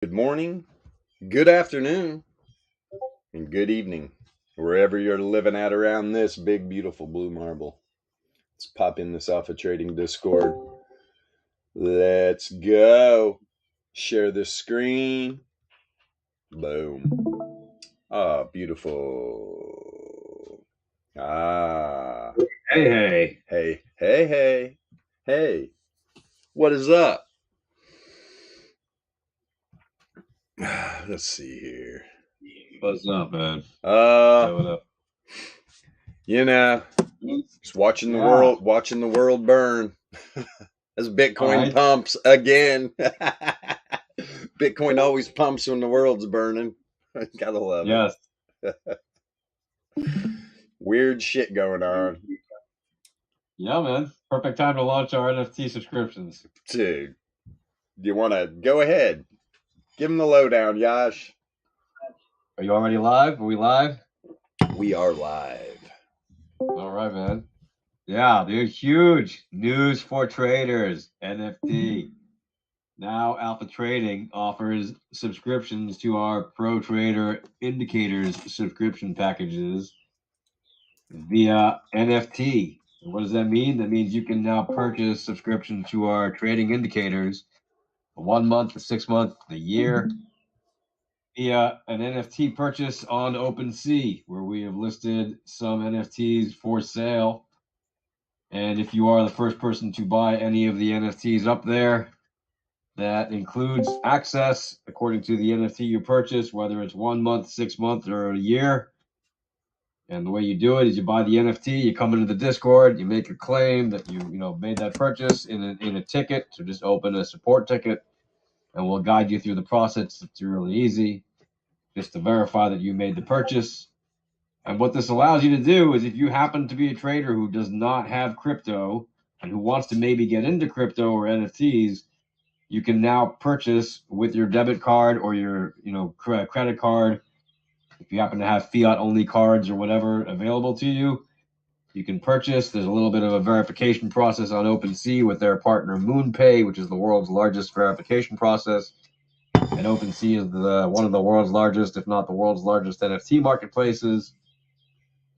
Good morning, good afternoon, and good evening, wherever you're living at around this big, beautiful blue marble. Let's pop in this Alpha Trading Discord. Let's go. Share the screen. Boom. Ah, beautiful. Ah. Hey. Hey. What is up? Let's see here. What's up, man? What up? Just watching the world burn. As Bitcoin pumps again. Bitcoin always pumps when the world's burning. Gotta love Yes. it. Weird shit going on. Yeah, man. Perfect time to launch our NFT subscriptions. Dude, do you want to go ahead? Give them the lowdown, Yash. Are you already live? Are we live? We are live. All right, man. Yeah, there's huge news for traders. NFT. Now Alpha Trading offers subscriptions to our Pro Trader Indicators subscription packages via NFT. What does that mean? That means you can now purchase subscription to our trading indicators, a 1 month, a 6 month, a year, via an NFT purchase on OpenSea, where we have listed some NFTs for sale. And if you are the first person to buy any of the NFTs up there, that includes access according to the NFT you purchase, whether it's 1 month, 6 months, or a year. And the way you do it is you buy the NFT, you come into the Discord, you make your claim that you made that purchase in a ticket. So just open a support ticket, and we'll guide you through the process. It's really easy, just to verify that you made the purchase. And what this allows you to do is, if you happen to be a trader who does not have crypto and who wants to maybe get into crypto or NFTs, you can now purchase with your debit card or your credit card. If you happen to have fiat only cards or whatever available to you, you can purchase. There's a little bit of a verification process on OpenSea with their partner MoonPay, which is the world's largest verification process. And OpenSea is one of the world's largest, if not the world's largest, NFT marketplaces.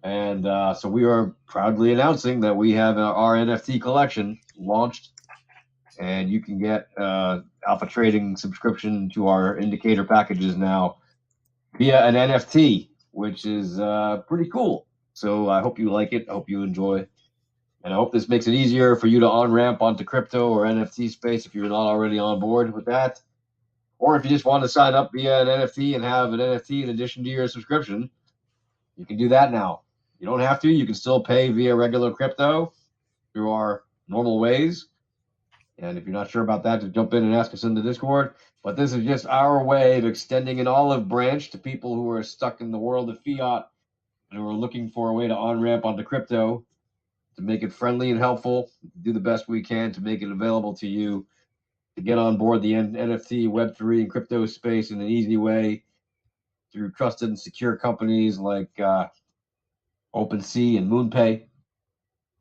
And so we are proudly announcing that we have our NFT collection launched, and you can get Alpha Trading subscription to our indicator packages now via an NFT, which is pretty cool. So I hope you like it. I hope you enjoy. And I hope this makes it easier for you to on-ramp onto crypto or NFT space if you're not already on board with that. Or if you just want to sign up via an NFT and have an NFT in addition to your subscription, you can do that now. You don't have to. You can still pay via regular crypto through our normal ways. And if you're not sure about that, just jump in and ask us in the Discord. But this is just our way of extending an olive branch to people who are stuck in the world of fiat and who are looking for a way to on-ramp onto crypto, to make it friendly and helpful, do the best we can to make it available to you to get on board the NFT, Web3, and crypto space in an easy way through trusted and secure companies like OpenSea and MoonPay,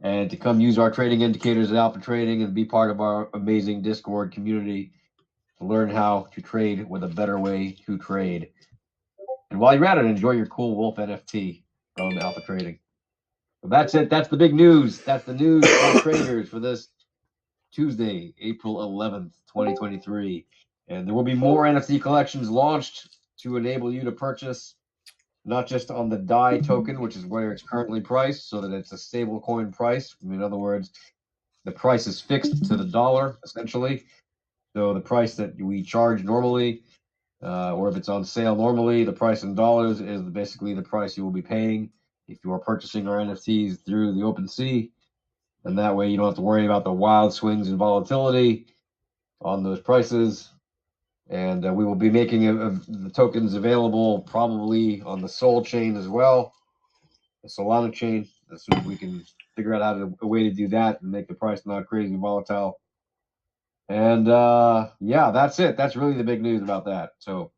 and to come use our trading indicators at Alpha Trading and be part of our amazing Discord community to learn how to trade with a better way to trade. And while you're at it, enjoy your cool Wolf NFT from Alpha Trading. So that's it. That's the big news. That's the news for traders for this Tuesday, April 11th, 2023. And there will be more NFT collections launched to enable you to purchase not just on the DAI token, which is where it's currently priced, so that it's a stable coin price. In other words, the price is fixed to the dollar, essentially. So the price that we charge normally, or if it's on sale normally, the price in dollars is basically the price you will be paying if you are purchasing our NFTs through the OpenSea. And that way you don't have to worry about the wild swings in volatility on those prices. And we will be making the tokens available probably on the Sol chain as well, the Solana chain, as soon as we can figure out a way to do that and make the price not crazy volatile. And yeah, that's it. That's really the big news about that. So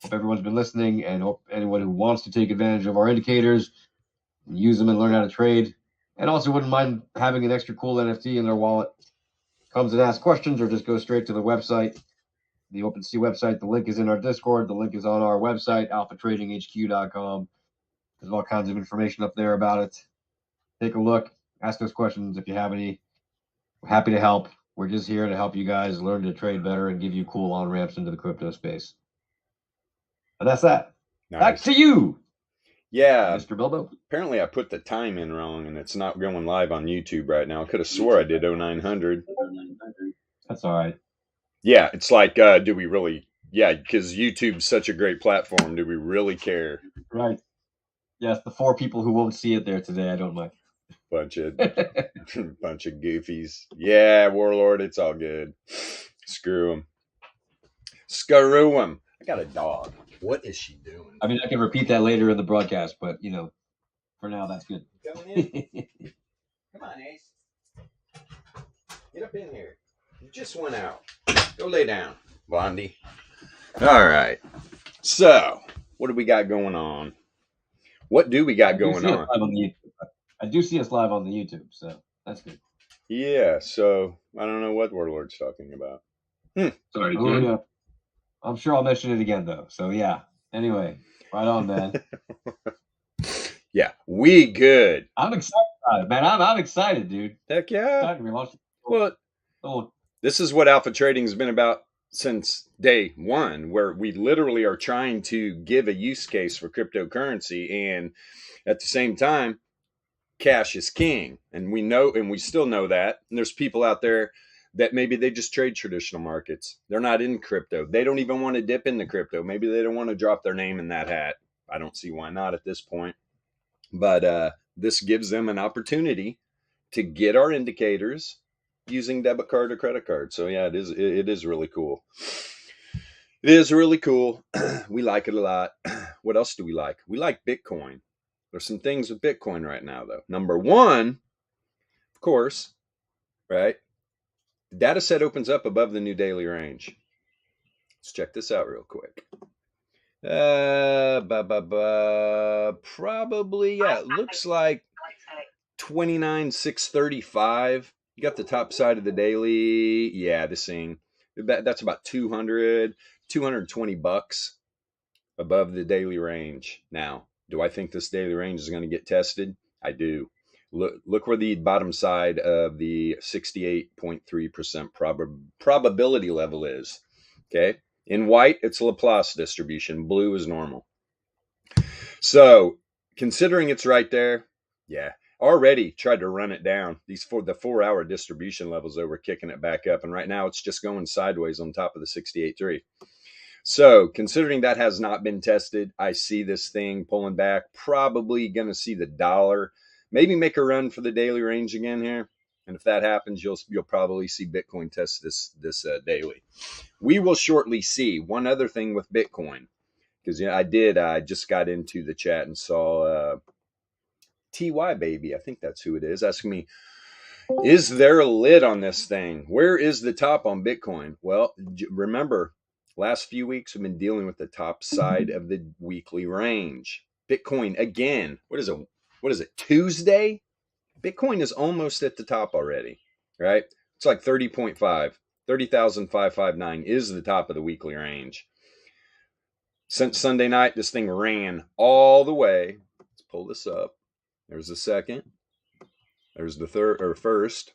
hope everyone's been listening, and hope anyone who wants to take advantage of our indicators, use them and learn how to trade, and also wouldn't mind having an extra cool NFT in their wallet, comes and asks questions or just goes straight to the website the OpenSea website. The link is in our Discord. The link is on our website, alphatraడింghq.com. There's all kinds of information up there about it. Take a look. Ask us questions if you have any. We're happy to help. We're just here to help you guys learn to trade better and give you cool on-ramps into the crypto space. But that's that. Nice. Back to you. Yeah. Mr. Bilbo. Apparently I put the time in wrong and it's not going live on YouTube right now. I could have swore I did 0900. That's all right. Yeah, it's like, do we really? Yeah, because YouTube's such a great platform. Do we really care? Right. Yes, the 4 people who won't see it there today, I don't mind. Bunch of goofies. Yeah, Warlord, it's all good. Screw them. Screw them. I got a dog. What is she doing? I mean, I can repeat that later in the broadcast, but, for now, that's good. Going in. Come on, Ace. Get up in here. You just went out. Go lay down, Blondie. All right. So, what do we got going on? What do we got going on? I do see us live on the YouTube, so that's good. Yeah, so I don't know what Warlord's talking about. Sorry, dude. Yeah. I'm sure I'll mention it again, though. So, yeah. Anyway, right on, man. Yeah, we good. I'm excited about it, man. I'm excited, dude. Heck yeah. Well, this is what alpha trading has been about since day one, where we literally are trying to give a use case for cryptocurrency, and at the same time, cash is king. And we know, and we still know that. And there's people out there that maybe they just trade traditional markets. They're not in crypto. They don't even want to dip into crypto. Maybe they don't want to drop their name in that hat. I don't see why not at this point. But this gives them an opportunity to get our indicators using debit card or credit card. So yeah, it is really cool. It is really cool. We like it a lot. What else do we like? We like Bitcoin. There's some things with Bitcoin right now, though. Number one, of course, right? The data set opens up above the new daily range. Let's check this out real quick. Probably, yeah, it looks like 29,635. You got the top side of the daily. Yeah, this thing, that's about 220 bucks above the daily range. Now, do I think this daily range is going to get tested? I do. Look where the bottom side of the 68.3% probability level is. Okay. In white, it's Laplace distribution. Blue is normal. So considering it's right there, yeah, already tried to run it down. The 4-hour distribution levels over, kicking it back up. And right now it's just going sideways on top of the 68.3. So considering that has not been tested, I see this thing pulling back, probably going to see the dollar maybe make a run for the daily range again here. And if that happens, you'll probably see Bitcoin test this daily. We will shortly see. One other thing with Bitcoin, because I just got into the chat and saw TY Baby, I think that's who it is, asking me, is there a lid on this thing? Where is the top on Bitcoin? Well, remember, last few weeks we've been dealing with the top side of the weekly range. Bitcoin, again, what is it, Tuesday? Bitcoin is almost at the top already, right? It's like 30.5. 30,559 is the top of the weekly range. Since Sunday night, this thing ran all the way. Let's pull this up. There's the second. There's the third or first.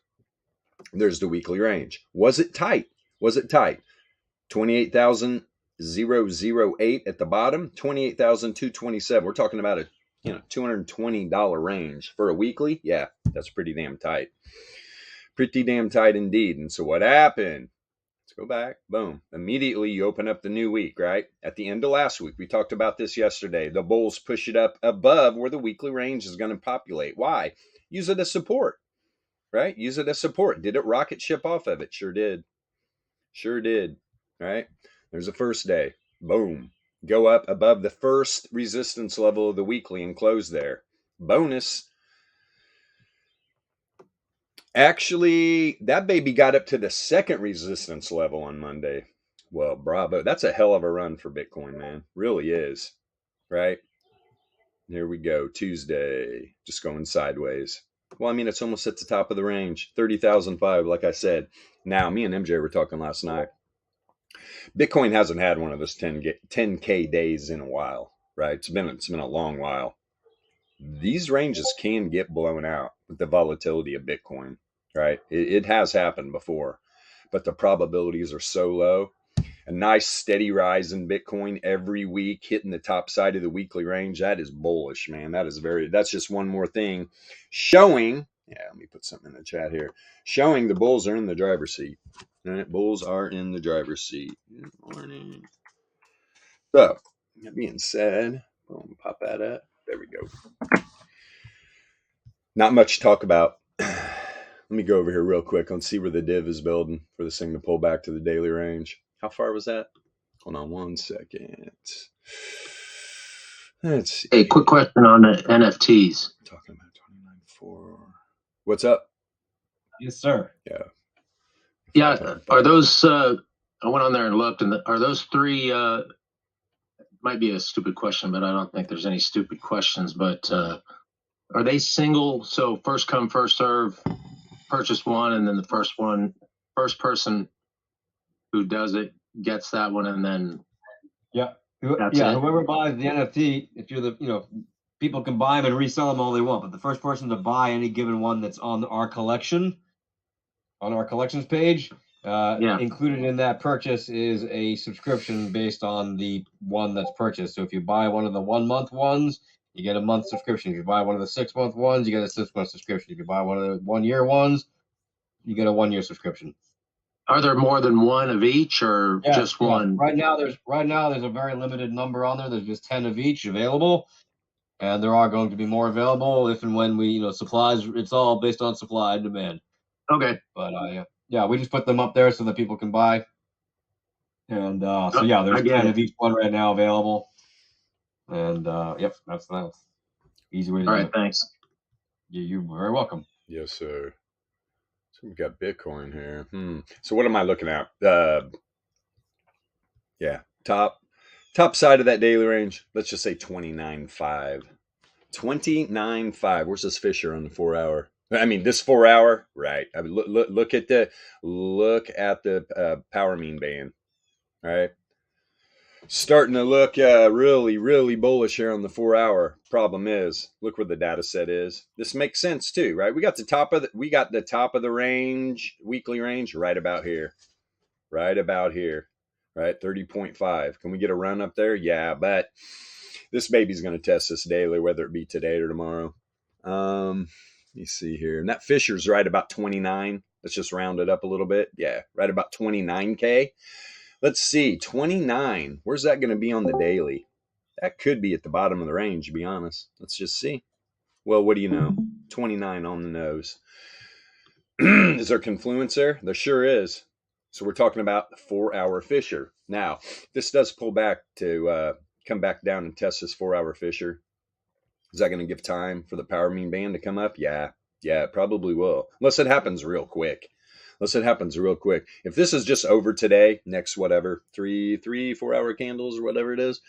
There's the weekly range. Was it tight? 28,008 at the bottom, 28,227. We're talking about a $220 range for a weekly. Yeah, that's pretty damn tight. Pretty damn tight indeed. And so what happened? Let's go back. Boom. Immediately you open up the new week, right? At the end of last week, we talked about this yesterday. The bulls push it up above where the weekly range is going to populate. Why? Use it as support, right? Use it as support. Did it rocket ship off of it? Sure did. Right? There's the first day. Boom. Go up above the first resistance level of the weekly and close there. Bonus. Actually, that baby got up to the second resistance level on Monday. Well, bravo. That's a hell of a run for Bitcoin, man. Really is. Right? Here we go. Tuesday. Just going sideways. Well, I mean, it's almost at the top of the range. 30,005, like I said. Now, me and MJ were talking last night. Bitcoin hasn't had one of those 10K days in a while, right? It's been a long while. These ranges can get blown out with the volatility of Bitcoin, right? It has happened before, but the probabilities are so low. A nice steady rise in Bitcoin every week, hitting the top side of the weekly range. That is bullish, man. That's just one more thing showing. Yeah, let me put something in the chat here. Showing the bulls are in the driver's seat. All right, bulls are in the driver's seat. Good morning. So, that being said, boom, pop that up. There we go. Not much to talk about. Let me go over here real quick and see where the div is building for this thing to pull back to the daily range. How far was that? Hold on 1 second. Let's see. Hey, quick question on the NFTs. Talking about 29.4. What's up? Yes, sir. Yeah. Yeah, are those? I went on there and looked, and are those three? Might be a stupid question, but I don't think there's any stupid questions. But are they single? So first come, first serve. Purchase one, and then the first person who does it gets that one, and then whoever buys the NFT, if you're the people can buy them and resell them all they want, but the first person to buy any given one that's on our collections page, included in that purchase is a subscription based on the one that's purchased. So if you buy one of the 1 month ones, you get a month subscription. If you buy one of the 6 month ones, you get a 6 month subscription. If you buy one of the 1 year ones, you get a 1 year subscription. Are there more than one of each, or just one? Right now there's a very limited number on there. There's just 10 of each available, and there are going to be more available if and when we supplies. It's all based on supply and demand. Okay. But we just put them up there so that people can buy. And there's 10 of each one right now available. And that's easy way to do it. All right, thanks. You're very welcome. Yes, sir. So we've got Bitcoin here. So what am I looking at? Top side of that daily range. Let's just say 29.5. 29.5. Where's this Fisher on the 4 hour? I mean, this 4 hour, right? I mean, look at the power mean band, right? Starting to look really, really bullish here on the 4 hour. Problem is, look where the data set is. This makes sense too, right? We got the top of the range, weekly range, right about here, right? 30.5. Can we get a run up there? Yeah, but this baby's going to test this daily, whether it be today or tomorrow. Let me see here. And that Fisher's right about 29. Let's just round it up a little bit. Yeah, right about 29K. Let's see, 29. Where's that going to be on the daily? That could be at the bottom of the range, to be honest. Let's just see. Well, what do you know? 29 on the nose. Is there confluence there? There sure is. So we're talking about the 4 hour Fisher. Now, this does pull back to come back down and test this 4 hour Fisher. Is that going to give time for the power mean band to come up? Yeah, it probably will. Unless it happens real quick. If this is just over today, next whatever, 4 hour candles or whatever it is,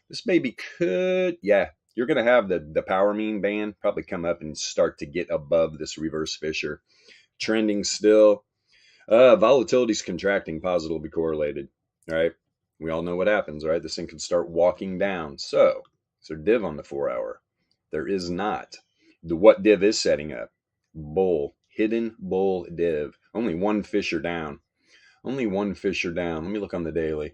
this baby could, you're going to have the power mean band probably come up and start to get above this reverse Fisher. Trending still. Volatility's contracting, positively correlated, right? We all know what happens, right? This thing could start walking down. So div on the 4 hour. There is not. What div is setting up? Bull. Hidden bull div. Only one Fisher down. Let me look on the daily.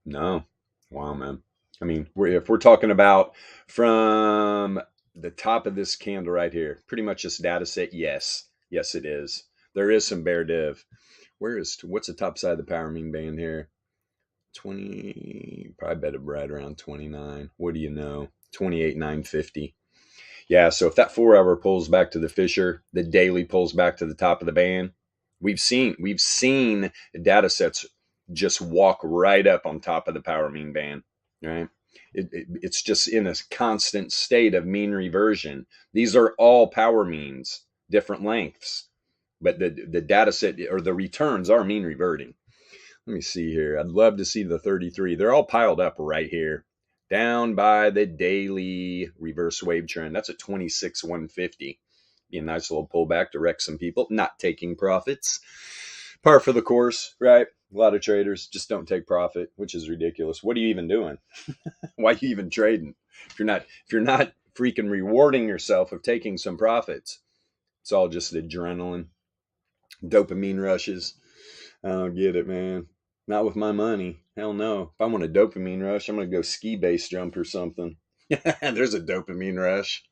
No. Wow, man. I mean, if we're talking about from the top of this candle right here, pretty much this data set, yes, it is. There is some bear div. What's the top side of the power mean band here? 20, probably bet it right around 29. What do you know? 28,950. Yeah, so if that 4 hour pulls back to the Fisher, the daily pulls back to the top of the band. We've seen data sets just walk right up on top of the power mean band, right? It's just in a constant state of mean reversion. These are all power means, different lengths, but the data set or the returns are mean reverting. Let me see here. I'd love to see the 33. They're all piled up right here. Down by the daily reverse wave trend. That's at 26,150. Be a nice little pullback to wreck some people. Not taking profits. Par for the course, right? A lot of traders just don't take profit, which is ridiculous. What are you even doing? Why are you even trading? If you're not freaking rewarding yourself of taking some profits, it's all just adrenaline, dopamine rushes. I don't get it, man. Not with my money. Hell no. If I want a dopamine rush, I'm going to go ski base jump or something. There's a dopamine rush.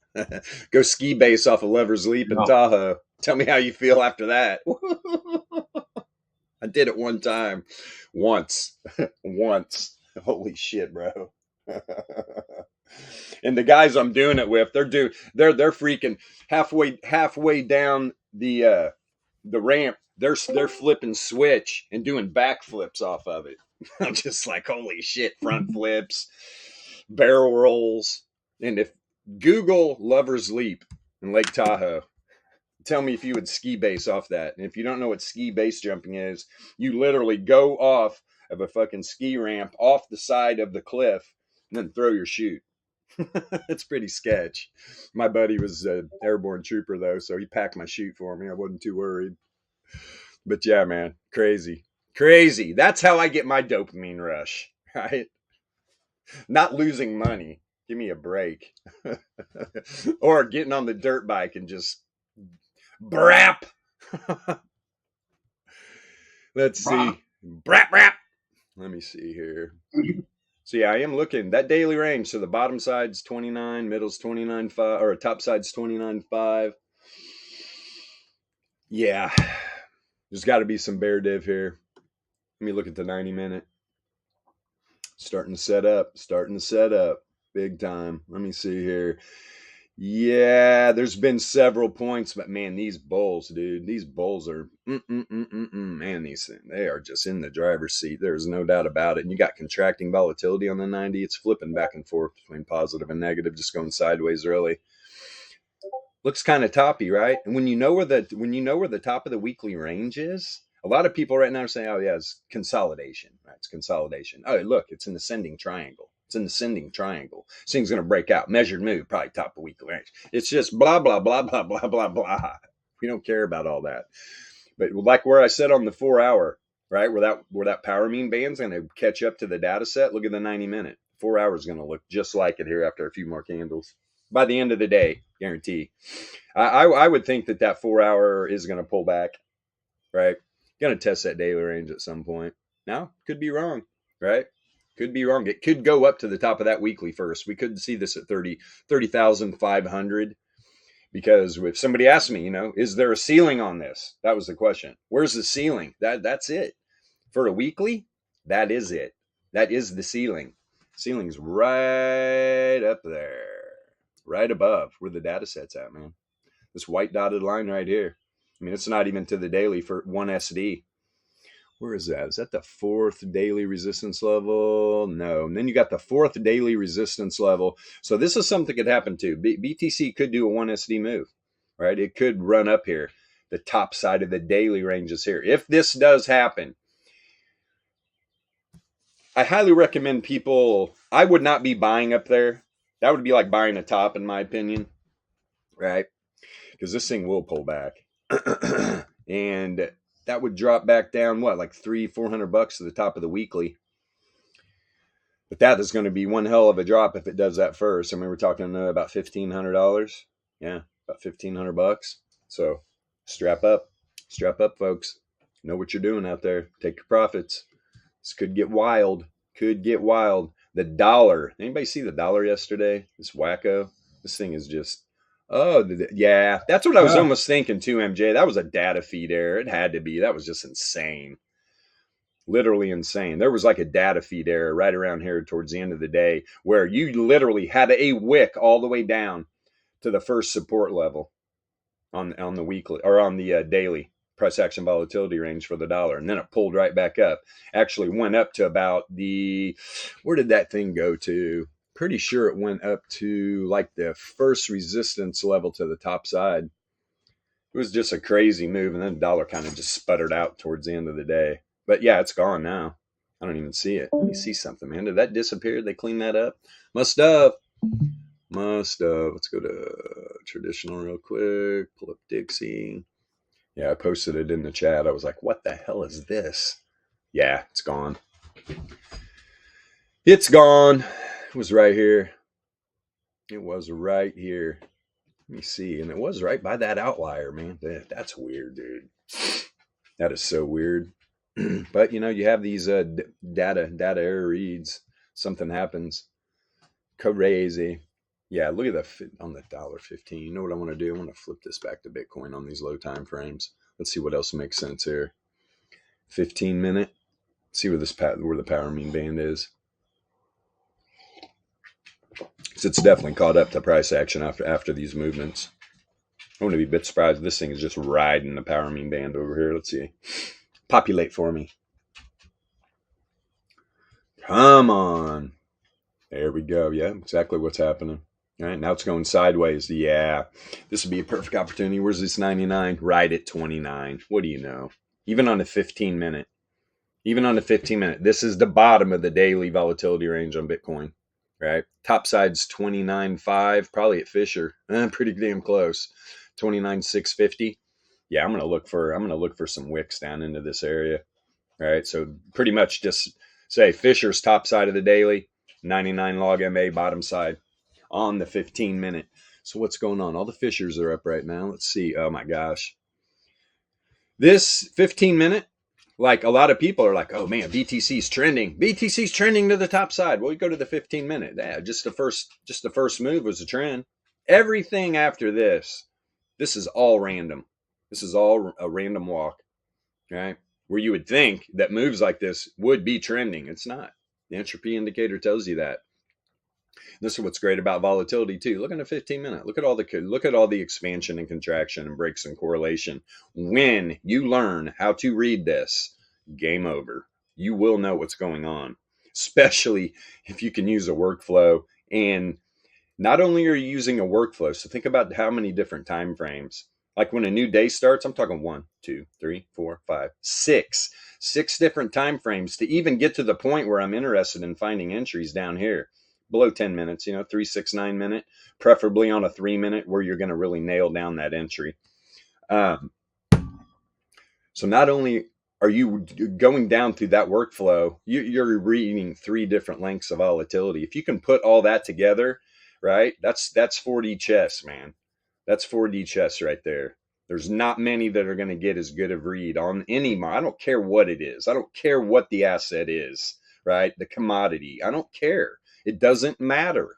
Go ski base off of Lover's Leap in Tahoe. Tell me how you feel after that. I did it one time. Once. Holy shit, bro. And the guys I'm doing it with, they're freaking halfway down the ramp. They're flipping switch and doing backflips off of it. I'm just like, holy shit, front flips, barrel rolls. And if Google Lover's Leap in Lake Tahoe, tell me if you would ski base off that. And if you don't know what ski base jumping is, you literally go off of a fucking ski ramp off the side of the cliff and then throw your chute. It's pretty sketch. My buddy was an airborne trooper though, so he packed my chute for me. I wasn't too worried. But yeah, man, crazy. That's how I get my dopamine rush, right? Not losing money. Give me a break. Or getting on the dirt bike and just brap. Let's see. Brap. Let me see here. So yeah, I am looking that daily range. So the bottom side's 29, middle's 29.5, or top side's 29.5. Yeah, there's got to be some bear div here. Let me look at the 90-minute. Starting to set up big time. Let me see here. Yeah, there's been several points, but man, these bulls, dude, these bulls are, man, these things, they are just in the driver's seat. There's no doubt about it. And you got contracting volatility on the 90. It's flipping back and forth between positive and negative, just going sideways really. Looks kind of toppy, right? And when you know where the top of the weekly range is, a lot of people right now are saying, oh yeah, it's consolidation, right? It's consolidation. Oh, look, it's an ascending triangle. This thing's going to break out. Measured move, probably top of weekly range. It's just blah, blah, blah, blah, blah, blah, blah. We don't care about all that. But like where I said on the 4 hour, right? Where that power mean band's going to catch up to the data set. Look at the 90-minute. 4 hours is going to look just like it here after a few more candles. By the end of the day, guarantee. I would think that 4 hour is going to pull back, right? Going to test that daily range at some point. Now, could be wrong, right? Could be wrong. It could go up to the top of that weekly first. We could see this at 30,500 because if somebody asked me, is there a ceiling on this? That was the question. Where's the ceiling? That's it. For a weekly, that is it. That is the ceiling. Ceiling's right up there, right above where the data set's at, man. This white dotted line right here. I mean, it's not even to the daily for 1SD. Where is that? Is that the fourth daily resistance level? No. And then you got the fourth daily resistance level. So this is something that could happen too. BTC could do a 1SD move, right? It could run up here. The top side of the daily range is here. If this does happen, I highly recommend people, I would not be buying up there. That would be like buying a top in my opinion, right? Because this thing will pull back. And that would drop back down, like $300-400 to the top of the weekly. But that is going to be one hell of a drop if it does that first. I mean, we're talking about $1,500. Yeah, about $1,500. So strap up, folks. Know what you're doing out there. Take your profits. This could get wild. The dollar. Anybody see the dollar yesterday? This wacko. This thing is just, yeah. That's what I was almost thinking too, MJ. That was a data feed error. It had to be. That was just insane. Literally insane. There was like a data feed error right around here towards the end of the day where you literally had a wick all the way down to the first support level on the weekly or on the daily price action volatility range for the dollar. And then it pulled right back up. Actually went up to about where did that thing go to? Pretty sure it went up to like the first resistance level to the top side. It was just a crazy move. And then the dollar kind of just sputtered out towards the end of the day. But yeah, it's gone now. I don't even see it. Let me see something, man. Did that disappear? Did they clean that up? Must have. Let's go to traditional real quick. Pull up Dixie. Yeah, I posted it in the chat. I was like, what the hell is this? Yeah, it's gone. It's gone. It was right here. It was right here. Let me see. And it was right by that outlier, man. That's weird, dude. That is so weird. But, you know, you have these data error reads. Something happens. Crazy. Yeah, look at that on the $1.15. You know what I want to do? I want to flip this back to Bitcoin on these low time frames. Let's see what else makes sense here. 15 minute. See where where the power mean band is. So it's definitely caught up to price action after these movements. I wouldn't be a bit surprised if this thing is just riding the power mean band over here. Let's see. Populate for me. Come on. There we go. Yeah, exactly what's happening. All right, now it's going sideways. Yeah, this would be a perfect opportunity. Where's this 99? Right at 29. What do you know? Even on a 15 minute. Even on a 15 minute. This is the bottom of the daily volatility range on Bitcoin. Right? Top side's 29.5, probably at Fisher. Pretty damn close. 29.650. Yeah, I'm gonna look for some wicks down into this area. All right, so pretty much just say Fisher's top side of the daily, 99 log MA bottom side on the 15 minute. So what's going on? All the Fishers are up right now. Let's see. Oh my gosh. This 15 minute, like a lot of people are like, oh man, BTC's trending. BTC's trending to the top side. Well, you go to the 15 minute. Yeah, just the first move was a trend. Everything after this is all random. This is all a random walk. Right? Where you would think that moves like this would be trending. It's not. The entropy indicator tells you that. This is what's great about volatility too. Look at a 15 minute. Look at all the expansion and contraction and breaks and correlation. When you learn how to read this, game over. You will know what's going on, especially if you can use a workflow. And not only are you using a workflow, so think about how many different time frames. Like when a new day starts, I'm talking 1, 2, 3, 4, 5, 6. 6 different time frames to even get to the point where I'm interested in finding entries down here. Below 10 minutes, 3, 6, 9 minute, preferably on a 3 minute where you're going to really nail down that entry. So not only are you going down through that workflow, you're reading 3 different lengths of volatility. If you can put all that together, right, that's 4D chess, man. That's 4D chess right there. There's not many that are going to get as good of read on any market. I don't care what it is. I don't care what the asset is, right? The commodity. I don't care. It doesn't matter.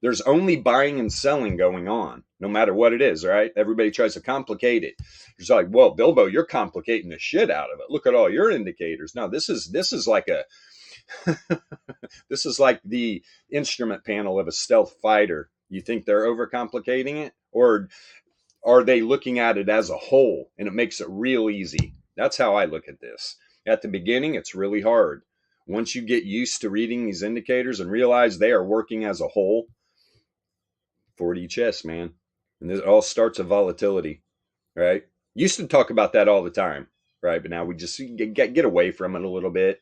There's only buying and selling going on, no matter what it is, right? Everybody tries to complicate it. It's like, well, Bilbo, you're complicating the shit out of it. Look at all your indicators. No, this is like a this is like the instrument panel of a stealth fighter. You think they're overcomplicating it? Or are they looking at it as a whole and it makes it real easy? That's how I look at this. At the beginning, it's really hard. Once you get used to reading these indicators and realize they are working as a whole, 4D chess, man. And this all starts with volatility, right? Used to talk about that all the time, right? But now we just get away from it a little bit.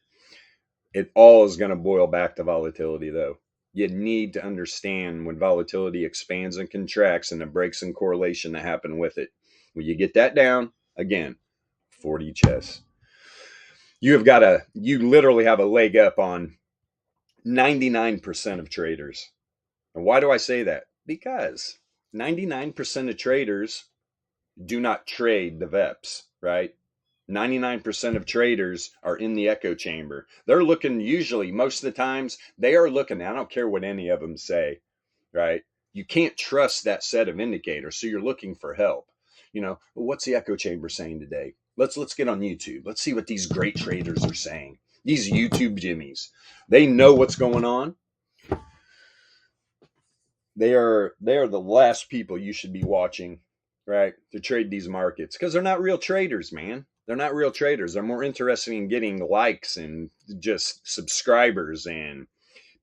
It all is going to boil back to volatility, though. You need to understand when volatility expands and contracts and the breaks and correlation that happen with it. When you get that down, again, 4D chess. You literally have a leg up on 99% of traders. And why do I say that? Because 99% of traders do not trade the VEPS, right? 99% of traders are in the echo chamber. They're looking, usually, most of the times, they are looking. I don't care what any of them say, right? You can't trust that set of indicators, so you're looking for help. What's the echo chamber saying today? Let's get on YouTube. Let's see what these great traders are saying. These YouTube jimmies, they know what's going on. They are the last people you should be watching, right, to trade these markets, because they're not real traders, man. They're not real traders. They're more interested in getting likes and just subscribers and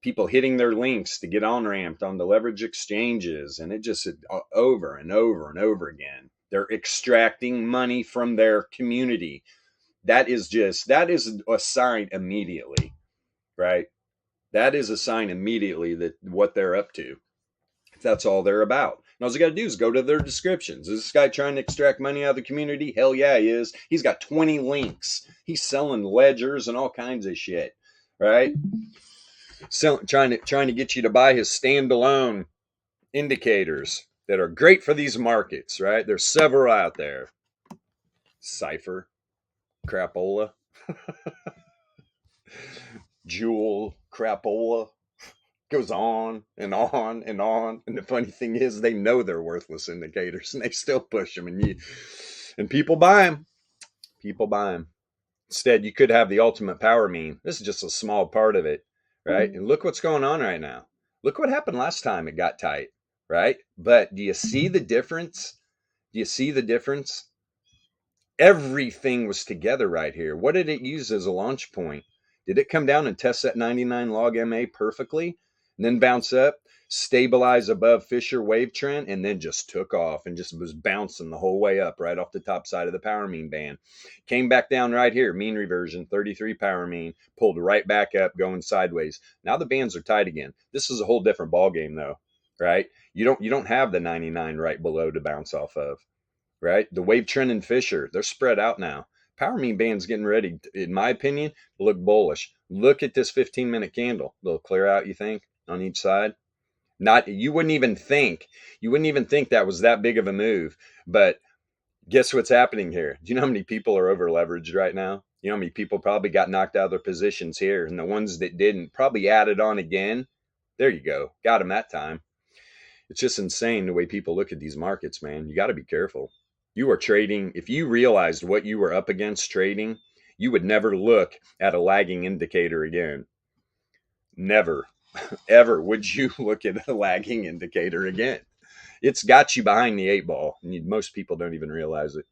people hitting their links to get on ramped on the leverage exchanges, and it just over and over and over again. They're extracting money from their community. That is a sign immediately, right? That is a sign immediately that what they're up to. That's all they're about. All you got to do is go to their descriptions. Is this guy trying to extract money out of the community? Hell yeah, he is. He's got 20 links. He's selling ledgers and all kinds of shit, right? Trying to get you to buy his standalone indicators that are great for these markets, right? There's several out there. Cypher, Crapola, Jewel, Crapola. Goes on and on and on. And the funny thing is, they know they're worthless indicators and they still push them. And people buy them. People buy them. Instead, you could have the ultimate power mean. This is just a small part of it, right? And look what's going on right now. Look what happened last time it got tight, right? But do you see the difference? Do you see the difference? Everything was together right here. What did it use as a launch point? Did it come down and test that 99 log MA perfectly? And then bounce up, stabilize above Fisher wave trend, and then just took off and just was bouncing the whole way up right off the top side of the power mean band. Came back down right here, mean reversion, 33 power mean, pulled right back up, going sideways. Now the bands are tight again. This is a whole different ball game though, right? You don't have the 99 right below to bounce off of, right? The wave trend and Fisher, they're spread out now. Power mean band's getting ready, in my opinion, to look bullish. Look at this 15-minute candle. Little clear out, you think, on each side? You wouldn't even think that was that big of a move. But guess what's happening here? Do you know how many people are over leveraged right now? You know how many people probably got knocked out of their positions here, and the ones that didn't probably added on again. There you go. Got them that time. It's just insane the way people look at these markets, man. You got to be careful. You are trading. If you realized what you were up against trading, you would never look at a lagging indicator again. Never, ever would you look at a lagging indicator again. It's got you behind the 8 ball. And most people don't even realize it.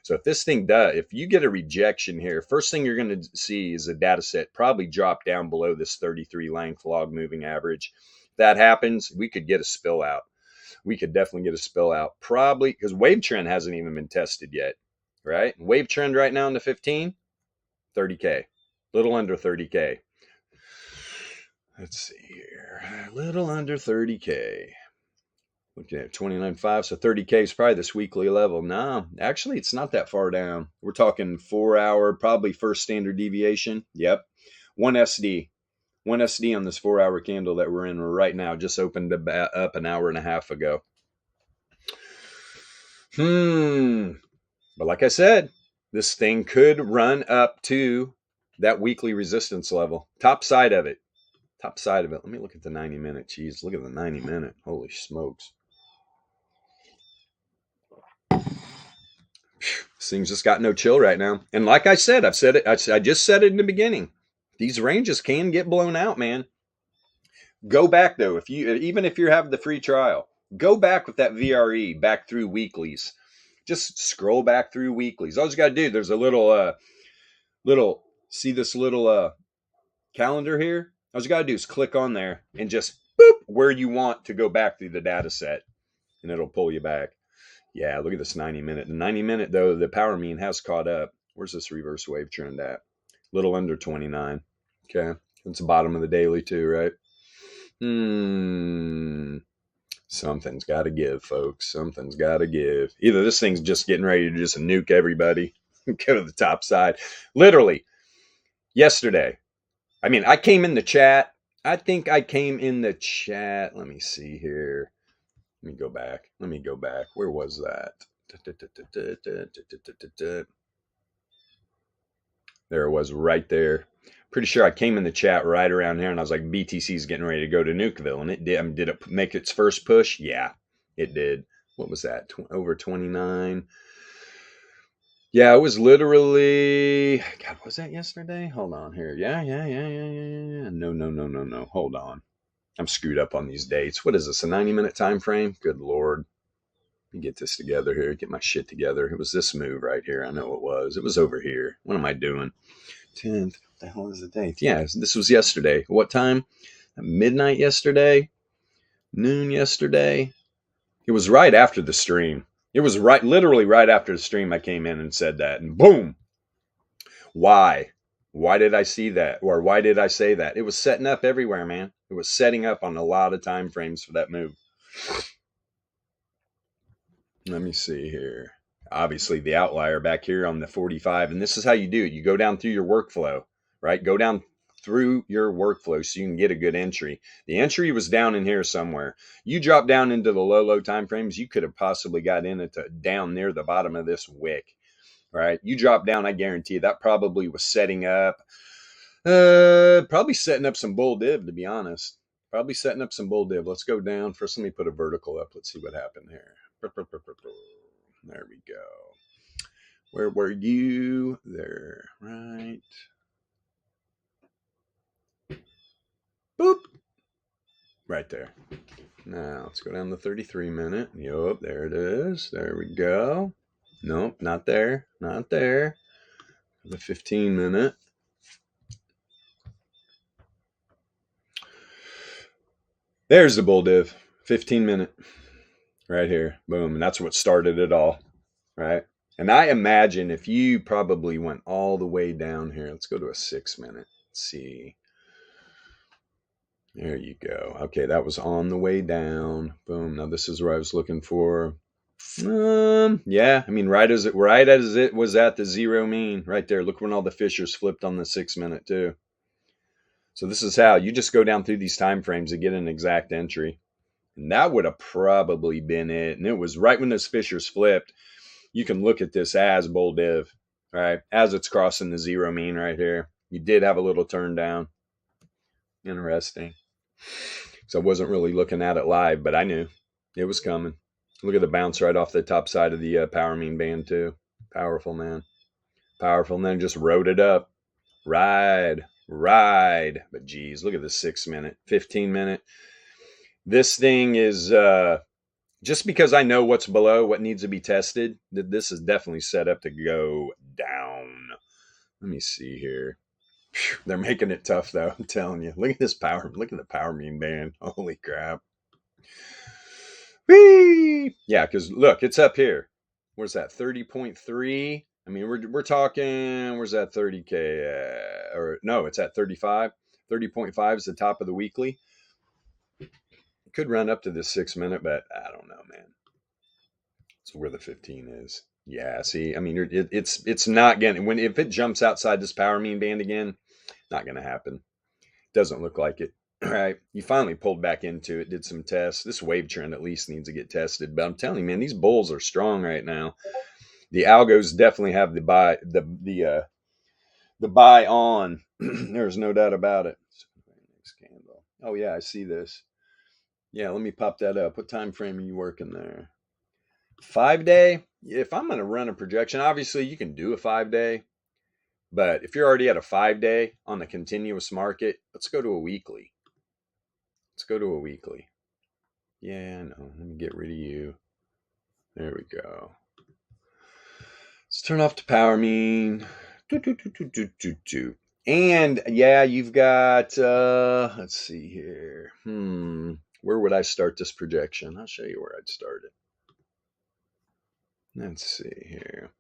So if this thing does, if you get a rejection here, first thing you're going to see is a data set probably drop down below this 33 length log moving average. If that happens, we could get a spill out. We could definitely get a spill out, probably because wave trend hasn't even been tested yet, right? Wave trend right now in the 15, 30K, little under 30K. Let's see here, a little under 30K. Looking at 29.5, so 30K is probably this weekly level. No, actually, it's not that far down. We're talking 4 hour, probably first standard deviation. Yep, 1 SD. 1 SD on this 4 hour candle that we're in right now. Just opened up an hour and a half ago. But like I said, this thing could run up to that weekly resistance level. Top side of it. Top side of it. Let me look at the 90 minute. Jeez, look at the 90 minute. Holy smokes. This thing's just got no chill right now. And like I said, I've said it. I just said it in the beginning. These ranges can get blown out, man. Go back though. Even if you have the free trial, go back with that VRE back through weeklies. Just scroll back through weeklies. All you got to do, there's a little see this little calendar here. All you got to do is click on there and just boop where you want to go back through the data set, and it'll pull you back. Yeah, look at this 90 minute. The 90 minute though, the power mean has caught up. Where's this reverse wave trend at? Little under 29. Okay, it's the bottom of the daily too, right? Something's got to give, folks. Something's got to give. Either this thing's just getting ready to just nuke everybody, go to the top side. Literally, yesterday. I mean, I came in the chat. I think I came in the chat. Let me see here. Let me go back. Where was that? There it was right there. Pretty sure I came in the chat right around here and I was like, BTC's getting ready to go to Nukeville. And it did. I mean, did it make its first push? Yeah, it did. What was that? Over 29. Yeah, it was literally, God, was that yesterday? Hold on here. Yeah. No. Hold on. I'm screwed up on these dates. What is this, a 90-minute time frame? Good Lord. Let me get this together here, get my shit together. It was this move right here. I know it was. It was over here. What am I doing? 10th. What the hell is the date? Yeah, this was yesterday. What time? Midnight yesterday? Noon yesterday? It was right after the stream. It was literally right after the stream I came in and said that. And boom. Why? Why did I see that? Or why did I say that? It was setting up everywhere, man. It was setting up on a lot of time frames for that move. Let me see here. Obviously the outlier back here on the 45. And this is how you do it. You go down through your workflow, right? Go down through your workflow so you can get a good entry. The entry was down in here somewhere. You drop down into the low time frames, you could have possibly got in it down near the bottom of this wick, right? You drop down, I guarantee you, that probably was setting up, probably setting up some bull div, to be honest. Probably setting up some bull div. Let's go down. First, let me put a vertical up. Let's see what happened here. There we go. Where were you? There, right. Boop. Right there. Now, let's go down the 33-minute. Yup, there it is. There we go. Nope, not there. Not there. The 15-minute. There's the bull div. 15-minute. Right here. Boom. And that's what started it all. Right? And I imagine if you probably went all the way down here. Let's go to a 6-minute. Let's see. There you go. Okay, that was on the way down. Boom. Now this is where I was looking for. Yeah, I mean, right as it was at the zero mean, right there. Look when all the fissures flipped on the 6-minute too. So this is how you just go down through these time frames to get an exact entry. And that would have probably been it. And it was right when those fissures flipped. You can look at this as bull div, right? As it's crossing the zero mean right here. You did have a little turn down. Interesting. So I wasn't really looking at it live, but I knew it was coming. Look at the bounce right off the top side of the power mean band too. Powerful, man. Powerful. And then just rode it up. Ride. But geez, look at the 6-minute, 15-minute. This thing is, just because I know what's below, what needs to be tested, this is definitely set up to go down. Let me see here. They're making it tough though. I'm telling you. Look at this power. Look at the power mean band. Holy crap. Whee! Yeah, because look, it's up here. Where's that? 30.3. I mean, we're talking. Where's that 30K? Or no, it's at 35. 30.5 is the top of the weekly. It could run up to this 6-minute, but I don't know, man. It's where the 15 is. Yeah, see, I mean, it's not getting if it jumps outside this power mean band again, not going to happen. Doesn't look like it. All right, you finally pulled back into it, did some tests. This wave trend at least needs to get tested. But I'm telling you, man, these bulls are strong right now. The algos definitely have the buy on. There's no doubt about it. Oh yeah, I see this. Yeah, let me pop that up. What time frame are you working there? 5-day. If I'm going to run a projection, obviously you can do a 5-day. But if you're already at a 5-day on the continuous market, let's go to a weekly. Let's go to a weekly. Yeah, no, let me get rid of you. There we go. Let's turn off the power mean. And yeah, you've got, let's see here. Where would I start this projection? I'll show you where I'd start it. Let's see here.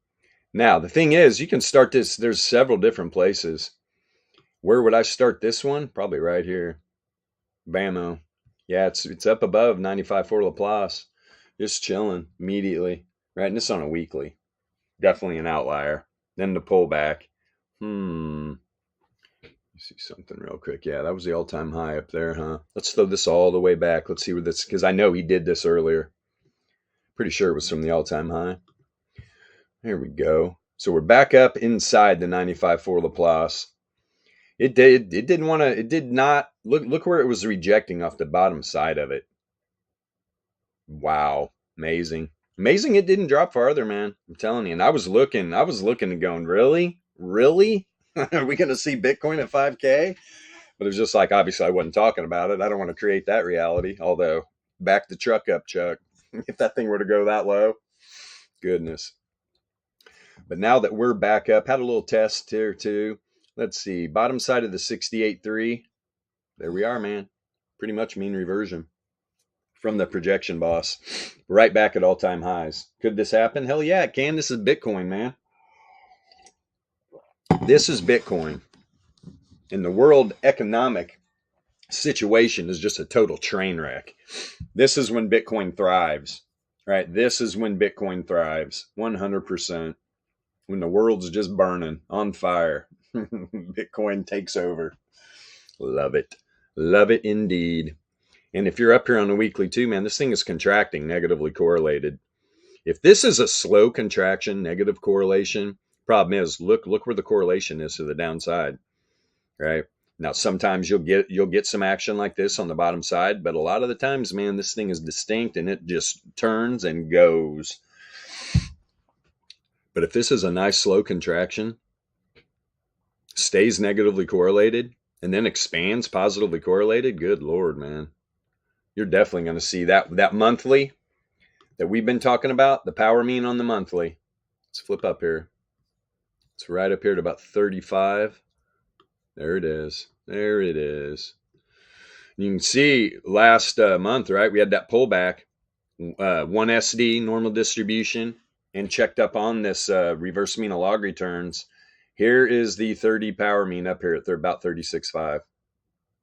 Now, the thing is, you can start this. There's several different places. Where would I start this one? Probably right here. Bammo. Yeah, it's up above 95.4 Laplace. Just chilling immediately. Right, and it's on a weekly. Definitely an outlier. Then the pullback. Let me see something real quick. Yeah, that was the all-time high up there, huh? Let's throw this all the way back. Let's see where this, because I know he did this earlier. Pretty sure it was from the all-time high. There we go. So we're back up inside the 95.4 Laplace. It did not look where it was rejecting off the bottom side of it. Wow. Amazing it didn't drop farther, man. I'm telling you. And I was looking and going, really are we gonna see Bitcoin at 5K? But it was just like, obviously I wasn't talking about it. I don't want to create that reality, although back the truck up, Chuck. If that thing were to go that low, goodness. But now that we're back up, had a little test here too. Let's see, bottom side of the 68.3. There we are, man. Pretty much mean reversion from the projection boss. Right back at all-time highs. Could this happen? Hell yeah, it can. This is Bitcoin, man. This is Bitcoin. And the world economic situation is just a total train wreck. This is when Bitcoin thrives, right? This is when Bitcoin thrives, 100%. When the world's just burning on fire, Bitcoin takes over. Love it. Love it indeed. And if you're up here on the weekly too, man, this thing is contracting, negatively correlated. If this is a slow contraction, negative correlation, problem is, look where the correlation is to the downside, right? Now, sometimes you'll get some action like this on the bottom side, but a lot of the times, man, this thing is distinct and it just turns and goes. But if this is a nice slow contraction, stays negatively correlated, and then expands positively correlated, good Lord, man. You're definitely going to see that monthly that we've been talking about, the power mean on the monthly. Let's flip up here. It's right up here at about 35. There it is. There it is. You can see last month, right? We had that pullback, 1 SD normal distribution, and checked up on this reverse mean of log returns. Here is the 30 power mean up here at about 36.5. Let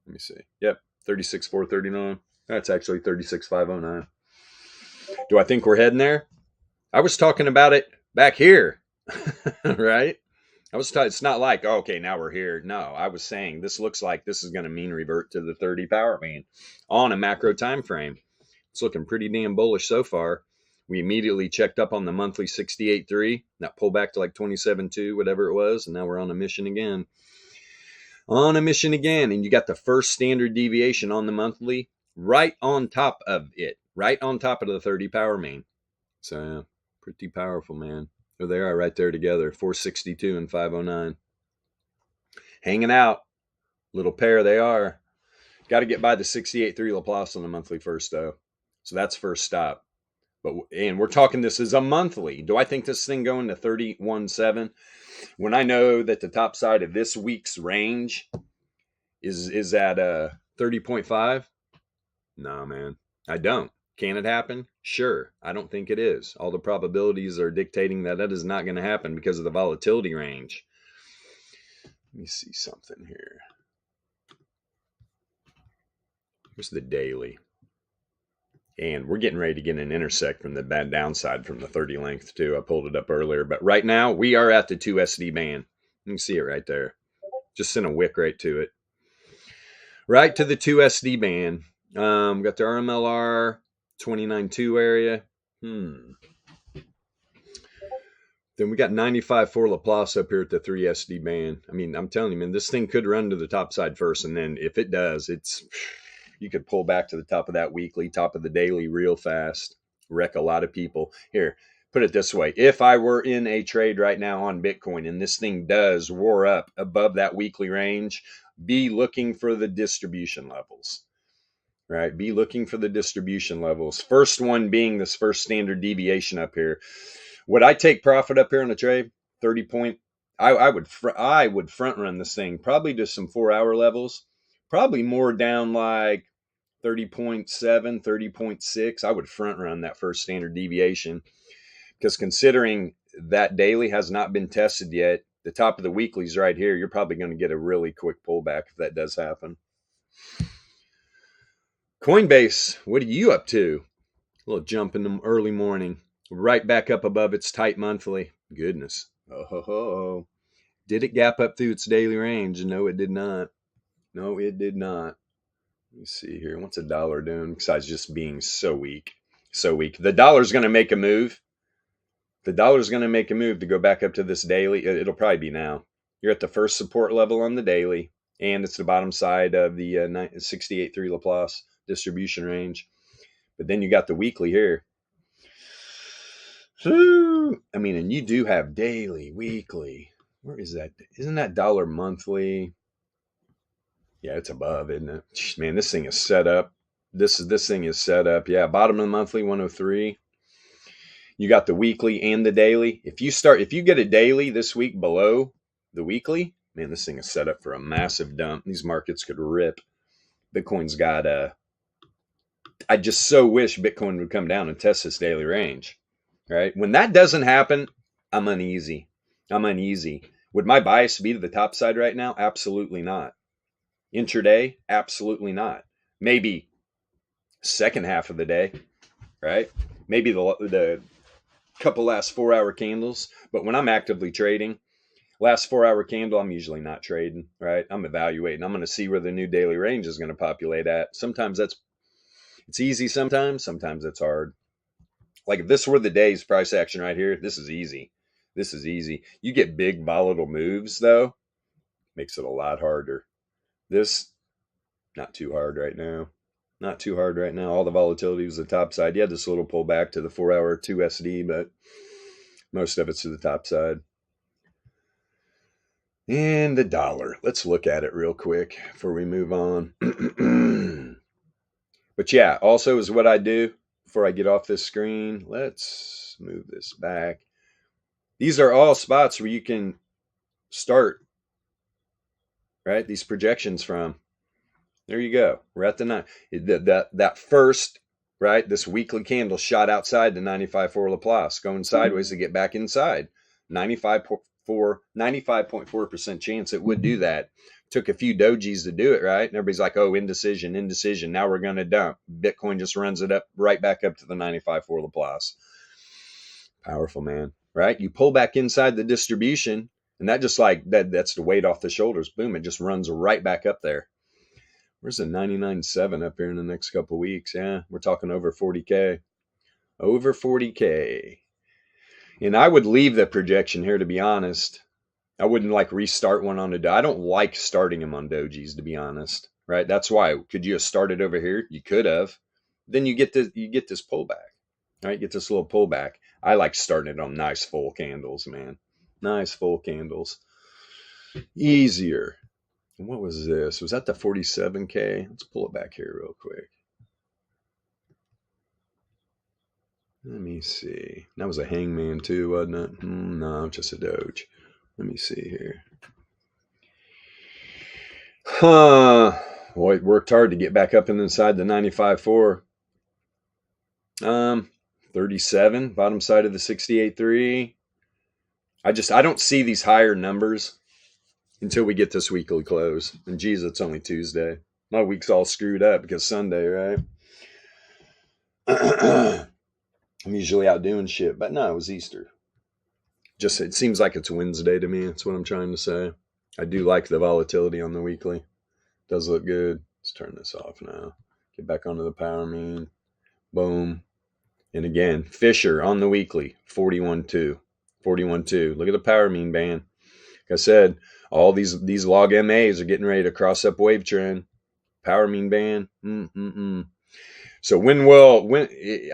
me see. Yep, 36.439. That's actually 36.509. Do I think we're heading there? I was talking about it back here, right? It's not like, oh, okay, now we're here. No, I was saying this looks like this is going to mean revert to the 30 power mean on a macro time frame. It's looking pretty damn bullish so far. We immediately checked up on the monthly 68.3. That pulled back to like 27.2, whatever it was. And now we're on a mission again. On a mission again. And you got the first standard deviation on the monthly right on top of it. Right on top of the 30 power mean. So pretty powerful, man. There they are right there together. 462 and 509. Hanging out. Little pair they are. Got to get by the 68.3 Laplace on the monthly first, though. So that's first stop. And we're talking this is a monthly. Do I think this thing going to 31.7 when I know that the top side of this week's range is at 30.5? No, man. I don't. Can it happen? Sure. I don't think it is. All the probabilities are dictating that is not going to happen because of the volatility range. Let me see something here. Here's the daily. And we're getting ready to get an intersect from the bad downside from the 30 length too. I pulled it up earlier. But right now, we are at the 2 SD band. You can see it right there. Just sent a wick right to it. Right to the 2 SD band. Got the RMLR 29.2 area. Then we got 95.4 Laplace up here at the 3 SD band. I mean, I'm telling you, man, this thing could run to the top side first. And then if it does, you could pull back to the top of that weekly, top of the daily real fast, wreck a lot of people. Here, put it this way. If I were in a trade right now on Bitcoin and this thing does roar up above that weekly range, be looking for the distribution levels, right? Be looking for the distribution levels. First one being this first standard deviation up here. Would I take profit up here on the trade? 30 point. I would front run this thing probably to some 4-hour levels. Probably more down like 30.7, 30.6. I would front run that first standard deviation because considering that daily has not been tested yet, the top of the weeklies right here, you're probably going to get a really quick pullback if that does happen. Coinbase, what are you up to? A little jump in the early morning. Right back up above its tight monthly. Goodness. Oh. Did it gap up through its daily range? No, it did not. No, it did not. Let me see here. What's a dollar doing besides just being so weak? So weak. The dollar's going to make a move. The dollar's going to make a move to go back up to this daily. It'll probably be now. You're at the first support level on the daily, and it's the bottom side of the 68.3 Laplace distribution range. But then you got the weekly here. I mean, and you do have daily, weekly. Where is that? Isn't that dollar monthly? Yeah, it's above, isn't it? Man, this thing is set up. This thing is set up. Yeah, bottom of the monthly 103. You got the weekly and the daily. If you get a daily this week below the weekly, man, this thing is set up for a massive dump. These markets could rip. Bitcoin's got I just so wish Bitcoin would come down and test this daily range. Right? When that doesn't happen, I'm uneasy. Would my bias be to the top side right now? Absolutely not. Intraday? Absolutely not. Maybe second half of the day, right? maybe the couple last 4-hour candles. But when I'm actively trading, last 4-hour candle, I'm usually not trading, right? I'm evaluating. I'm going to see where the new daily range is going to populate at. Sometimes it's easy. Sometimes it's hard. Like if this were the day's price action right here, this is easy. This is easy. You get big volatile moves though, makes it a lot harder. This, not too hard right now. Not too hard right now. All the volatility was the top side. Yeah, this little pullback to the 4-hour 2SD, but most of it's to the top side. And the dollar. Let's look at it real quick before we move on. But yeah, also is what I do before I get off this screen. Let's move this back. These are all spots where you can start, right? These projections from. There you go. We're at the 9. That first, right? This weekly candle shot outside the 95.4 Laplace, going sideways to get back inside. 95.4% chance it would do that. Took a few dojis to do it, right? And everybody's like, oh, indecision. Now we're going to dump. Bitcoin just runs it up right back up to the 95.4 Laplace. Powerful, man, right? You pull back inside the distribution, and that just like that's the weight off the shoulders. Boom, it just runs right back up there. Where's the 99.7 up here in the next couple of weeks? Yeah, we're talking over 40K. Over 40K. And I would leave the projection here, to be honest. I wouldn't like restart one on a. I don't like starting them on dojis, to be honest. Right? That's why. Could you have started over here? You could have. Then you get this pullback. Right? Get this little pullback. I like starting it on nice full candles, man. Nice full candles. Easier. What was this? Was that the 47K? Let's pull it back here real quick. Let me see. That was a hangman too, wasn't it? No, just a doge. Let me see here. Boy, it worked hard to get back up and inside the 95.4. 37, bottom side of the 68.3. I don't see these higher numbers until we get this weekly close. And geez, it's only Tuesday. My week's all screwed up because Sunday, right? I'm usually out doing shit, but no, it was Easter. Just it seems like it's Wednesday to me. That's what I'm trying to say. I do like the volatility on the weekly. Does look good. Let's turn this off now. Get back onto the power mean. Boom. And again, Fisher on the weekly, 41.2. 41.2. Look at the power mean band. Like I said, all these log MAs are getting ready to cross up wave trend. Power mean band. So when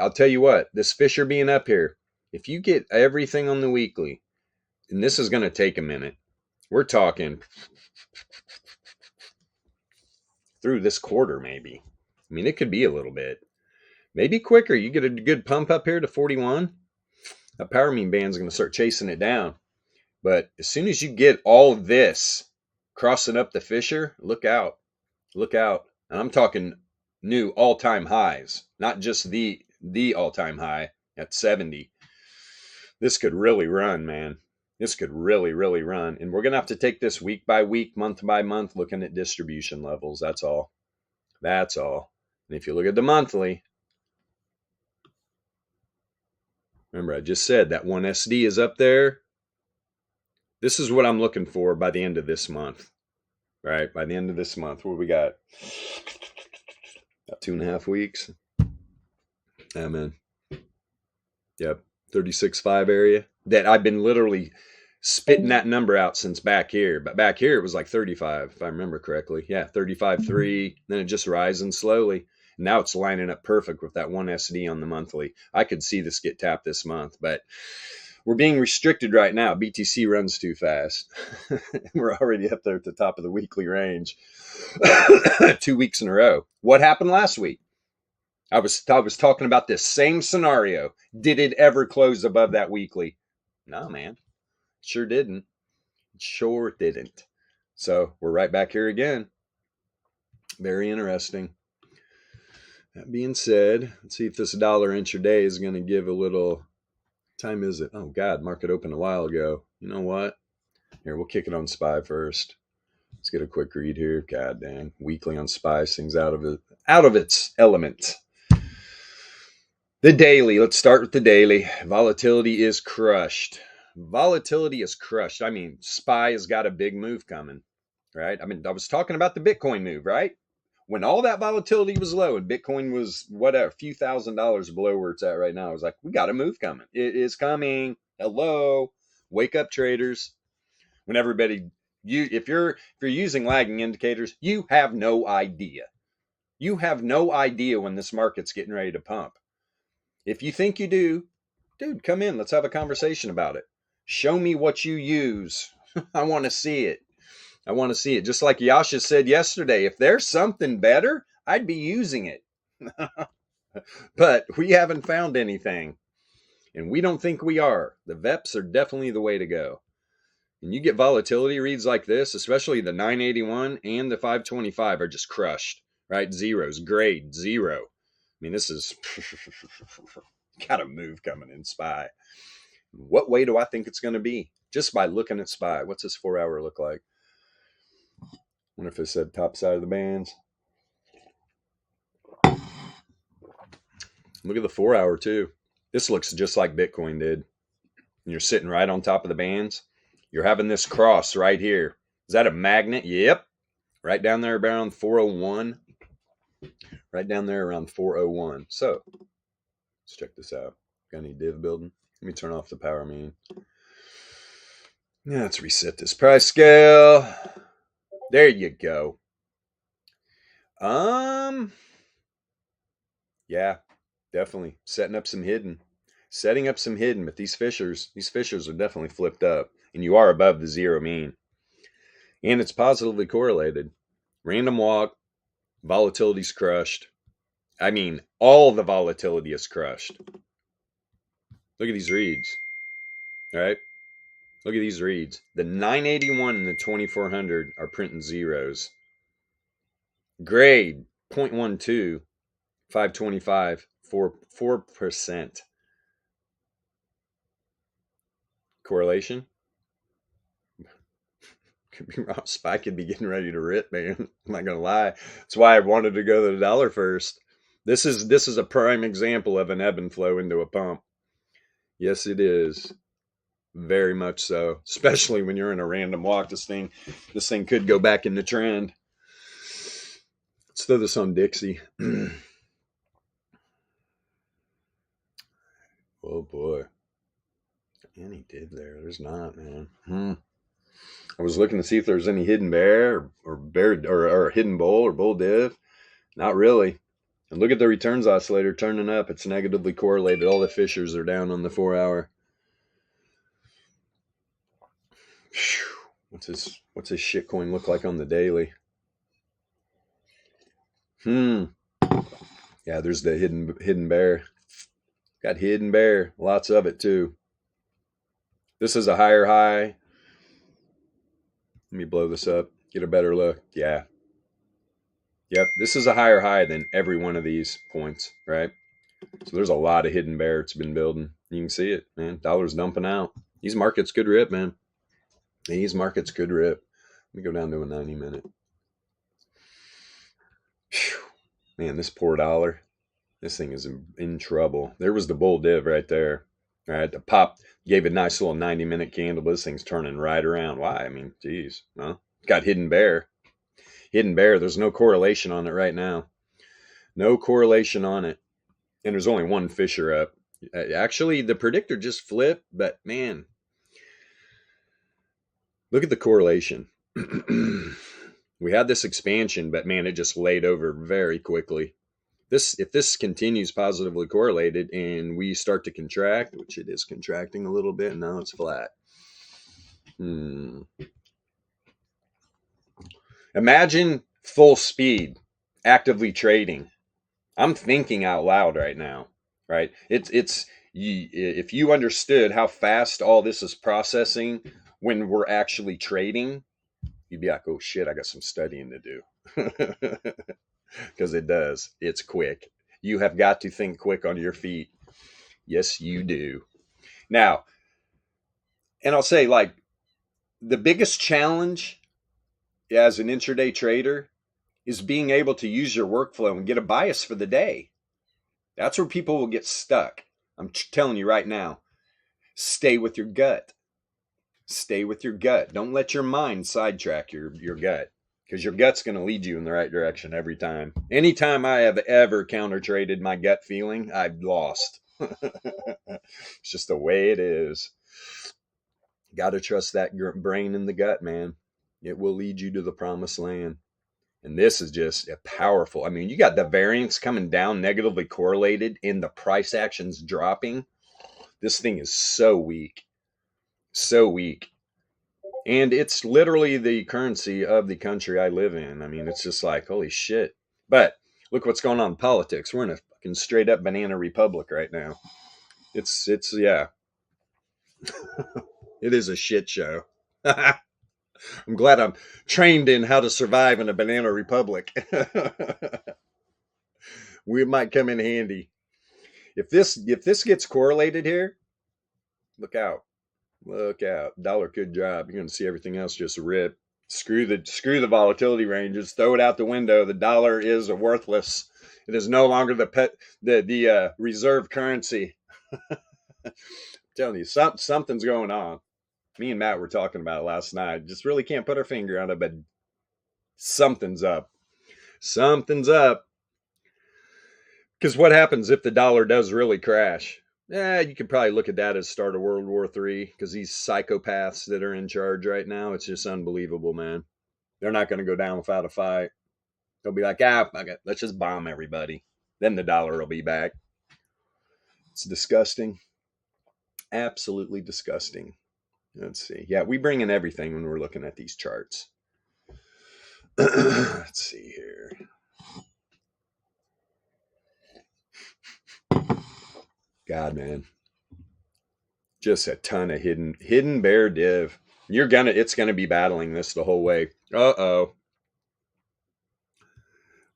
I'll tell you what, this Fisher being up here, if you get everything on the weekly, and this is going to take a minute, we're talking through this quarter maybe. I mean, it could be a little bit. Maybe quicker. You get a good pump up here to 41. That power mean band's going to start chasing it down. But as soon as you get all of this crossing up the Fisher, look out. Look out. And I'm talking new all-time highs, not just the all-time high at 70. This could really run, man. This could really, really run. And we're going to have to take this week by week, month by month, looking at distribution levels. That's all. That's all. And if you look at the monthly, remember I just said that 1SD is up there. This is what I'm looking for by the end of this month. Right? By the end of this month, what we got? About 2.5 weeks. Yeah, man. Yep. 36.5 area. That I've been literally spitting that number out since back here. But back here, it was like 35, if I remember correctly. Yeah, 35.3. Then it just rising slowly. Now it's lining up perfect with that 1SD on the monthly. I could see this get tapped this month, but we're being restricted right now. BTC runs too fast. We're already up there at the top of the weekly range. 2 weeks in a row. What happened last week? I was talking about this same scenario. Did it ever close above that weekly? No, man. Sure didn't. Sure didn't. So we're right back here again. Very interesting. That being said, let's see if this dollar intraday is going to give a little. Time is it? Oh God, market opened a while ago. You know what? Here, we'll kick it on SPY first. Let's get a quick read here. God dang, weekly on SPY, things out of its element. The daily. Let's start with the daily. Volatility is crushed. Volatility is crushed. I mean, SPY has got a big move coming, right? I mean, I was talking about the Bitcoin move, right? When all that volatility was low and Bitcoin was whatever, a few $1,000s below where it's at right now, I was like, we got a move coming. It is coming. Hello, wake up, traders. When everybody, if you're using lagging indicators, you have no idea. You have no idea when this market's getting ready to pump. If you think you do, dude, come in. Let's have a conversation about it. Show me what you use. I want to see it. I want to see it. Just like Yasha said yesterday, if there's something better, I'd be using it. But we haven't found anything. And we don't think we are. The VEPS are definitely the way to go. And you get volatility reads like this, especially the 981 and the 525 are just crushed, right? Zeros, grade, 0. I mean, this is got a move coming in SPY. What way do I think it's going to be? Just by looking at SPY. What's this 4 hour look like? Wonder if it said top side of the bands. Look at the 4 hour too. This looks just like Bitcoin did. And you're sitting right on top of the bands. You're having this cross right here. Is that a magnet? Yep. Right down there around 401. Right down there around 401. So let's check this out. Got any div building? Let me turn off the power mean. Now let's reset this price scale. There you go. Yeah, definitely setting up some hidden. But these fissures are definitely flipped up, and you are above the 0 mean. And it's positively correlated. Random walk, volatility's crushed. I mean, all the volatility is crushed. Look at these reads. All right? Look at these reads. The 981 and the 2400 are printing zeros. Grade 0.12, 525, 4%. Correlation? Could be wrong. SPY could be getting ready to rip, man. I'm not gonna lie. That's why I wanted to go to the dollar first. This is a prime example of an ebb and flow into a pump. Yes, it is. Very much so. Especially when you're in a random walk. This thing could go back in the trend. Let's throw this on Dixie. Oh boy. Any div there? There's not, man. I was looking to see if there's any hidden bear or a hidden bull or bull div. Not really. And look at the returns oscillator turning up. It's negatively correlated. All the fissures are down on the 4 hour. What's this shitcoin look like on the daily? Yeah, there's the hidden bear. Got hidden bear. Lots of it too. This is a higher high. Let me blow this up. Get a better look. Yeah. Yep. This is a higher high than every one of these points, right? So there's a lot of hidden bear it's been building. You can see it, man. Dollar's dumping out. These markets could rip, man. These markets could rip. Let me go down to a 90 minute. Whew. Man, this poor dollar. This thing is in trouble. There was the bull div right there. All right, the pop gave a nice little 90 minute candle, but this thing's turning right around. Why? I mean, geez. Well, got hidden bear. Hidden bear. There's no correlation on it right now. No correlation on it. And there's only one fissure up. Actually, the predictor just flipped, but man, look at the correlation. We had this expansion, but man, it just laid over very quickly. If this continues positively correlated and we start to contract, which it is contracting a little bit, and now it's flat. Imagine full speed, actively trading. I'm thinking out loud right now, right? If you understood how fast all this is processing when we're actually trading, you'd be like, oh shit, I got some studying to do. Because it does. It's quick. You have got to think quick on your feet. Yes, you do. Now, and I'll say, like, the biggest challenge as an intraday trader is being able to use your workflow and get a bias for the day. That's where people will get stuck. I'm telling you right now, stay with your gut. Stay with your gut. Don't let your mind sidetrack your gut, because your gut's going to lead you in the right direction every time. Anytime I have ever counter traded my gut feeling, I've lost. It's just the way it is. Got to trust that brain in the gut, man. It will lead you to the promised land. And this is just a powerful. I mean, you got the variance coming down negatively correlated in the price actions dropping. This thing is so weak. So weak. And it's literally the currency of the country I live in. I mean, it's just like, holy shit. But look what's going on in politics. We're in a fucking straight up banana republic right now. It's yeah. It is a shit show. I'm glad I'm trained in how to survive in a banana republic. We might come in handy. If this gets correlated here, look out. Look out. Dollar could drop. You're going to see everything else just rip. Screw the volatility ranges. Throw it out the window. The dollar is worthless. It is no longer the reserve currency. I'm telling you, something's going on. Me and Matt were talking about it last night. Just really can't put our finger on it, but something's up. Something's up. Because what happens if the dollar does really crash? You could probably look at that as start of World War III, because these psychopaths that are in charge right now, it's just unbelievable, man. They're not going to go down without a fight. They'll be like, let's just bomb everybody. Then the dollar will be back. It's disgusting. Absolutely disgusting. Let's see. Yeah, we bring in everything when we're looking at these charts. Let's see here. God, man. Just a ton of hidden bear div. It's gonna be battling this the whole way. Uh-oh.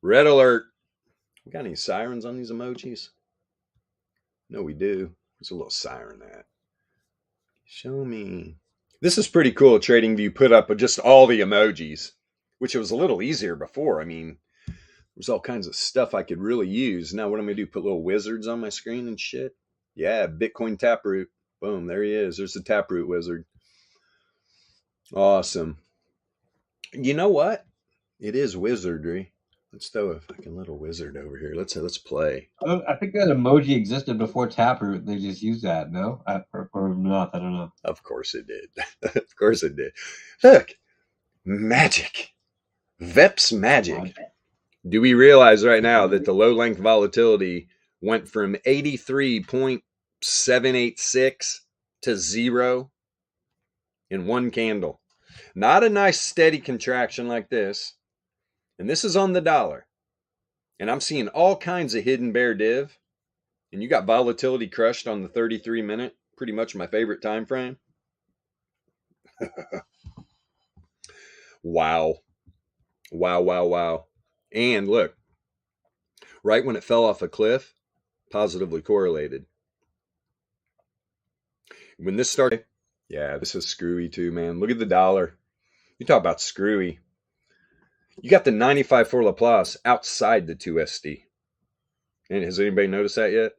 Red alert. We got any sirens on these emojis? No, we do. There's a little siren at. Show me. This is pretty cool. TradingView put up just all the emojis, which it was a little easier before. I mean, there's all kinds of stuff I could really use. Now what I'm gonna do? Put little wizards on my screen and shit. Yeah, Bitcoin Taproot. Boom, there he is. There's the Taproot wizard. Awesome. You know what? It is wizardry. Let's throw a fucking little wizard over here. Let's play. I think that emoji existed before Taproot. They just used that, no? Or not, I don't know. Of course it did. Of course it did. Look, magic. VEPS magic. Do we realize right now that the low length volatility went from 83.786 to 0 in one candle? Not a nice steady contraction like this. And this is on the dollar. And I'm seeing all kinds of hidden bear div. And you got volatility crushed on the 33 minute, pretty much my favorite time frame. Wow. Wow, wow, wow. And look, right when it fell off a cliff, positively correlated. When this started, yeah, this is screwy too, man. Look at the dollar. You talk about screwy. You got the 95 for Laplace outside the 2SD. And has anybody noticed that yet?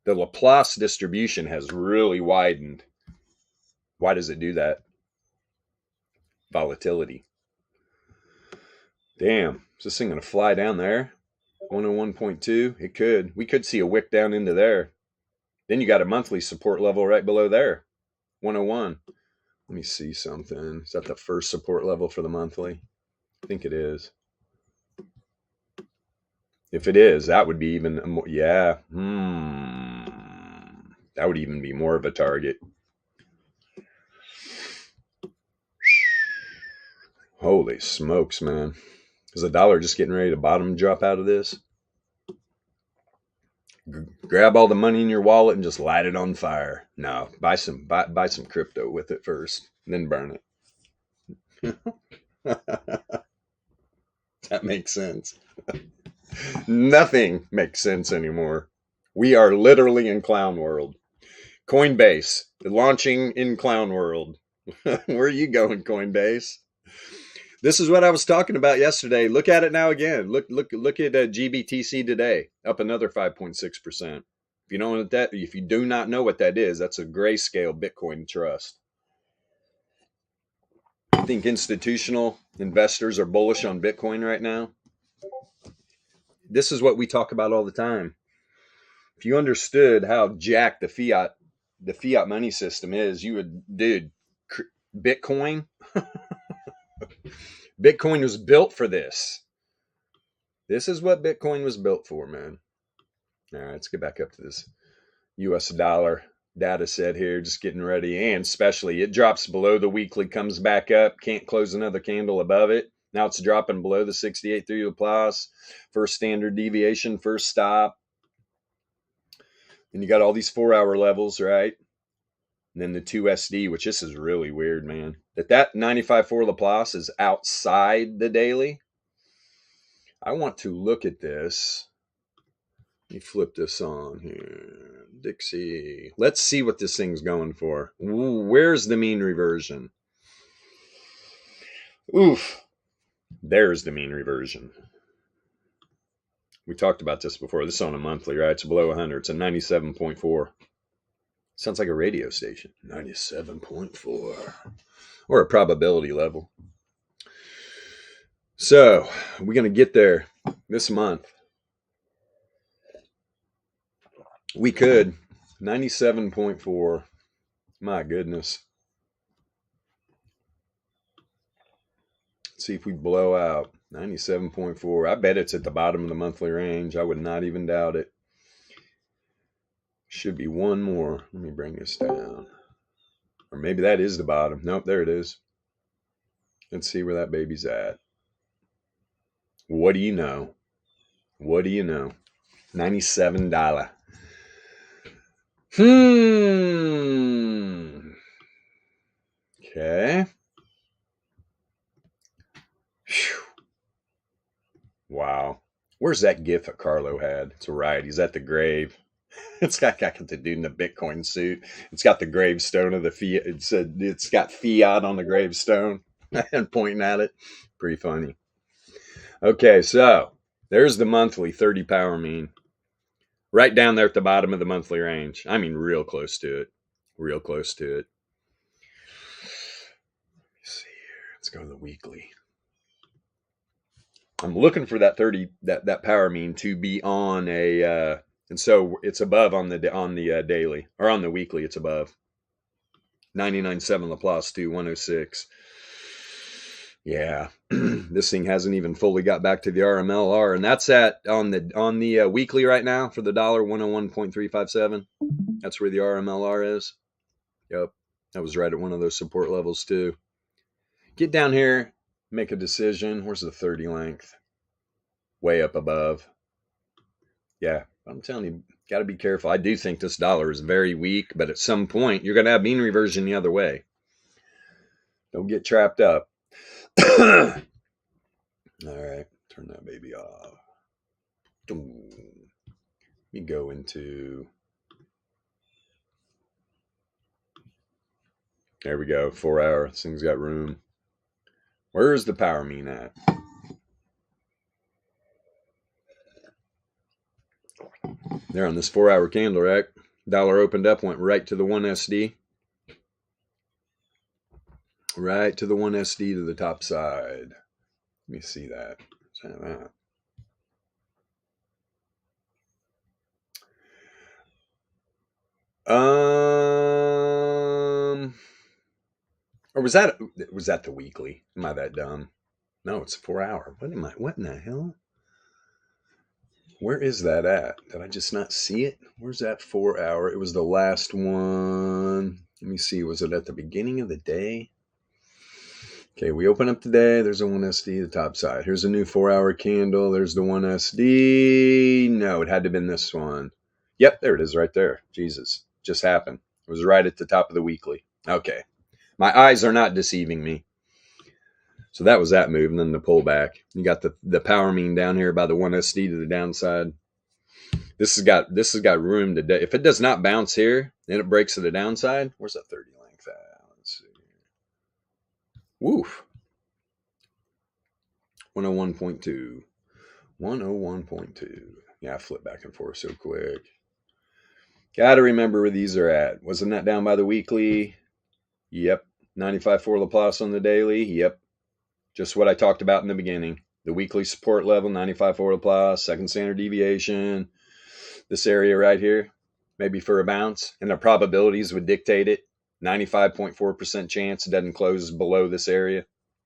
The Laplace distribution has really widened. Why does it do that? Volatility. Damn, is this thing going to fly down there? 101.2? It could. We could see a wick down into there. Then you got a monthly support level right below there. 101. Let me see something. Is that the first support level for the monthly? I think it is. If it is, that would be even more. Yeah. That would even be more of a target. Holy smokes, man. Is the dollar just getting ready to bottom drop out of this? Grab all the money in your wallet and just light it on fire. No, buy some crypto with it first, then burn it. That makes sense. Nothing makes sense anymore. We are literally in clown world. Coinbase launching in clown world. Where are you going, Coinbase? This is what I was talking about yesterday. Look at it now again. Look at GBTC today, up another 5.6%. If you do not know what that is, that's a grayscale Bitcoin trust. I think institutional investors are bullish on Bitcoin right now. This is what we talk about all the time. If you understood how jacked the fiat money system is, you would, dude, Bitcoin was built for this. This is what Bitcoin was built for, man. All right, let's get back up to this US dollar data set here, just getting ready. And especially it drops below the weekly, comes back up, can't close another candle above it. Now it's dropping below the 68 through Laplace, first standard deviation, first stop. And you got all these 4-hour levels, right? And then the 2 SD, which this is really weird, man. That 95.4 Laplace is outside the daily. I want to look at this. Let me flip this on here. Dixie. Let's see what this thing's going for. Ooh, where's the mean reversion? Oof. There's the mean reversion. We talked about this before. This is on a monthly, right? It's below 100. It's a 97.4. Sounds like a radio station. 97.4. Or a probability level. So, we're going to get there this month. We could. 97.4. My goodness. Let's see if we blow out. 97.4. I bet it's at the bottom of the monthly range. I would not even doubt it. Should be one more. Let me bring this down. Or maybe that is the bottom. Nope, there it is. Let's see where that baby's at. What do you know? What do you know? $97. Okay. Whew. Wow. Where's that gif that Carlo had? It's right. He's at the grave. It's got the dude in the Bitcoin suit. It's got the gravestone of the fiat. It's got fiat on the gravestone and pointing at it. Pretty funny. Okay, so there's the monthly 30 power mean. Right down there at the bottom of the monthly range. I mean, real close to it. Real close to it. Let me see here. Let's go to the weekly. I'm looking for that 30 that power mean to be on a and so it's above on the daily, or on the weekly. It's above 99.7 Laplace to 106. Yeah, this thing hasn't even fully got back to the RMLR, and that's on the weekly right now for the dollar 101.357. That's where the RMLR is. Yep, that was right at one of those support levels too. Get down here, make a decision. Where's the 30 length? Way up above. Yeah, I'm telling you, got to be careful. I do think this dollar is very weak, but at some point, you're going to have mean reversion the other way. Don't get trapped up. All right, turn that baby off. Let me go into... There we go, 4 hour. This thing's got room. Where's the power mean at? There on this 4 hour candle, right? Dollar opened up, went right to the 1 SD. Right to the 1 SD to the top side. Let me see that. Let's have that. Or was that the weekly? Am I that dumb? No, it's 4 hour. What in the hell? Where is that at? Did I just not see it? Where's that 4 hour? It was the last one. Let me see. Was it at the beginning of the day? Okay, we open up today. There's a 1 SD, the top side. Here's a new 4 hour candle. There's the 1 SD. No, it had to have been this one. Yep, there it is right there. Jesus, just happened. It was right at the top of the weekly. Okay, my eyes are not deceiving me. So that was that move, and then the pullback. You got the power mean down here by the 1 SD to the downside. This has got room to. If it does not bounce here, then it breaks to the downside. Where's that 30 length at? Let's see. Woof. 101.2. 101.2. Yeah, I flip back and forth so quick. Got to remember where these are at. Wasn't that down by the weekly? Yep. 95.4 Laplace on the daily? Yep. Just what I talked about in the beginning. The weekly support level, 95.4 Laplace, second standard deviation. This area right here, maybe for a bounce. And the probabilities would dictate it. 95.4% chance it doesn't close below this area.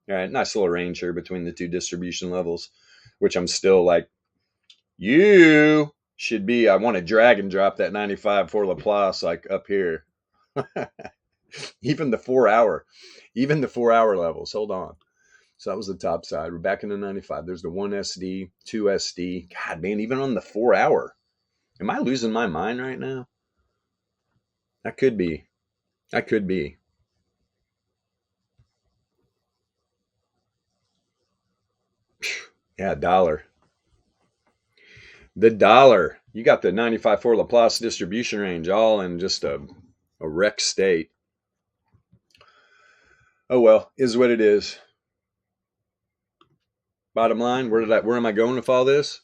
All right, nice little range here between the two distribution levels, which I'm still like, you should be. I want to drag and drop that 95 for Laplace like up here. even the 4 hour levels. Hold on. So that was the top side. We're back in the 95. There's the 1 SD, 2 SD. God, man, even on the 4 hour. Am I losing my mind right now? That could be. Yeah, dollar. The dollar. You got the 95.4 Laplace distribution range all in just a wreck state. Oh well, is what it is. Bottom line, where am I going with all this?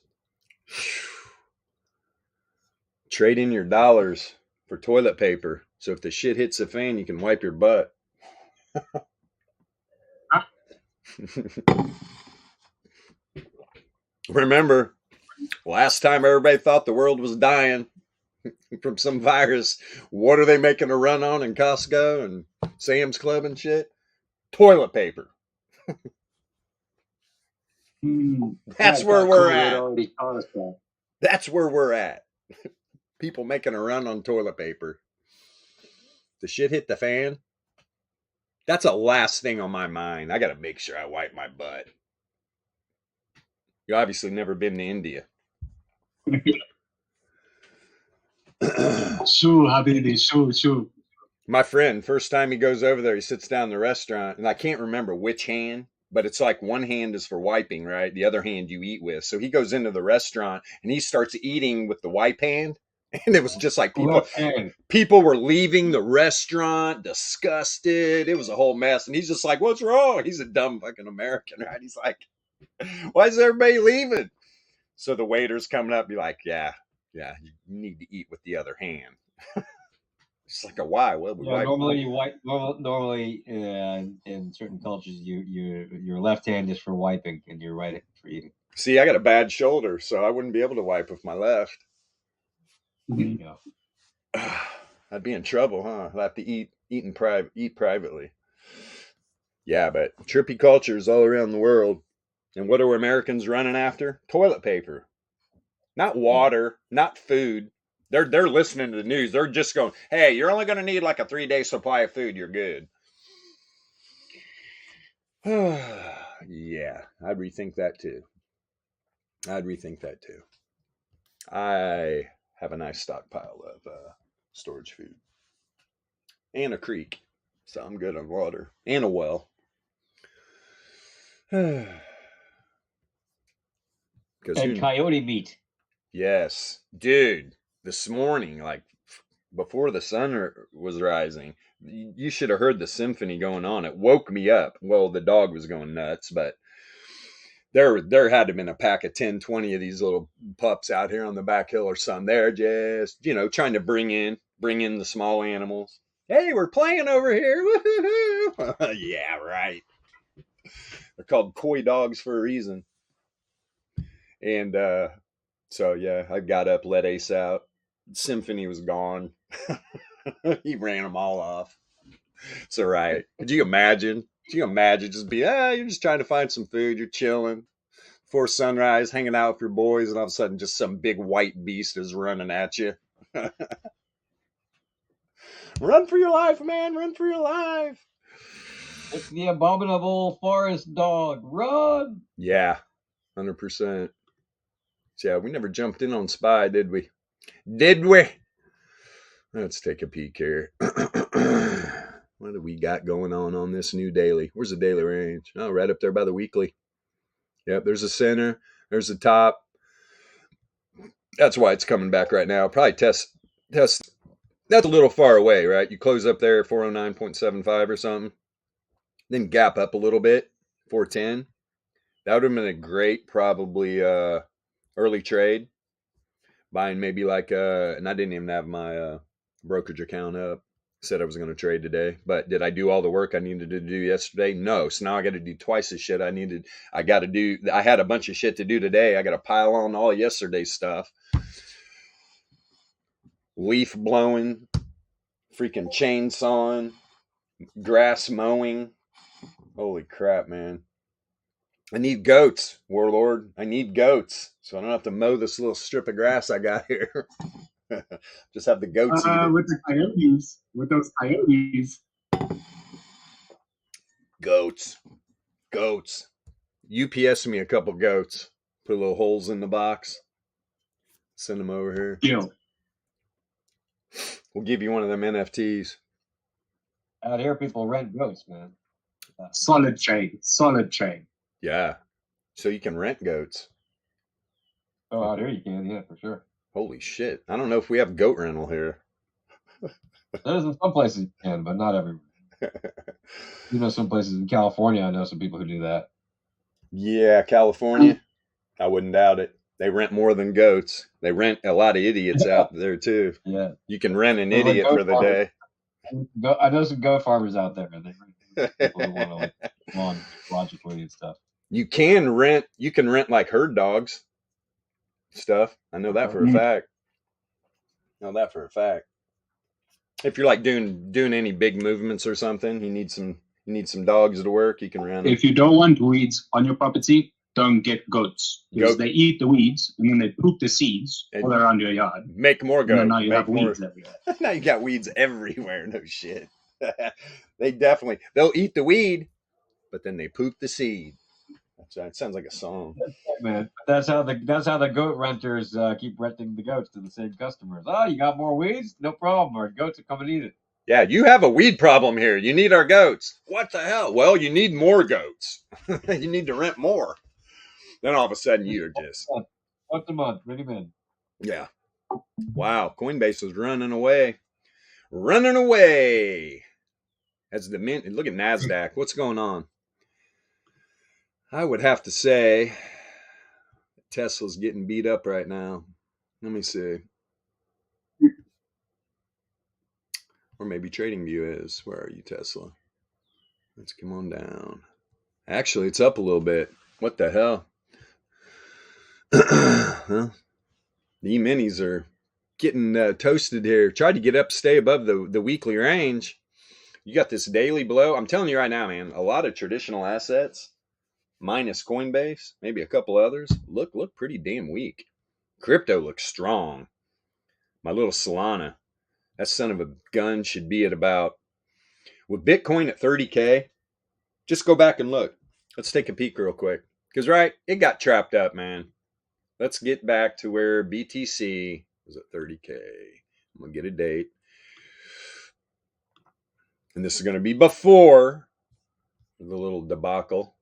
Trade in your dollars for toilet paper. So if the shit hits the fan, you can wipe your butt. Remember, last time everybody thought the world was dying from some virus, what are they making a run on in Costco and Sam's Club and shit? Toilet paper. That's where we're at. That's where we're at. People making a run on toilet paper. The shit hit the fan. That's the last thing on my mind. I got to make sure I wipe my butt. You obviously never been to India. Sue, Habibi, Sue. My friend, first time he goes over there, he sits down in the restaurant, and I can't remember which hand, but it's like one hand is for wiping, right? The other hand you eat with. So he goes into the restaurant, and he starts eating with the wipe hand. And it was just like people were leaving the restaurant disgusted. It was a whole mess. And he's just like, what's wrong? He's a dumb fucking American, right? He's like, why is everybody leaving? So the waiter's coming up, be like, yeah, you need to eat with the other hand. It's like a why? Well, normally in certain cultures, your left hand is for wiping and your right for eating. See, I got a bad shoulder, so I wouldn't be able to wipe with my left. Yeah. I'd be in trouble, huh? I'd have to eat privately. Yeah, but trippy cultures all around the world. And what are Americans running after? Toilet paper. Not water, not food. They're listening to the news. They're just going, hey, you're only going to need like a 3-day supply of food. You're good. Yeah, I'd rethink that too. I have a nice stockpile of storage food. And a creek. So I'm good on water. And a well. And coyote meat. Yes. Dude, this morning, like before the sun was rising, you should have heard the symphony going on. It woke me up. Well, the dog was going nuts, but there had to have been a pack of 10, 20 of these little pups out here on the back hill or something. They're just, trying to bring in the small animals. Hey, we're playing over here. Woo-hoo-hoo. Yeah, right. They're called coy dogs for a reason. And so, yeah, I got up, let Ace out. Symphony was gone. He ran them all off. It's all right. Could you imagine? Just be, you're just trying to find some food. You're chilling before sunrise, hanging out with your boys, and all of a sudden just some big white beast is running at you. Run for your life, man. Run for your life. It's the abominable forest dog. Run. Yeah, 100%. Yeah, we never jumped in on Spy, did we? Let's take a peek here. What do we got going on this new daily? Where's the daily range? Oh, right up there by the weekly. Yep, there's a center. There's the top. That's why it's coming back right now. Probably test. That's a little far away, right? You close up there at 409.75 or something. Then gap up a little bit, 410. That would have been a great, probably early trade. Buying maybe like and I didn't even have my brokerage account up. Said I was going to trade today, but did I do all the work I needed to do yesterday? No. So now I got to do twice the shit I needed. I had a bunch of shit to do today. I got to pile on all yesterday's stuff. Leaf blowing, freaking chainsawing, grass mowing. Holy crap, man. I need goats, Warlord. I need goats. So I don't have to mow this little strip of grass I got here. Just have the goats eat it. With the coyotes. With those coyotes. Goats. UPS me a couple goats. Put little holes in the box. Send them over here. Deal. We'll give you one of them NFTs. Out here, people rent goats, man. Solid trade. Yeah. So you can rent goats. Oh, out here you can, yeah, for sure. Holy shit. I don't know if we have goat rental here. There's in some places you can, but not everywhere. Some places in California, I know some people who do that. Yeah, California. I wouldn't doubt it. They rent more than goats. They rent a lot of idiots out there too. Yeah. You can rent an idiot for the day. I know some goat farmers out there. They rent people who want to like lawn logically and stuff. You can rent like herd dogs stuff. I know that for a fact. If you're like doing any big movements or something, you need some dogs to work, you can rent them. If you don't want weeds on your property, don't get goats. Because they eat the weeds and then they poop the seeds all around your yard. Make more goats. And now you have weeds everywhere. Now you got weeds everywhere. No shit. They'll eat the weed, but then they poop the seed. It sounds like a song. Man, that's how the goat renters keep renting the goats to the same customers. Oh, you got more weeds? No problem. Our goats will come and eat it. Yeah, you have a weed problem here. You need our goats. What the hell? Well, you need more goats. You need to rent more. Then all of a sudden you're just once a month, bring them in. Yeah. Wow, Coinbase is running away. Running away. As the mint, look at NASDAQ. What's going on? I would have to say Tesla's getting beat up right now. Let me see. Or maybe TradingView is. Where are you, Tesla? Let's come on down. Actually, it's up a little bit. What the hell? Huh? The E-minis are getting toasted here. Tried to get up, stay above the weekly range. You got this daily blow. I'm telling you right now, man, a lot of traditional assets, minus Coinbase, maybe a couple others, look pretty damn weak. Crypto looks strong. My little Solana, that son of a gun should be at about, with Bitcoin at 30K, just go back and look. Let's take a peek real quick. Because, right, it got trapped up, man. Let's get back to where BTC was at 30K. I'm going to get a date. And this is going to be before the little debacle.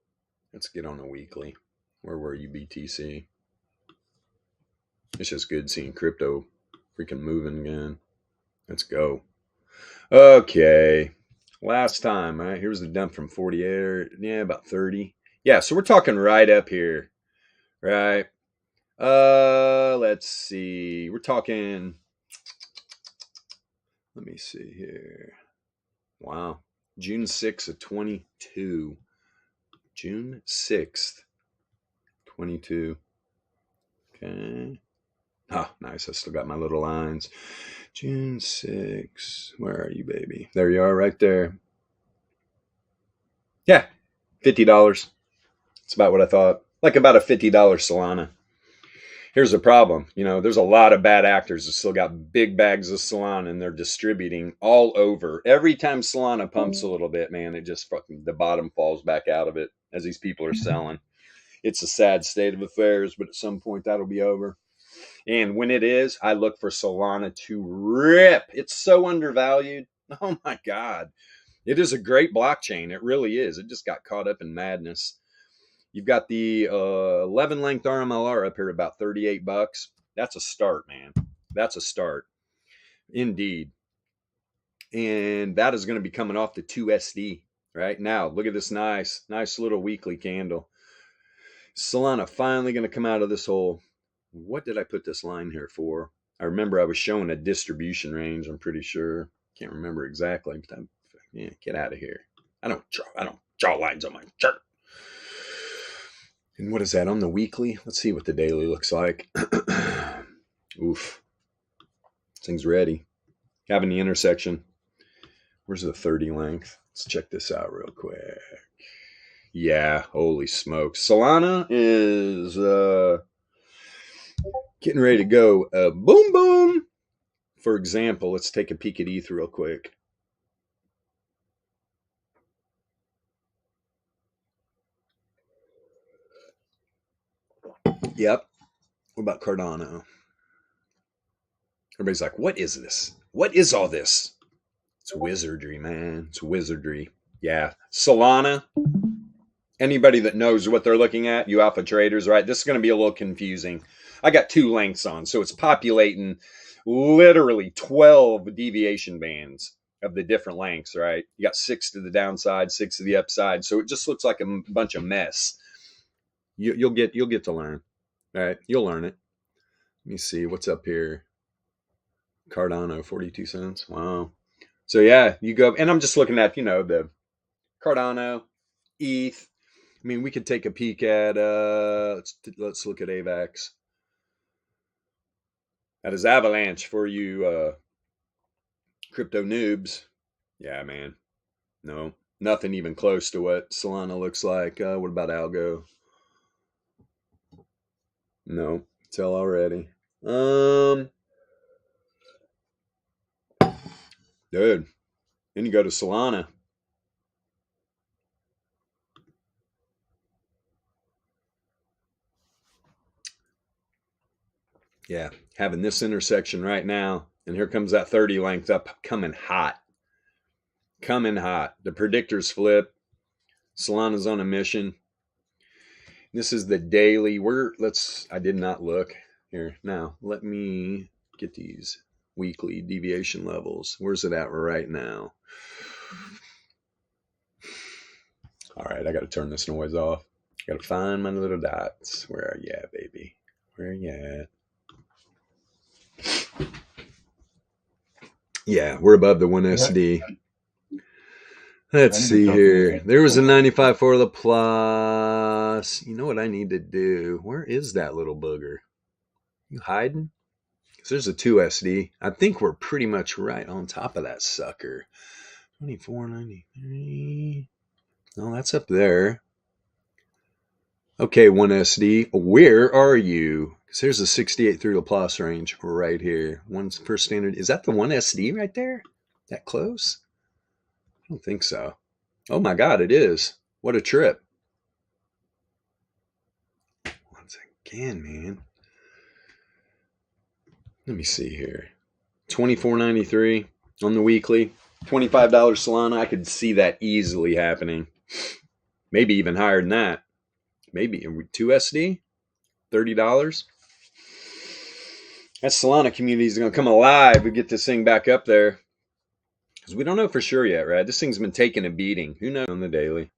Let's get on a weekly. Where were you, BTC? It's just good seeing crypto freaking moving again. Let's go. Okay. Last time, right? Here's the dump from 48. Yeah, about 30. Yeah, so we're talking right up here. Right? Let's see. We're talking. Let me see here. Wow. June 6th of 22. June 6th, 22. Okay. Oh, nice. I still got my little lines. June 6th. Where are you, baby? There you are, right there. Yeah. $50. It's about what I thought. Like about a $50 Solana. Here's the problem. There's a lot of bad actors that still got big bags of Solana and they're distributing all over. Every time Solana pumps a little bit, man, it just fucking, the bottom falls back out of it as these people are selling. It's a sad state of affairs, but at some point that'll be over. And when it is, I look for Solana to rip. It's so undervalued. Oh my God. It is a great blockchain. It really is. It just got caught up in madness. You've got the 11 length RMLR up here at about $38. That's a start, man. That's a start. Indeed. And that is going to be coming off the 2SD right now. Look at this nice little weekly candle. Solana finally going to come out of this hole. What did I put this line here for? I remember I was showing a distribution range. I'm pretty sure. Can't remember exactly. But yeah, get out of here. I don't draw lines on my chart. And what is that on the weekly? Let's see what the daily looks like. Oof. This thing's ready. Having the intersection. Where's the 30 length? Let's check this out real quick. Yeah, holy smokes. Solana is getting ready to go. Boom, boom. For example, let's take a peek at ETH real quick. Yep. What about Cardano? Everybody's like, what is this? What is all this? It's wizardry, man. It's wizardry. Yeah. Solana. Anybody that knows what they're looking at, you alpha traders, right? This is going to be a little confusing. I got 2 lengths on, so it's populating literally 12 deviation bands of the different lengths, right? You got 6 to the downside, 6 to the upside, so it just looks like a bunch of mess. You'll get to learn, all right? You'll learn it. Let me see what's up here. Cardano, 42 cents. Wow. So yeah, you go, and I'm just looking at the Cardano, ETH. I mean, we could take a peek at let's look at AVAX. That is Avalanche for you crypto noobs. Yeah, man. No, nothing even close to what Solana looks like. What about Algo? No, tell already. Dude, then you go to Solana. Yeah, having this intersection right now, and here comes that 30 length up, coming hot. Coming hot. The predictors flip. Solana's on a mission. This is the daily. I did not look here. Now, let me get these weekly deviation levels. Where's it at right now? All right, I got to turn this noise off. I got to find my little dots. Where are you at, baby? Where are you at? Yeah, we're above the 1 SD. Let's see here. There was a 95 for the plus. You know what I need to do? Where is that little booger? You hiding? Because there's a 2 SD. I think we're pretty much right on top of that sucker. 24.93. No, that's up there. Okay, 1 SD. Where are you? Because there's a 68 through the plus range right here. One's first standard. Is that the 1 SD right there? That close? I don't think so. Oh my God, it is. What a trip. Once again, man. Let me see here. $24.93 on the weekly. $25 Solana. I could see that easily happening. Maybe even higher than that. Maybe 2 SD, $30. That Solana community is going to come alive. We get this thing back up there. Because we don't know for sure yet, right? This thing's been taking a beating. Who knows on the daily?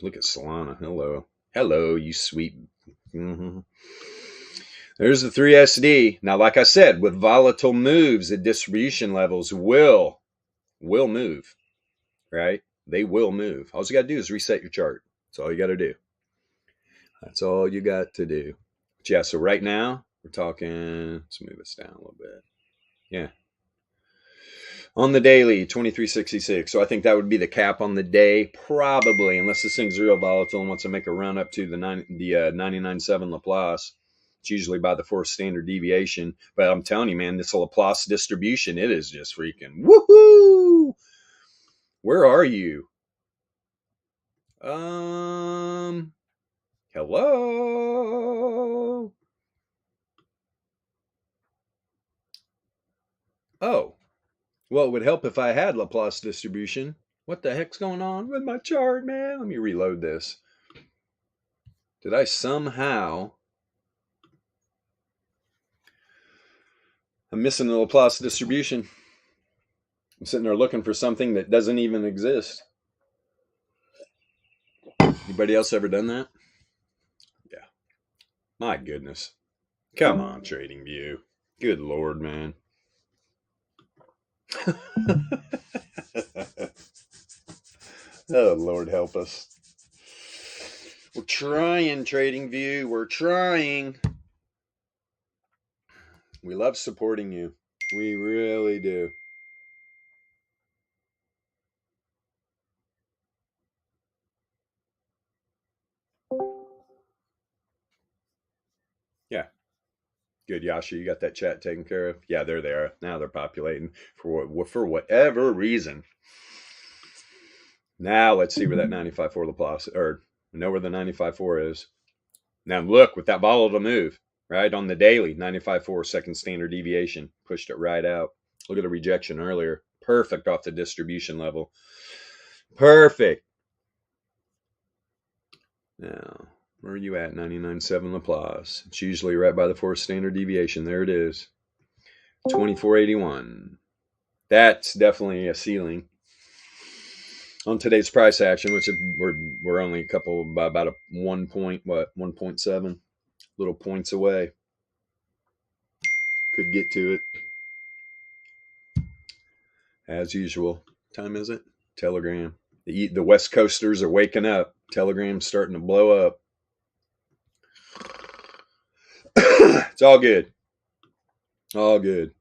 Look at Solana. Hello. Hello, you sweet. Mm-hmm. There's the 3 SD. Now, like I said, with volatile moves, the distribution levels will move, right? They will move. All you got to do is reset your chart. That's all you got to do. That's all you got to do. But yeah, so right now, we're talking, let's move this down a little bit. Yeah. On the daily, 23.66. So I think that would be the cap on the day, probably, unless this thing's real volatile and wants to make a run up to the 99.7 Laplace. It's usually by the 4th standard deviation. But I'm telling you, man, this Laplace distribution, it is just freaking woohoo! Where are you? Hello? Oh. Well, it would help if I had Laplace distribution. What the heck's going on with my chart, man? Let me reload this. Did I somehow... I'm missing the Laplace distribution. I'm sitting there looking for something that doesn't even exist. Anybody else ever done that? My goodness. Come on, TradingView. Good Lord, man. Oh, Lord help us. We're trying, TradingView. We're trying. We love supporting you. We really do. Yeah. Good, Yasha. You got that chat taken care of? Yeah, they're there. Now they're populating for whatever reason. Now let's see where that 95.4 Laplace, or know where the 95.4 is. Now look, with that volatile move, right, on the daily, 95.4 second standard deviation, pushed it right out. Look at the rejection earlier. Perfect off the distribution level. Perfect. Now, where are you at? 99.7 Laplace. It's usually right by the 4 standard deviation. There it is. 24.81. That's definitely a ceiling on today's price action, which we're only a couple, about a 1.7 little points away. Could get to it as usual. Time is it? Telegram. The West Coasters are waking up. Telegram's starting to blow up. It's all good. All good.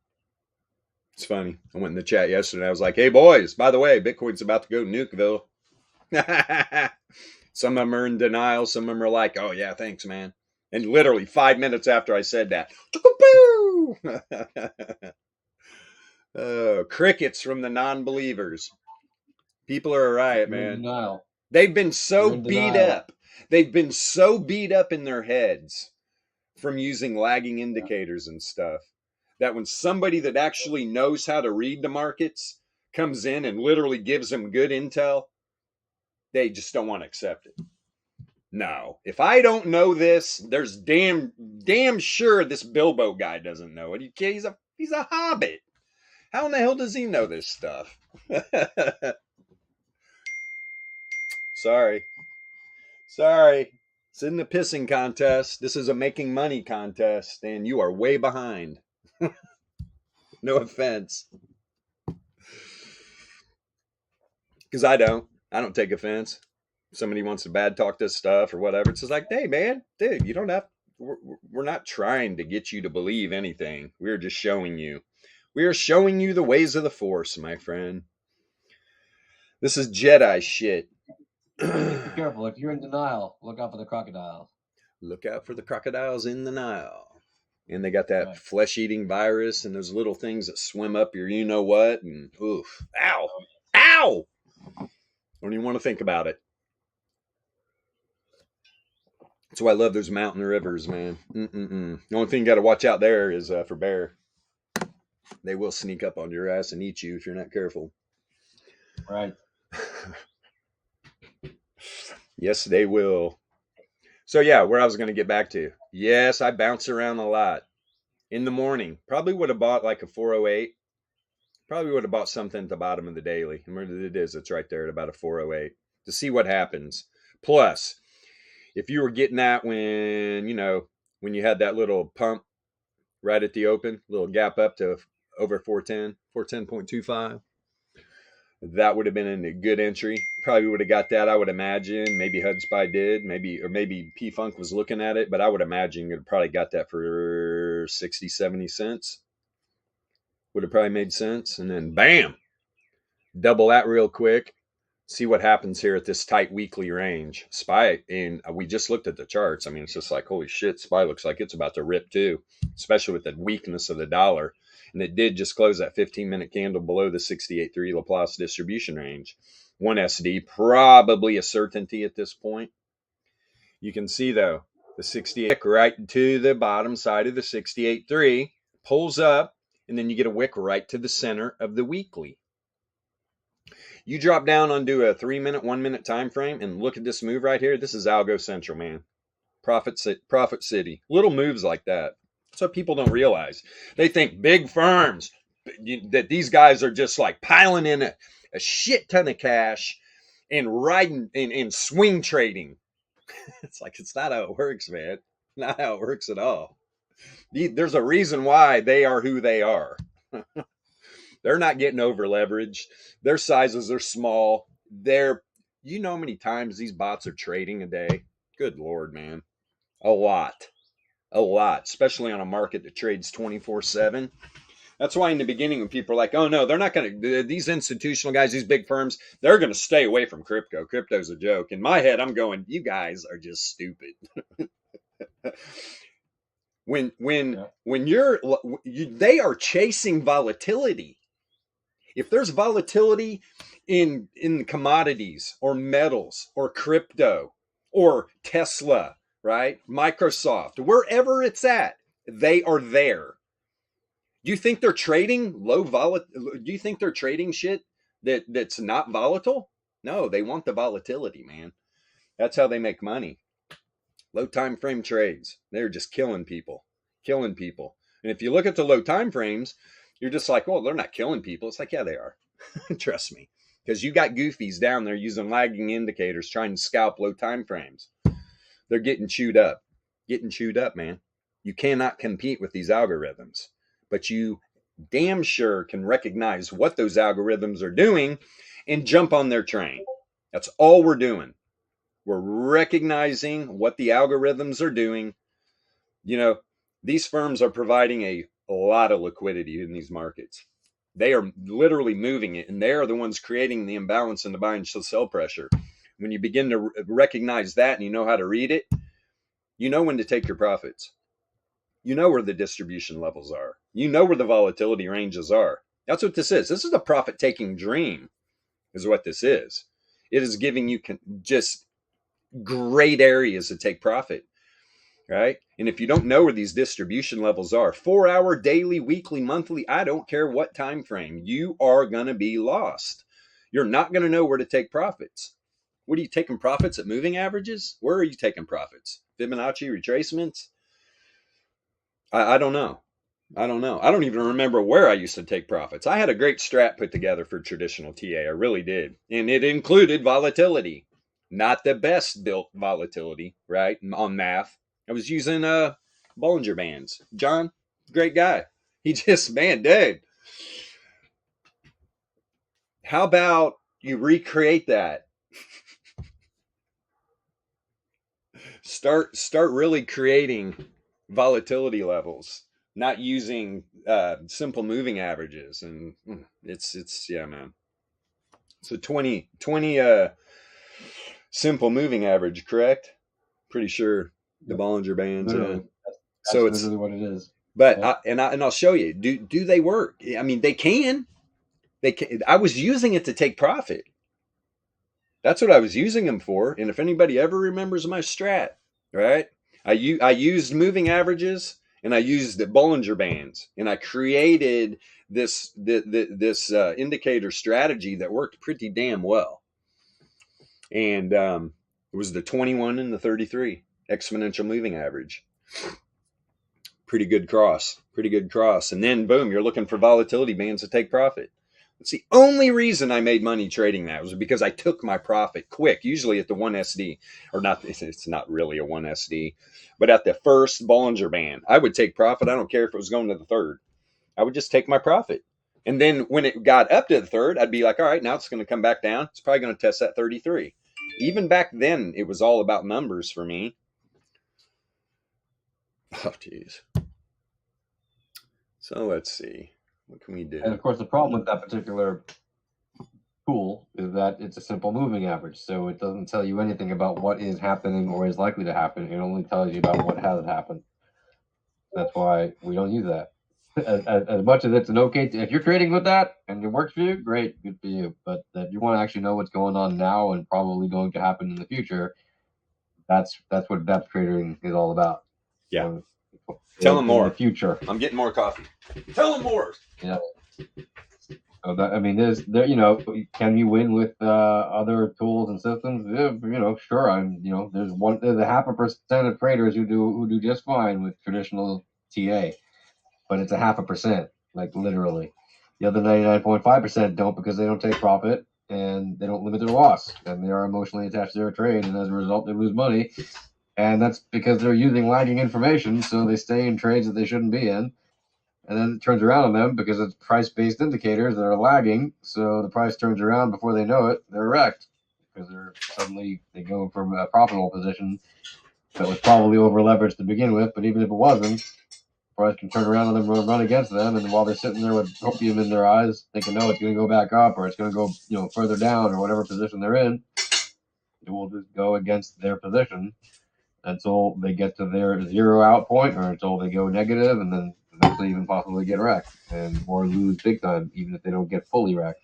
It's funny. I went in the chat yesterday. I was like, hey, boys, by the way, Bitcoin's about to go Nukeville. Some of them are in denial. Some of them are like, oh, yeah, thanks, man. And literally 5 minutes after I said that, oh, crickets from the non-believers. People are a riot, man. They've been so beat up. They've been so beat up in their heads from using lagging indicators and stuff that when somebody that actually knows how to read the markets comes in and literally gives them good intel, they just don't want to accept it. No, if I don't know this, there's damn sure this Bilbo guy doesn't know it. He's a hobbit. How in the hell does he know this stuff? Sorry. It's in the pissing contest. This is a making money contest, and you are way behind. No offense. Because I don't take offense. If somebody wants to bad talk this stuff or whatever, it's just like, hey, man, dude, you don't have, we're not trying to get you to believe anything. We're just showing you. We are showing you the ways of the Force, my friend. This is Jedi shit. Be careful. If you're in denial, look out for the crocodiles. Look out for the crocodiles in the Nile. And they got that flesh-eating virus and those little things that swim up your you-know-what. And oof. Ow. Ow! Don't even want to think about it. That's why I love those mountain rivers, man. The only thing you got to watch out there is for bear. They will sneak up on your ass and eat you if you're not careful. Right. Yes, they will. So yeah, where I was going to get back to. Yes, I bounce around a lot. In the morning, probably would have bought like a 408. Probably would have bought something at the bottom of the daily. And where it is, it's right there at about a 408 to see what happens. Plus, if you were getting that when you had that little pump right at the open, little gap up to over 410, 410.25, that would have been a good entry. Probably would have got that, I would imagine. Maybe HudSpy did, maybe P-Funk was looking at it, but I would imagine you'd probably got that for 60, 70 cents. Would have probably made sense. And then bam, double that real quick. See what happens here at this tight weekly range. SPY, and we just looked at the charts. I mean, it's just like, holy shit, SPY looks like it's about to rip too, especially with the weakness of the dollar. And it did just close that 15-minute candle below the 68.3 Laplace distribution range. 1 SD, probably a certainty at this point. You can see, though, the 68 right to the bottom side of the 68.3, pulls up, and then you get a wick right to the center of the weekly. You drop down onto a 3-minute, 1-minute time frame and look at this move right here. This is Algo Central, man. Profit City. Little moves like that. That's what people don't realize. They think big firms, that these guys are just like piling in a shit ton of cash and riding and swing trading. It's like, it's not how it works, man. Not how it works at all. There's a reason why they are who they are. They're not getting over leveraged. Their sizes are small. You know how many times these bots are trading a day? Good Lord, man. A lot. A lot, especially on a market that trades 24/7. That's why in the beginning, when people are like, oh no, they're not going to, these institutional guys, these big firms, they're going to stay away from crypto. Crypto's a joke. In my head, I'm going, you guys are just stupid. when they are chasing volatility. If there's volatility in commodities or metals or crypto or Tesla, right? Microsoft, wherever it's at, they are there. Do you think they're trading do you think they're trading shit that's not volatile? No, they want the volatility, man. That's how they make money. Low time frame trades. They're just killing people. And if you look at the low time frames, you're just like, well, they're not killing people. It's like, yeah, they are. Trust me. Because you got goofies down there using lagging indicators trying to scalp low time frames. They're getting chewed up. Man. You cannot compete with these algorithms. But you damn sure can recognize what those algorithms are doing and jump on their train. That's all we're doing. We're recognizing what the algorithms are doing. You know, these firms are providing a lot of liquidity in these markets. They are literally moving it, and they are the ones creating the imbalance in the buy and sell pressure. When you begin to recognize that and you know how to read it, you know when to take your profits. You know where the distribution levels are. You know where the volatility ranges are. That's what this is. This is a profit-taking dream, is what this is. It is giving you just great areas to take profit, right? And if you don't know where these distribution levels are, 4-hour, daily, weekly, monthly, I don't care what time frame, you are going to be lost. You're not going to know where to take profits. What are you taking profits at moving averages? Where are you taking profits? Fibonacci retracements? I don't know. I don't even remember where I used to take profits. I had a great strat put together for traditional TA. I really did. And it included volatility. Not the best built volatility, right? On math. I was using Bollinger Bands. John, great guy. He just, man, dude. How about you recreate that? Start really creating volatility levels, not using simple moving averages. And it's yeah, man. So 20 simple moving average, correct? Pretty sure the Bollinger Bands. Literally. So That's it's literally what it is. But Yeah. I'll show you. Do they work? I mean, they can. I was using it to take profit. That's what I was using them for. And if anybody ever remembers my strat, right? I used moving averages and I used the Bollinger Bands, and I created this indicator strategy that worked pretty damn well. And it was the 21 and the 33 exponential moving average. Pretty good cross. And then boom, you're looking for volatility bands to take profit. It's the only reason I made money trading that was because I took my profit quick, usually at the 1SD, or not. It's not really a 1SD, but at the first Bollinger Band, I would take profit. I don't care if it was going to the third. I would just take my profit. And then when it got up to the third, I'd be like, all right, now it's going to come back down. It's probably going to test that 33. Even back then, it was all about numbers for me. Oh, geez. So let's see. What can we do? And of course, the problem with that particular tool is that it's a simple moving average. So it doesn't tell you anything about what is happening or is likely to happen. It only tells you about what has happened. That's why we don't use that. As much as it's an okay, if you're trading with that and it works for you, great, good for you. But if you want to actually know what's going on now and probably going to happen in the future, that's what VEPS trading is all about. Yeah. Tell them more. In the future. I'm getting more coffee. Tell them more. Yeah. So that, I mean, can you win with other tools and systems? Yeah, sure. There's 0.5% of traders who do just fine with traditional TA, but it's 0.5%, like literally. The other 99.5% don't, because they don't take profit and they don't limit their loss, and they are emotionally attached to their trade, and as a result, they lose money. And that's because they're using lagging information, so they stay in trades that they shouldn't be in. And then it turns around on them because it's price-based indicators that are lagging. So the price turns around before they know it, they're wrecked because they go from a profitable position that was probably over-leveraged to begin with. But even if it wasn't, the price can turn around on them and run against them. And while they're sitting there with opium in their eyes, thinking, no, it's going to go back up or it's going to go further down or whatever position they're in, it will just go against their position until they get to their zero out point or until they go negative and then eventually even possibly get wrecked or lose big time, even if they don't get fully wrecked,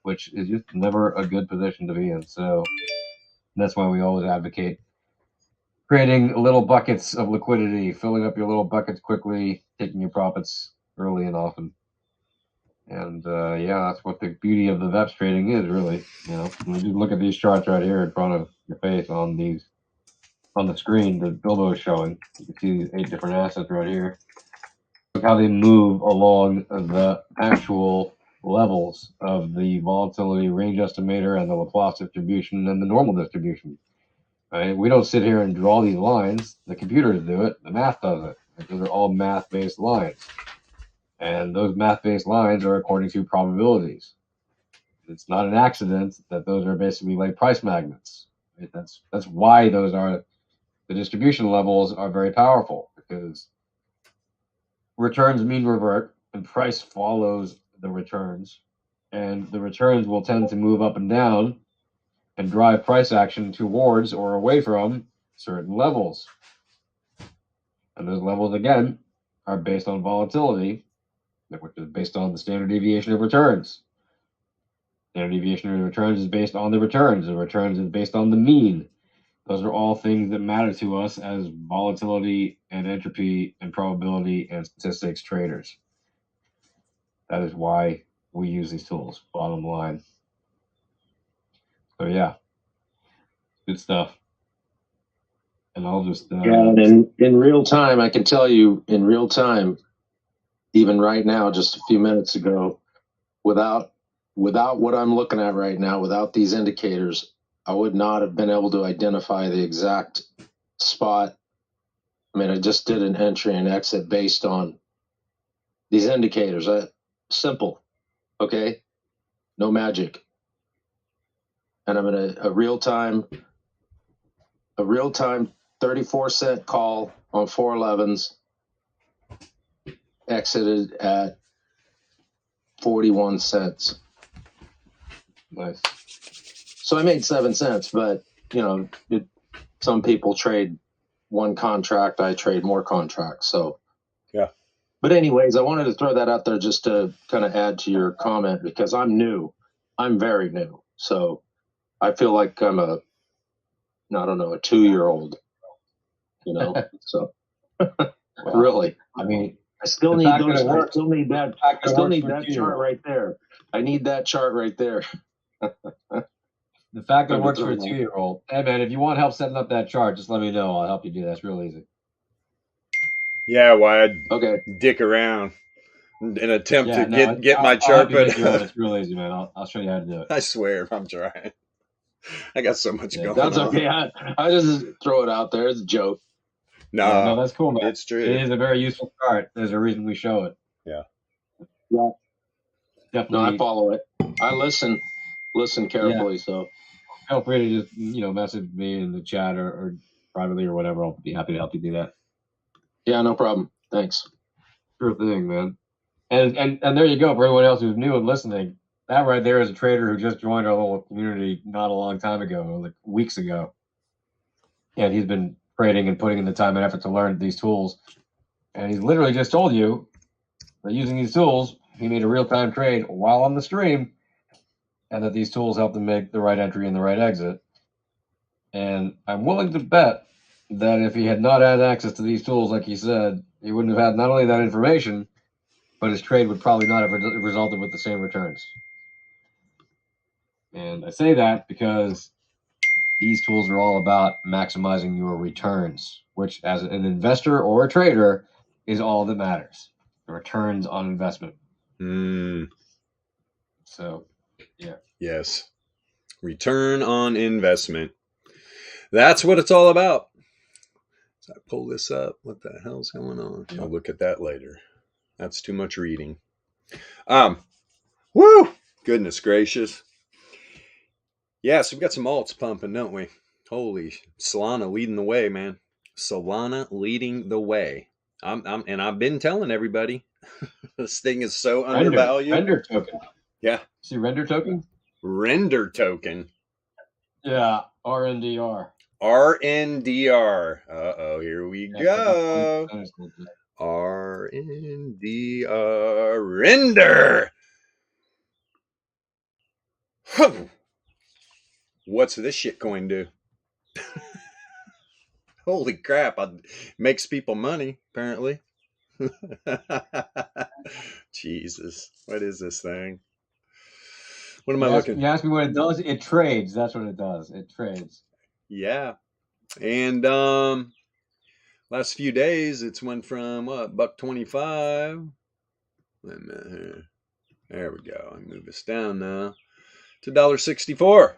which is just never a good position to be in. So that's why we always advocate creating little buckets of liquidity, filling up your little buckets quickly, taking your profits early and often. And that's what the beauty of the VEPS trading is, really. When you look at these charts right here in front of your face on the screen that Bilbo is showing. You can see these 8 different assets right here. Look how they move along the actual levels of the volatility range estimator and the Laplace distribution and the normal distribution. Right? We don't sit here and draw these lines. The computers do it. The math does it. Those are all math-based lines. And those math-based lines are according to probabilities. It's not an accident that those are basically like price magnets. Right? That's why those are. The distribution levels are very powerful because returns mean revert and price follows the returns, and the returns will tend to move up and down and drive price action towards or away from certain levels. And those levels, again, are based on volatility, which is based on the standard deviation of returns. Standard deviation of returns is based on the returns. The returns is based on the mean. Those are all things that matter to us as volatility and entropy and probability and statistics traders. That is why we use these tools, bottom line. So yeah, good stuff. And I'll just... and in real time, I can tell you in real time, even right now, just a few minutes ago, without what I'm looking at right now, without these indicators, I would not have been able to identify the exact spot. I mean, I just did an entry and exit based on these indicators. Simple, okay? No magic. And I'm in a real-time 34-cent call on 411s, exited at 41 cents. Nice. So I made 7 cents, but some people trade one contract. I trade more contracts. So yeah. But anyways, I wanted to throw that out there just to kind of add to your comment because I'm new. I'm very new. So I feel like I'm a 2-year-old, so really, I mean, I still need that chart right there. I need that chart right there. The fact that it works for a 2-year-old. Hey man, if you want help setting up that chart, just let me know. I'll help you do that. It's real easy. Yeah, why I'd dick around in an attempt to get my chart, but it's real easy, man. I'll show you how to do it. I swear, I'm trying. I got so much going on. That's okay. I just throw it out there. It's a joke. No, that's cool, man. It's true. It is a very useful chart. There's a reason we show it. Yeah. Definitely. No, I follow it. I listen carefully. Yeah. So feel free to just message me in the chat or privately or whatever. I'll be happy to help you do that. Yeah, no problem. Thanks. Sure thing, man. And there you go for everyone else who's new and listening. That right there is a trader who just joined our little community not a long time ago, like weeks ago. And he's been trading and putting in the time and effort to learn these tools. And he's literally just told you that using these tools, he made a real-time trade while on the stream, and that these tools helped him make the right entry and the right exit. And I'm willing to bet that if he had not had access to these tools, like he said, he wouldn't have had not only that information, but his trade would probably not have resulted with the same returns. And I say that because these tools are all about maximizing your returns, which as an investor or a trader is all that matters. The returns on investment. So, yeah. Yes. Return on investment. That's what it's all about. So I pull this up. What the hell's going on? I'll look at that later. That's too much reading. Woo! Goodness gracious. Yeah, so we've got some alts pumping, don't we? Holy, Solana leading the way, man. Solana leading the way. And I've been telling everybody this thing is so undervalued. Render token. Yeah. See render token? Render token. Yeah, RNDR. RNDR. Uh-oh, here we go. RNDR. Render. What's this shitcoin do? Holy crap. Makes people money, apparently. Jesus. What is this thing? What am I looking? You ask me what it does? It trades. That's what it does. It trades. Yeah. And last few days it's went from what, $1.25. Wait a minute here. There we go. I move this down now to $1.64.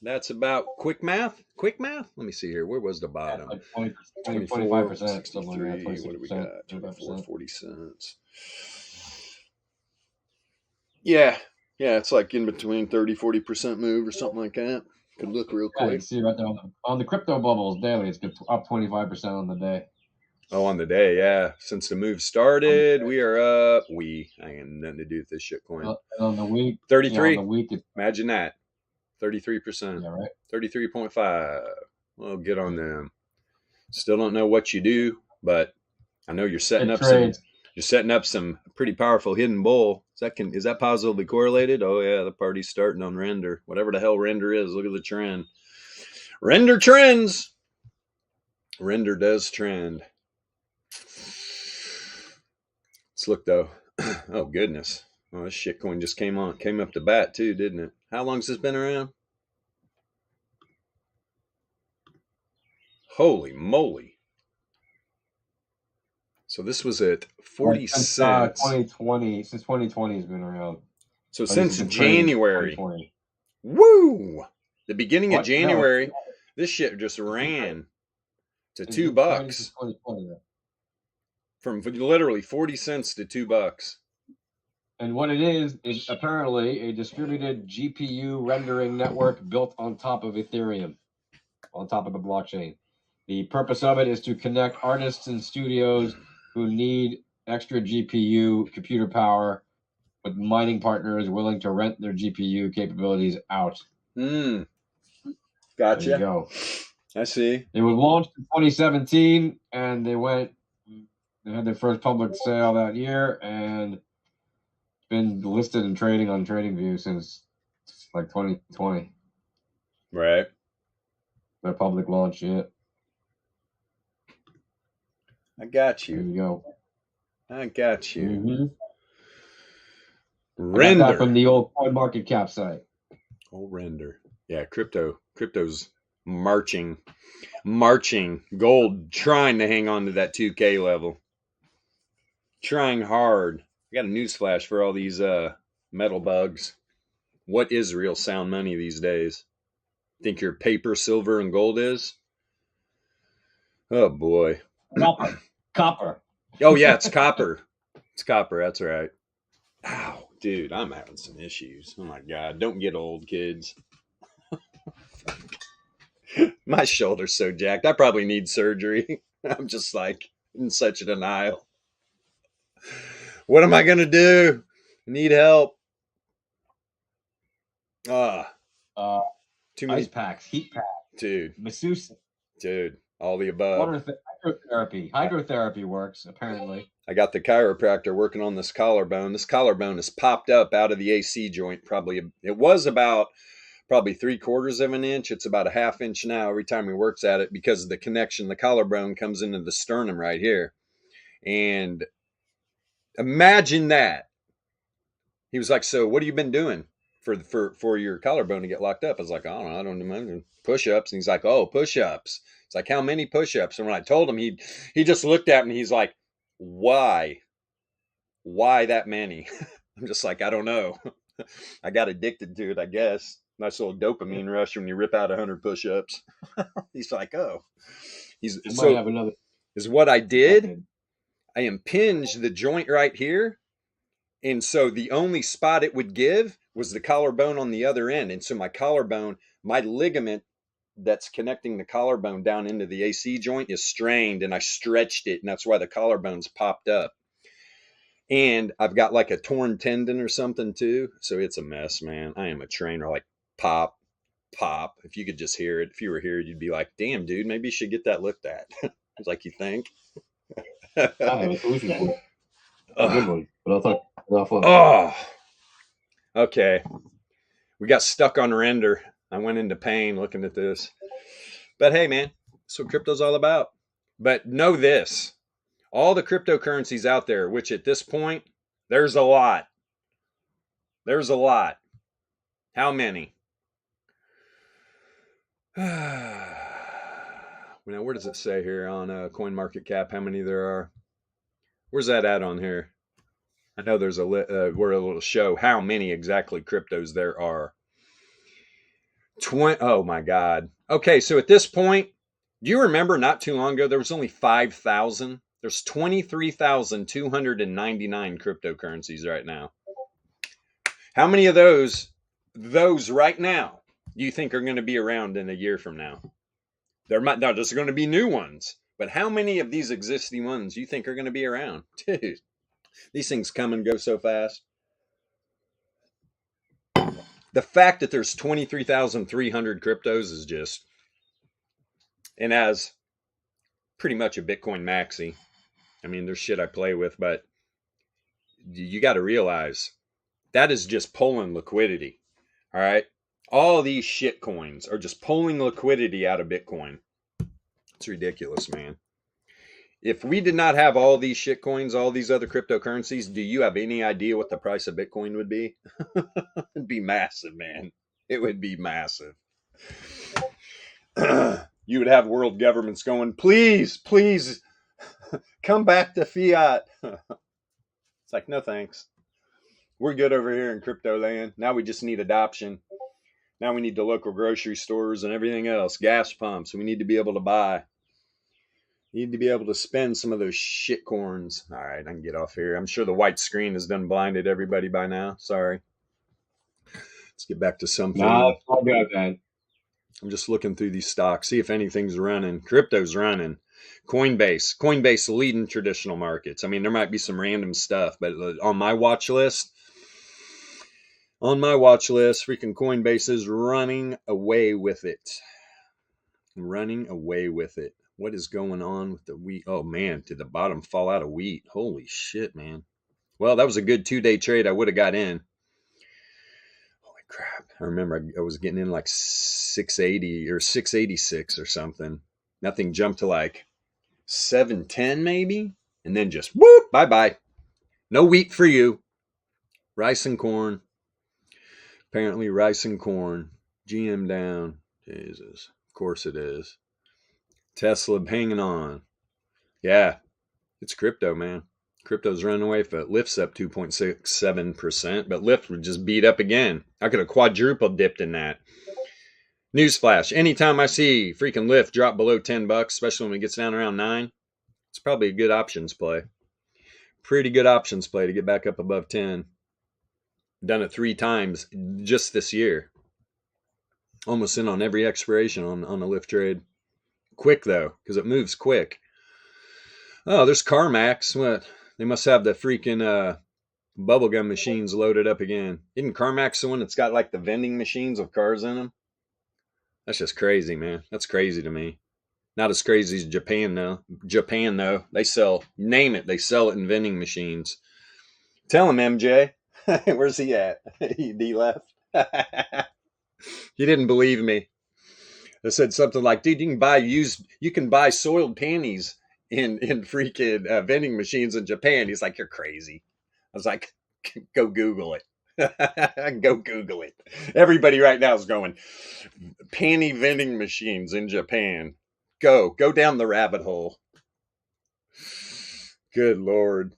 That's about quick math. Quick math. Let me see here. Where was the bottom? Like 20%, 24, 25%. 63. What do we got? 24, 40 cents. Yeah. Yeah, it's like in between 30-40% move or something like that. Could look real quick. Yeah, you see right there on the crypto bubbles daily, it's up 25% on the day. Oh, on the day, yeah. Since the move started, we are up. I ain't nothing to do with this shit coin. And on the week, 33. on the week, Imagine that. 33%. Yeah, right. 33.5. Well, get on them. Still don't know what you do, but I know you're setting up some pretty powerful hidden bull. Is that positively correlated? Oh yeah, the party's starting on render. Whatever the hell render is, look at the trend. Render trends. Render does trend. Let's look though. Oh goodness. Oh, this shitcoin just came up to bat too, didn't it? How long's this been around? Holy moly. So this was at 40 cents. 2020, since 2020 has been around. So since January. Woo! The beginning of January, this shit just ran to $2. From literally 40 cents to $2. And what it is apparently a distributed GPU rendering network built on top of Ethereum, on top of the blockchain. The purpose of it is to connect artists and studios who need extra GPU computer power with mining partners willing to rent their GPU capabilities out. Gotcha. There you go. I see. It was launched in 2017, and they had their first public sale that year, and been listed and trading on TradingView since like 2020. Right. Their public launch yet. I got you. There you go. I got you. Mm-hmm. Render. I got that from the old CoinMarketCap site. Old render. Yeah, crypto's marching. Gold trying to hang on to that 2K level. Trying hard. I got a newsflash for all these metal bugs. What is real sound money these days? Think your paper, silver, and gold is? Oh boy. Copper. Oh yeah, it's copper. It's copper, that's right. Ow, dude, I'm having some issues. Oh my god, don't get old, kids. My shoulder's so jacked. I probably need surgery. I'm just like in such a denial. What am I gonna do? I need help. Too many ice packs, heat packs, dude, masseuse, dude, all the above. Hydrotherapy works apparently. I got the chiropractor working on this collarbone. This collarbone has popped up out of the AC joint. It was about 3/4 of an inch. It's about a 1/2 inch now every time he works at it because of the connection. The collarbone comes into the sternum right here. And imagine that. He was like, so what have you been doing for your collarbone to get locked up? I was like, I don't know, push-ups. And he's like, oh, push-ups. It's like, how many push-ups? And when I told him, he just looked at me and he's like, why that many? I'm just like, I don't know. I got addicted to it, I guess. Nice little dopamine rush when you rip out 100 push-ups. He's like, oh. might have another. Is what I did. I impinged the joint right here. And so the only spot it would give was the collarbone on the other end. And so my collarbone, my ligament that's connecting the collarbone down into the AC joint is strained, and I stretched it, and that's why the collarbone's popped up. And I've got like a torn tendon or something too. So it's a mess, man. I am a trainer, like pop. If you could just hear it, if you were here, you'd be like, damn, dude, maybe you should get that looked at. It's like, you think? I have a solution for it. A good one, but I'll talk offline. Oh, okay. We got stuck on render. I went into pain looking at this. But hey, man, that's what crypto's all about. But know this. All the cryptocurrencies out there, which at this point, there's a lot. There's a lot. How many? Now, where does it say here on CoinMarketCap how many there are? Where's that at on here? I know there's where it'll show how many exactly cryptos there are. Oh my God. Okay, so at this point, do you remember not too long ago there was only 5,000? There's 23,299 cryptocurrencies right now. How many of those right now do you think are going to be around in a year from now? There's going to be new ones, but how many of these existing ones do you think are going to be around? Dude, these things come and go so fast. The fact that there's 23,300 cryptos is just, and as pretty much a Bitcoin maxi. I mean, there's shit I play with, but you got to realize that is just pulling liquidity. All right. All these shit coins are just pulling liquidity out of Bitcoin. It's ridiculous, man. If we did not have all these shit coins, all these other cryptocurrencies, do you have any idea what the price of Bitcoin would be? It'd be massive, man. It would be massive. You would have world governments going, please, please, come back to fiat. It's like, no thanks. We're good over here in crypto land. Now we just need adoption. Now we need the local grocery stores and everything else, gas pumps. We need to be able to buy. You need to be able to spend some of those shit corns. All right, I can get off here. I'm sure the white screen has done blinded everybody by now. Sorry. Let's get back to something. Nah, it's all good, man. I'm just looking through these stocks, see if anything's running. Crypto's running. Coinbase leading traditional markets. I mean, there might be some random stuff, but on my watch list, freaking Coinbase is running away with it. Running away with it. What is going on with the wheat? Oh, man, did the bottom fall out of wheat? Holy shit, man. Well, that was a good 2-day trade. I would have got in. Holy crap. I remember I was getting in like 680 or 686 or something. Nothing jumped to like 710 maybe. And then just whoop, bye-bye. No wheat for you. Rice and corn. Apparently rice and corn. GM down. Jesus. Of course it is. Tesla hanging on. Yeah, it's crypto, man. Crypto's running away. Lyft's up 2.67%, but Lyft would just beat up again. I could have quadruple dipped in that. Newsflash, anytime I see freaking Lyft drop below $10, especially when it gets down around 9, it's probably a good options play. Pretty good options play to get back up above 10. Done it 3 times just this year. Almost in on every expiration on a Lyft trade. Quick though, because it moves quick. Oh, there's CarMax. What? They must have the freaking bubblegum machines loaded up again. Isn't CarMax the one that's got like the vending machines with cars in them? That's just crazy, man. That's crazy to me. Not as crazy as Japan though. Japan though, they sell, name it, they sell it in vending machines. Tell him, MJ. Where's he at? He left. He didn't believe me. I said something like, dude, you can buy soiled panties in freaking vending machines in Japan. He's like, you're crazy. I was like, go Google it. Go Google it. Everybody right now is going, panty vending machines in Japan. Go down the rabbit hole. Good Lord.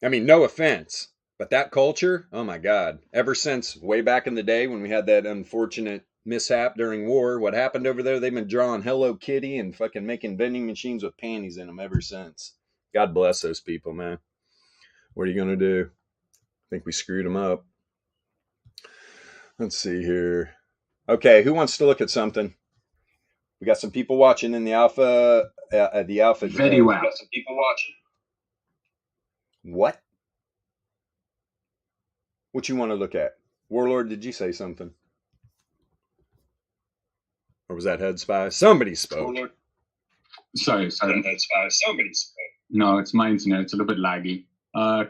I mean, no offense, but that culture, oh my God. Ever since way back in the day when we had that unfortunate mishap during war. What happened over there? They've been drawing Hello Kitty and fucking making vending machines with panties in them ever since. God bless those people, man. What are you going to do? I think we screwed them up. Let's see here. Okay, who wants to look at something? We got some people watching in the alpha. Very well. Got some people watching. What? What you want to look at? Warlord, did you say something? Or was that Head Spy? Somebody spoke. Warlord. Sorry. That's fine. Somebody spoke. No, it's my internet. It's a little bit laggy.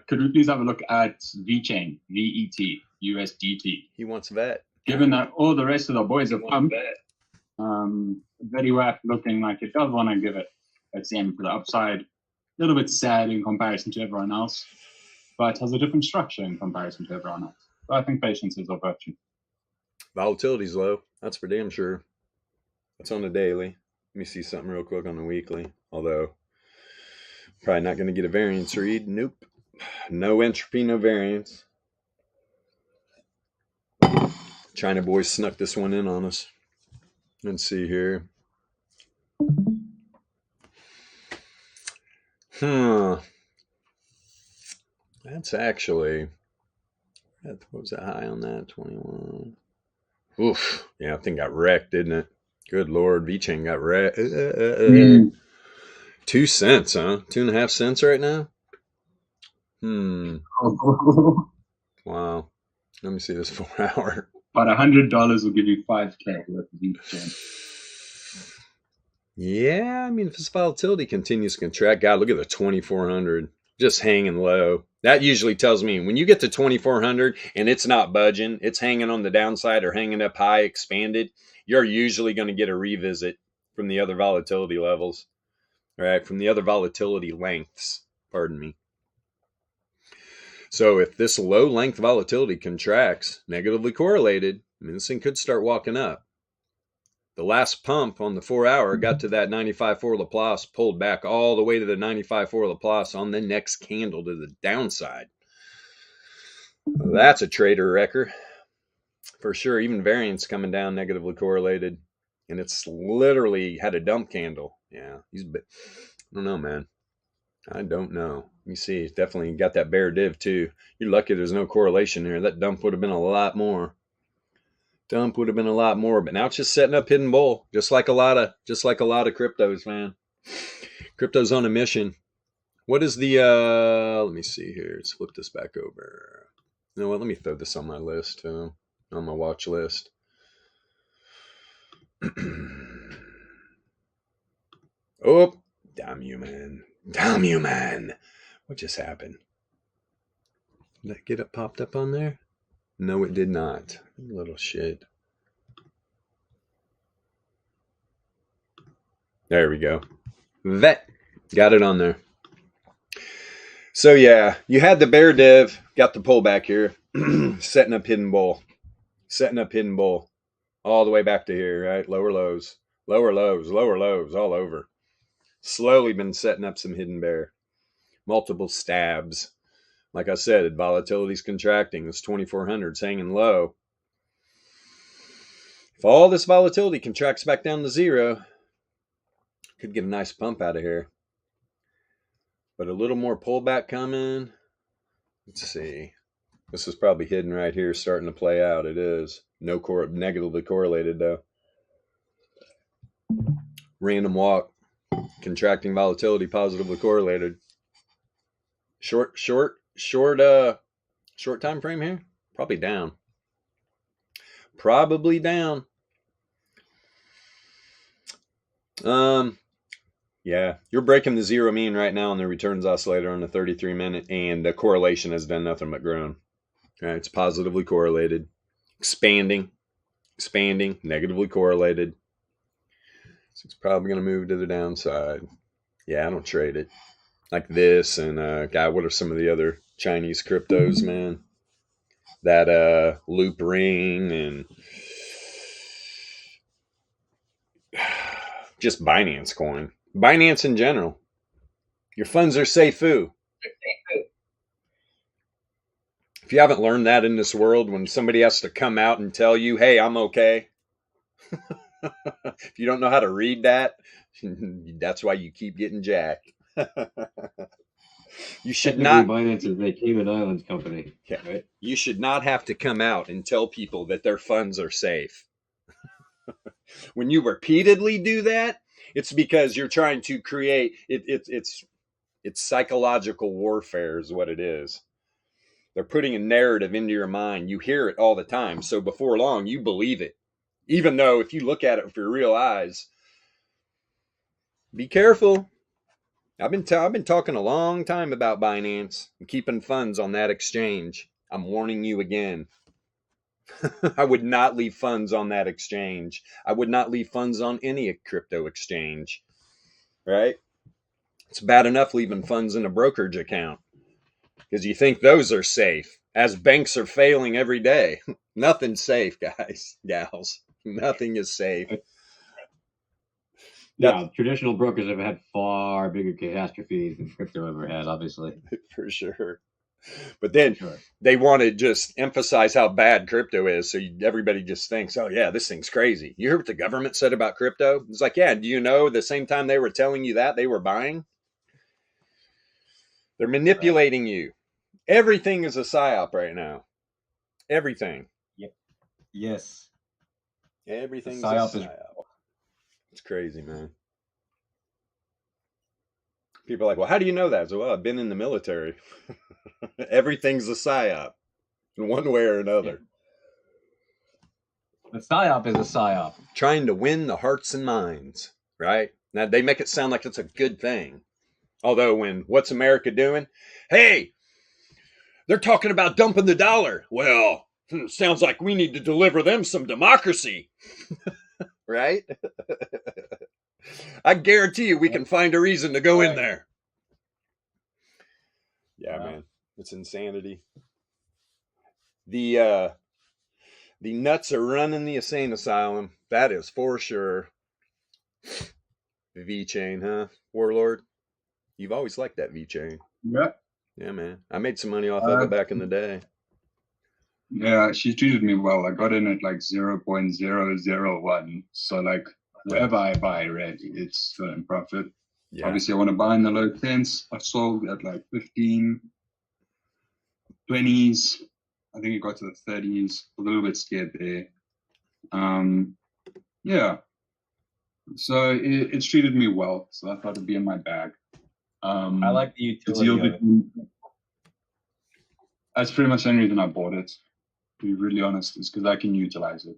Could we please have a look at VeChain, VET, USDT? He wants vet. Given that all the rest of the boys are pumped, very well looking like it does want to give it a aim for the upside. A little bit sad in comparison to everyone else, but has a different structure in comparison to everyone else. So I think patience is a virtue. Volatility's low. That's for damn sure. That's on the daily. Let me see something real quick on the weekly. Although, probably not going to get a variance read. Nope. No entropy, no variance. China boys snuck this one in on us. Let's see here. That's actually, what was that high on that? 21. Oof. Yeah, I think got wrecked, didn't it? Good Lord. VeChain got wrecked. 2 cents, huh? 2.5 cents right now? Wow. Let me see this 4 hour. About $100 will give you 5K worth of VeChain. Yeah, I mean, if this volatility continues to contract, God, look at the 2,400 just hanging low. That usually tells me when you get to 2,400 and it's not budging, it's hanging on the downside or hanging up high, expanded, you're usually going to get a revisit from the other volatility levels, right? From the other volatility lengths, pardon me. So if this low length volatility contracts, negatively correlated, I mean, this thing could start walking up. The last pump on the 4 hour got to that 95.4 Laplace, pulled back all the way to the 95.4 Laplace on the next candle to the downside. That's a trader wrecker for sure. Even variance coming down negatively correlated, and it's literally had a dump candle. Yeah, I don't know, man. I don't know. Let me see. It's definitely got that bear div too. You're lucky there's no correlation here. That dump would have been a lot more. But now it's just setting up hidden bull, just like a lot of cryptos, man. Crypto's on a mission. What is the let me see here. Let's flip this back over. You know what? Let me throw this on my list, on my watch list. Oh, damn you, man. What just happened? Did that get it popped up on there? No, it did not. Little shit. There we go. Vet. Got it on there. So yeah, you had the bear div, got the pullback here, setting up hidden bull all the way back to here, right? Lower lows, all over. Slowly been setting up some hidden bear, multiple stabs. Like I said, volatility's contracting. This 2,400's hanging low. If all this volatility contracts back down to zero, could get a nice pump out of here. But a little more pullback coming. Let's see. This is probably hidden right here, starting to play out. It is. No negatively correlated though. Random walk. Contracting volatility, positively correlated. Short time frame here. Probably down. Yeah, you're breaking the zero mean right now on the returns oscillator on the 33-minute, and the correlation has done nothing but grown. All right, it's positively correlated, expanding, negatively correlated. So it's probably going to move to the downside. Yeah, I don't trade it like this. And God, what are some of the other Chinese cryptos, man? That Loop Ring and just Binance coin. Binance in general. Your funds are safe. If you haven't learned that in this world, when somebody has to come out and tell you, hey, I'm okay, If you don't know how to read that, that's why you keep getting jacked. You should not. Binance is a Cayman Islands company. Yeah. Right? You should not have to come out and tell people that their funds are safe. When you repeatedly do that, it's because you're trying to create it's psychological warfare is what it is. They're putting a narrative into your mind. You hear it all the time. So before long, you believe it. Even though if you look at it with your real eyes, be careful. I've been talking a long time about Binance and keeping funds on that exchange. I'm warning you again. I would not leave funds on that exchange. I would not leave funds on any crypto exchange. Right? It's bad enough leaving funds in a brokerage account because you think those are safe, as banks are failing every day. Nothing's safe, guys, gals. Nothing is safe. Yeah, traditional brokers have had far bigger catastrophes than crypto ever had, obviously. For sure. But then they want to just emphasize how bad crypto is. So everybody just thinks, oh, yeah, this thing's crazy. You heard what the government said about crypto? It's like, yeah, do you know the same time they were telling you that, they were buying? They're manipulating you. Everything is a psyop right now. Everything. Yep. Yes. Everything's psyop a psyop. It's crazy, man. People are like, well, how do you know that? So, well, I've been in the military. Everything's a psyop in one way or another. The psyop is a psyop. Trying to win the hearts and minds, right? Now, they make it sound like it's a good thing. Although when what's America doing? Hey, they're talking about dumping the dollar. Well, sounds like we need to deliver them some democracy. Right? I guarantee you we can find a reason to go in there. Yeah, man. It's insanity. The nuts are running the insane asylum. That is for sure. V-Chain, huh? Warlord? You've always liked that V-Chain. Yeah. Yeah, man. I made some money off of it back in the day. Yeah, she treated me well. I got in at like 0.001. So like wherever I buy, really, it's still in profit. Yeah. Obviously, I want to buy in the low 10s. I sold at like 15, 20s. I think it got to the 30s. A little bit scared there. Yeah. So it's treated me well. So I thought it'd be in my bag. I like the utility of it. That's pretty much the only reason I bought it. To be really honest, is because I can utilize it.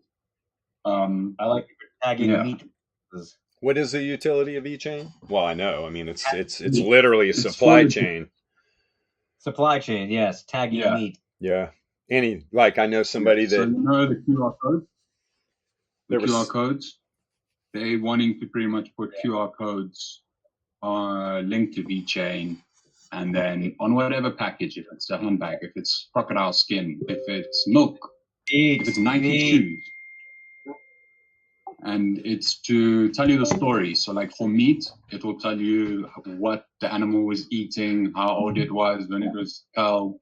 I like tagging meat. What is the utility of V-Chain? Well, I know. I mean, it's literally a supply chain. Supply chain, yes. Tagging meat. Yeah. I know somebody that. So you know the QR code. QR codes. They wanting to pretty much put QR codes linked to V-Chain, and then on whatever package, if it's a handbag, if it's crocodile skin, if it's milk, if it's Nike shoes. And it's to tell you the story. So like for meat, it will tell you what the animal was eating, how old it was, when it was culled,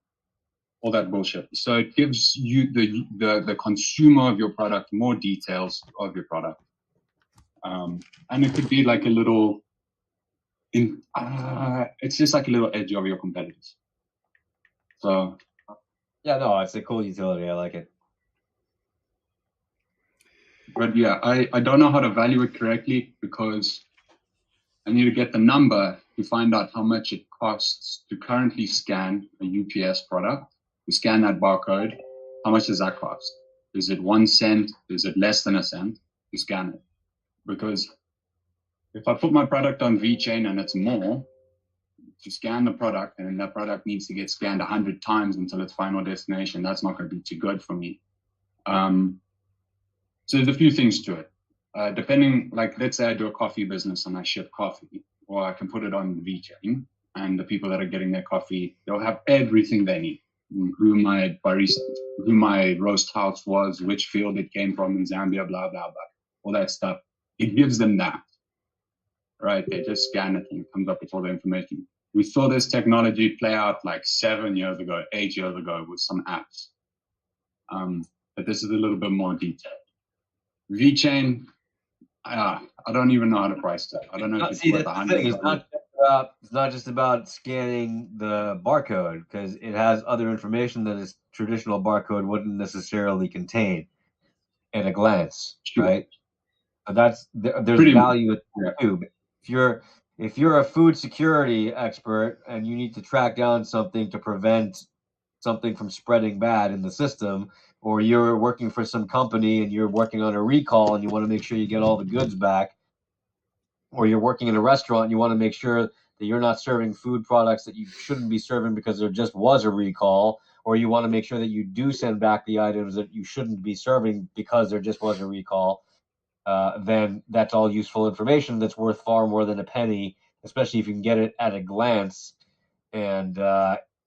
all that bullshit. So it gives you the consumer of your product more details of your product. And it could be like a little, it's just like a little edge over your competitors. So. Yeah, no, it's a cool utility. I like it. But yeah, I don't know how to value it correctly because I need to get the number to find out how much it costs to currently scan a UPS product. To scan that barcode, how much does that cost? Is it 1 cent? Is it less than a cent to scan it? Because if I put my product on V-Chain and it's more, to scan the product and then that product needs to get scanned 100 times until its final destination, that's not going to be too good for me. So there's a few things to it. Depending, like let's say I do a coffee business and I ship coffee, or I can put it on V-Chain, and the people that are getting their coffee, they'll have everything they need. Who my barista, who my roast house was, which field it came from in Zambia, blah, blah, blah, all that stuff. It gives them that, right? They just scan it and it comes up with all the information. We saw this technology play out like 7 years ago, 8 years ago with some apps. But this is a little bit more detailed. VeChain, I don't even know how to price that. I don't know if it's See, worth that's the thing. $100. It's not just about scanning the barcode, because it has other information that a traditional barcode wouldn't necessarily contain at a glance, Sure. right? So there's Pretty value in much, that too. If you're a food security expert and you need to track down something to prevent something from spreading bad in the system, or you're working for some company and you're working on a recall and you want to make sure you get all the goods back, or you're working in a restaurant and you want to make sure that you're not serving food products that you shouldn't be serving because there just was a recall, or you want to make sure that you do send back the items that you shouldn't be serving because there just was a recall, then that's all useful information that's worth far more than a penny, especially if you can get it at a glance, and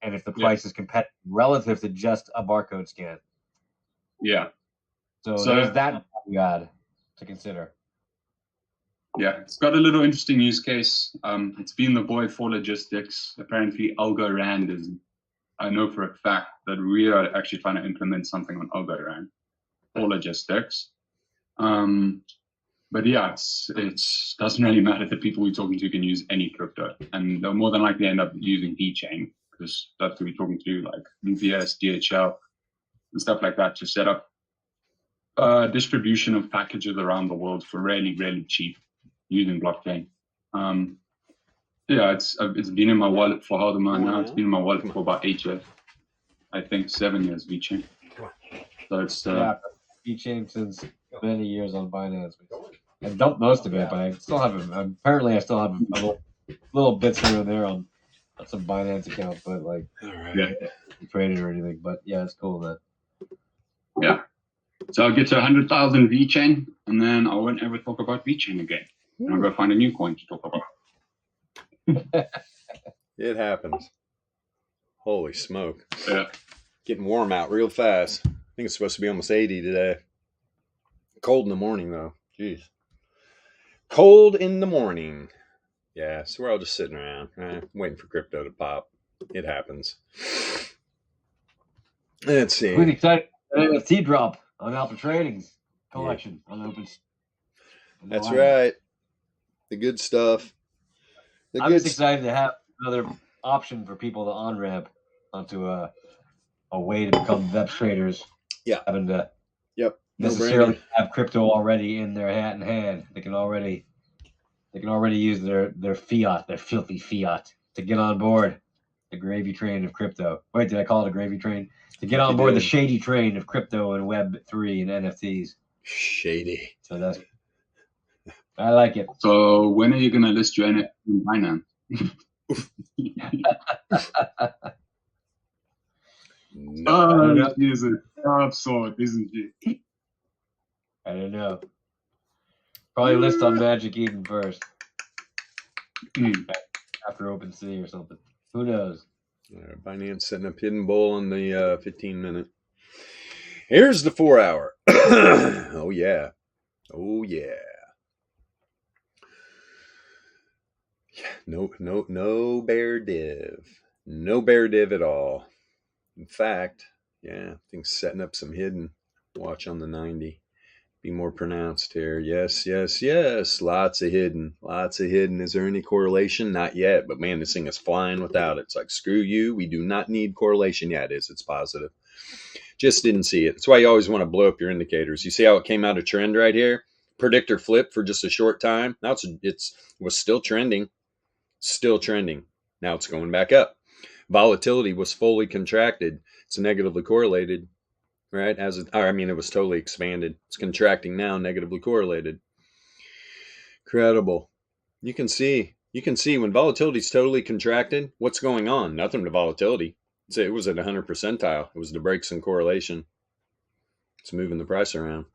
if the price is competitive relative to just a barcode scan. Yeah. So there's that you got to consider. Yeah, it's got a little interesting use case. It's been the boy for logistics. Apparently, Algorand is, I know for a fact that we are actually trying to implement something on Algorand for logistics. But yeah, it doesn't really matter. The people we're talking to can use any crypto, and they'll more than likely end up using VeChain, because that's who we're talking to, like UPS, DHL, and stuff like that, to set up distribution of packages around the world for really, really cheap using blockchain. Yeah, it's been in my wallet for how long now? It's been in my wallet for about 8 years. I think 7 years, VeChain. So it's VeChain since many years on Binance. I dumped most of it, but I still have apparently I still have a little bits here and there on some Binance account, but like traded or anything. But yeah, it's cool, man. Yeah. So I'll get to 100,000 VeChain, and then I won't ever talk about VeChain again. And I'll go find a new coin to talk about. It happens. Holy smoke. Yeah. Getting warm out real fast. I think it's supposed to be almost 80 today. Cold in the morning, though. Jeez. Cold in the morning. Yeah, so we're all just sitting around, waiting for crypto to pop. It happens. Let's see. Really excited. NFT drop on Alpha Trading's collection on Opens. That's right. The good stuff. I'm just excited to have another option for people to on-ramp onto a way to become VEPS traders. Yeah. Having to necessarily have crypto already in their hat and hand. They can already use their fiat, their filthy fiat, to get on board the gravy train of crypto. Wait, did I call it a gravy train? To get on board the shady train of crypto and Web3 and NFTs. Shady. So that's, I like it. So when are you going to list your NFT in Binance? No. She's a tough sort, isn't she? I don't know. Probably list on Magic Eden first. After OpenSea or something. Who knows? Binance setting up hidden bull on the 15-minute. Here's the 4-hour. Oh, yeah. Oh, yeah. No bear div. No bear div at all. In fact, I think setting up some hidden. Watch on the 90. Be more pronounced here. Yes. Lots of hidden. Is there any correlation? Not yet. But man, this thing is flying without it. It's like, screw you. We do not need correlation. Yeah, it is. It's positive. Just didn't see it. That's why you always want to blow up your indicators. You see how it came out of trend right here? Predictor flip for just a short time. Now it was still trending. Still trending. Now it's going back up. Volatility was fully contracted. It's negatively correlated. Right? It was totally expanded. It's contracting now, negatively correlated. Incredible. You can see when volatility is totally contracted, what's going on? Nothing to volatility. It was at 100 percentile. It was the breaks in correlation. It's moving the price around.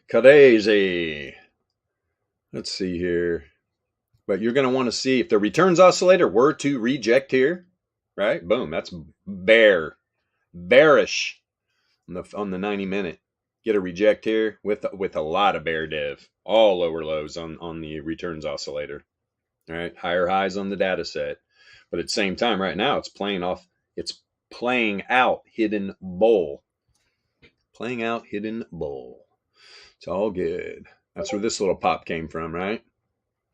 Crazy. Let's see here. But you're going to want to see if the returns oscillator were to reject here, right? Boom. That's bearish on the 90-minute. Get a reject here with a lot of bear div. All lower lows on the returns oscillator. All right, higher highs on the data set. But at the same time, right now, it's playing out hidden bull. Playing out hidden bull. It's all good. That's where this little pop came from, right?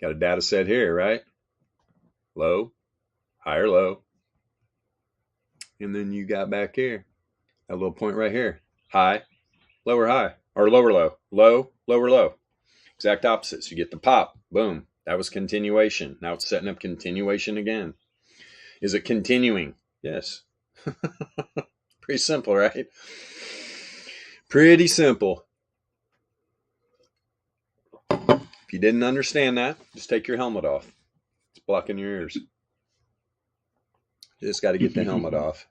Got a data set here, right? Low, higher low. And then you got back here, that little point right here. High, lower high, or lower low. Low, lower low. Exact opposites. You get the pop. Boom. That was continuation. Now it's setting up continuation again. Is it continuing? Yes. Pretty simple, right? Pretty simple. If you didn't understand that, just take your helmet off. It's blocking your ears. You just got to get the helmet off.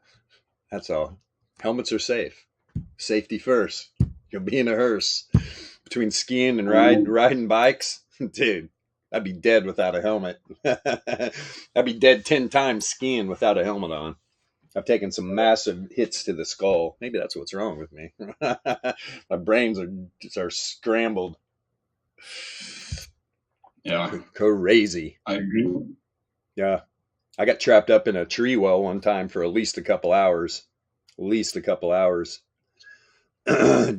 That's all. Helmets are safe. Safety first. You'll be in a hearse. Between skiing and riding bikes, dude, I'd be dead without a helmet. I'd be dead 10 times skiing without a helmet on. I've taken some massive hits to the skull. Maybe that's what's wrong with me. My brains are scrambled. Yeah. Crazy. I agree. Yeah. I got trapped up in a tree well one time for at least a couple hours.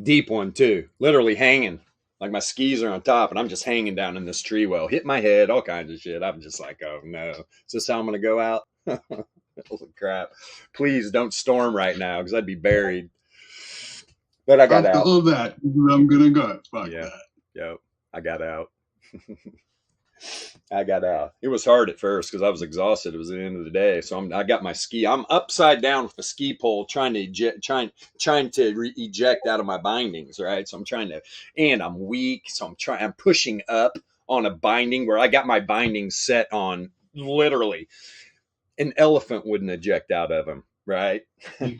Deep one too. Literally hanging. Like my skis are on top and I'm just hanging down in this tree well. Hit my head, all kinds of shit. I'm just like, oh no. Is this how I'm going to go out? Holy crap. Please don't storm right now because I'd be buried. But I got After out. all that, I'm going to go. Fuck Yeah. that. Yep. I got out. I got out. It was hard at first because I was exhausted. It was the end of the day. So I got my ski. I'm upside down with the ski pole trying to eject out of my bindings, right? So I'm trying to, and I'm weak. So I'm pushing up on a binding where I got my bindings set on literally an elephant wouldn't eject out of them, right?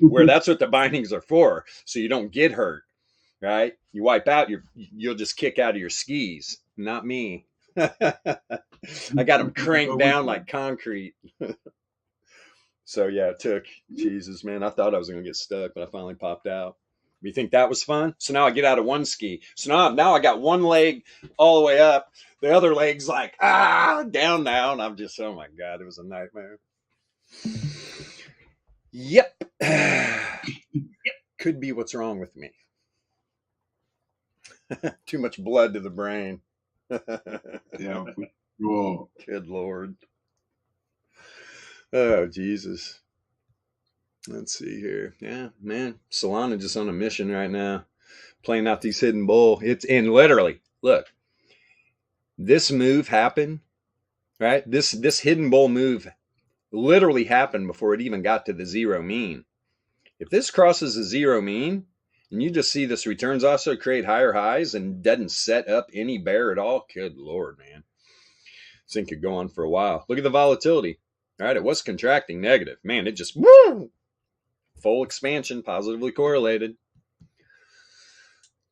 Where that's what the bindings are for. So you don't get hurt, right? You wipe out, you'll just kick out of your skis. Not me. I got them cranked down like concrete. So yeah, it took, Jesus, man, I thought I was going to get stuck, but I finally popped out. You think that was fun? So now I get out of one ski. So now I got one leg all the way up. The other leg's like, down now. And I'm just, oh my God, it was a nightmare. Yep. Could be what's wrong with me. Too much blood to the brain. Yeah. Whoa. Good Lord. Oh, Jesus. Let's see here. Yeah, man. Solana just on a mission right now. Playing out these hidden bull. And literally, look. This move happened, right? This hidden bull move literally happened before it even got to the zero mean. If this crosses the zero mean, and you just see this returns also create higher highs and doesn't set up any bear at all, good Lord, man. This thing could go on for a while. Look at the volatility. All right, it was contracting negative. Man, it just, woo! Full expansion, positively correlated.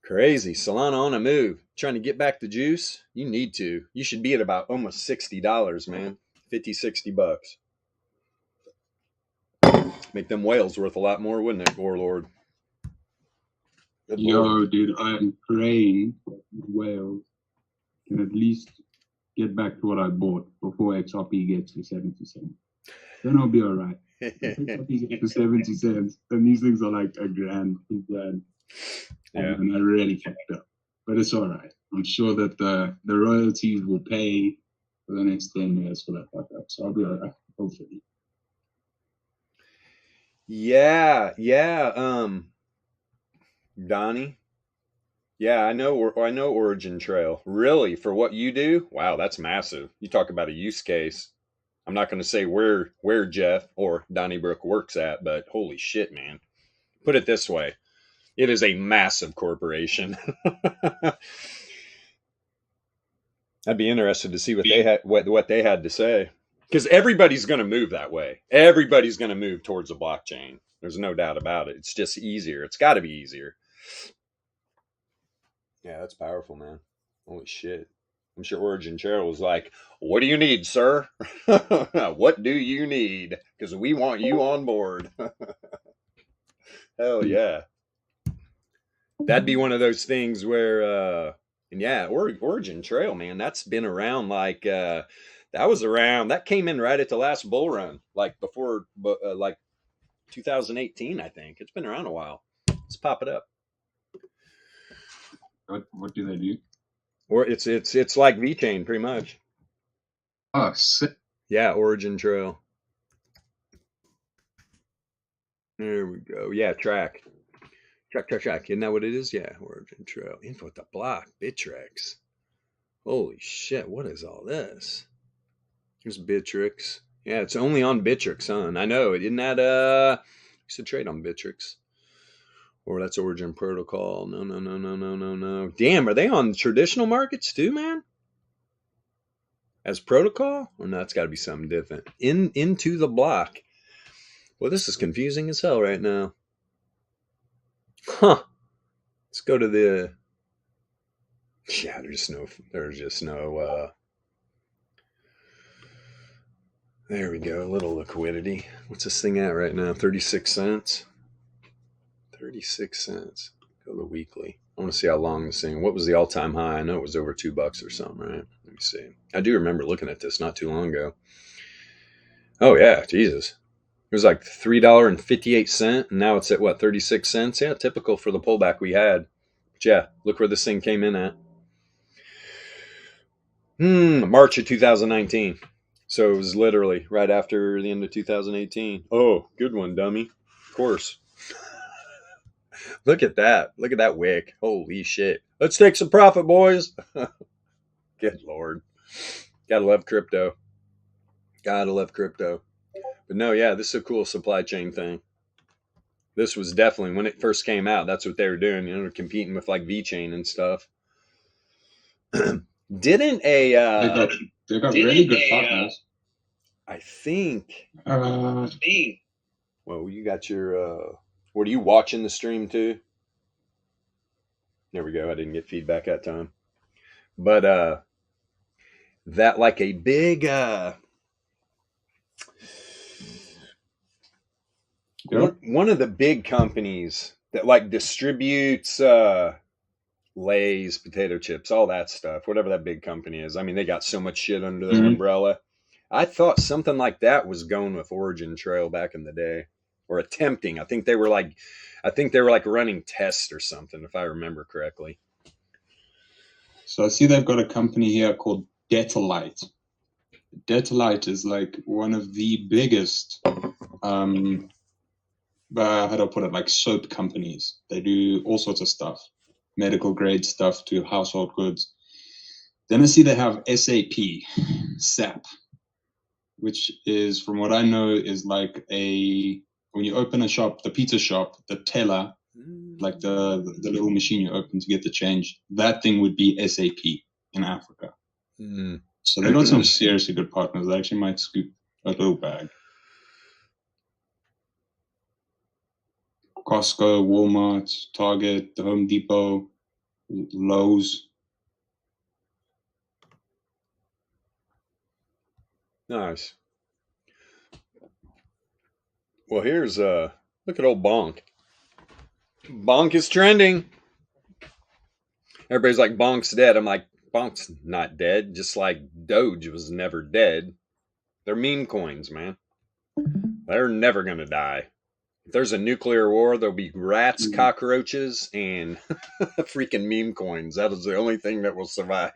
Crazy. Solana on a move. Trying to get back the juice? You need to. You should be at about almost $60, man. 50, 60 bucks. Make them whales worth a lot more, wouldn't it, Warlord? Good Lord. Dude, I'm praying whales can at least get back to what I bought before XRP gets to 70 cents. Then I'll be all right. XRP gets to 70 cents, and these things are like $1,000, $2,000. Yeah. And I really fucked up. But it's all right. I'm sure that the royalties will pay for the next 10 years for that fuck up. So I'll be all right, hopefully. Yeah. Donnie. Yeah, I know Origin Trail. Really, for what you do? Wow, that's massive. You talk about a use case. I'm not going to say where Jeff or Donnybrook works at, but holy shit, man. Put it this way. It is a massive corporation. I'd be interested to see what they had to say. Because everybody's going to move that way. Everybody's going to move towards a blockchain. There's no doubt about it. It's just easier. It's got to be easier. Yeah, that's powerful, man. Holy shit. I'm sure Origin Trail was like, what do you need, sir? What do you need? Because we want you on board. Hell yeah. That'd be one of those things where, and yeah, Origin Trail, man, that's been around like, that came in right at the last bull run, like before, like 2018, I think. It's been around a while. Let's pop it up. What do they do? Or it's like VeChain pretty much. Oh, sick. Yeah, Origin Trail. There we go. Yeah, track. Isn't that what it is? Yeah, Origin Trail. Info at the block. Bittrex. Holy shit, what is all this? Here's Bittrex. Yeah, it's only on Bittrex, huh? And I know, isn't that used to trade on Bittrex. Or that's Origin Protocol. No. Damn, are they on traditional markets too, man? As protocol? Or no, it's gotta be something different. Into the block. Well, this is confusing as hell right now. Huh. Let's go to the. Yeah, there's just no. There we go. A little liquidity. What's this thing at right now? 36 cents. 36 cents. Go to the weekly. I want to see how long this thing. What was the all-time high? I know it was over $2 or something, right? Let me see. I do remember looking at this not too long ago. Oh yeah, Jesus. It was like $3.58, and now it's at what, 36 cents? Yeah, typical for the pullback we had. But yeah, look where this thing came in at. March of 2019. So it was literally right after the end of 2018. Oh, good one, dummy. Of course. Look at that. Look at that wick. Holy shit. Let's take some profit, boys. Good Lord. Gotta love crypto. Gotta love crypto. But no, yeah, this is a cool supply chain thing. This was definitely, when it first came out, that's what they were doing, competing with like VeChain and stuff. Didn't a... They got really good partners. I think... Well, you got your... What, are you watching the stream too? There we go. I didn't get feedback that time. But that like a big... One of the big companies that like distributes Lay's, potato chips, all that stuff, whatever that big company is. I mean, they got so much shit under their umbrella. I thought something like that was going with Origin Trail back in the day, or attempting. I think they were like running tests or something, if I remember correctly. So I see they've got a company here called Volatility. Volatility is like one of the biggest, how do I put it, like soap companies. They do all sorts of stuff, medical grade stuff to household goods. Then I see they have SAP, which is, from what I know, is like when you open a shop, the pizza shop, the teller, like the little machine you open to get the change, that thing would be SAP in Africa. So they got some seriously good partners. They actually might scoop a little bag. Costco, Walmart, Target, the Home Depot, Lowe's. Nice. Well, here's look at old Bonk. Bonk is trending. Everybody's like, Bonk's dead. I'm like, Bonk's not dead. Just like Doge was never dead. They're meme coins, man. They're never gonna die. If there's a nuclear war, there'll be rats, cockroaches, and freaking meme coins. That is the only thing that will survive.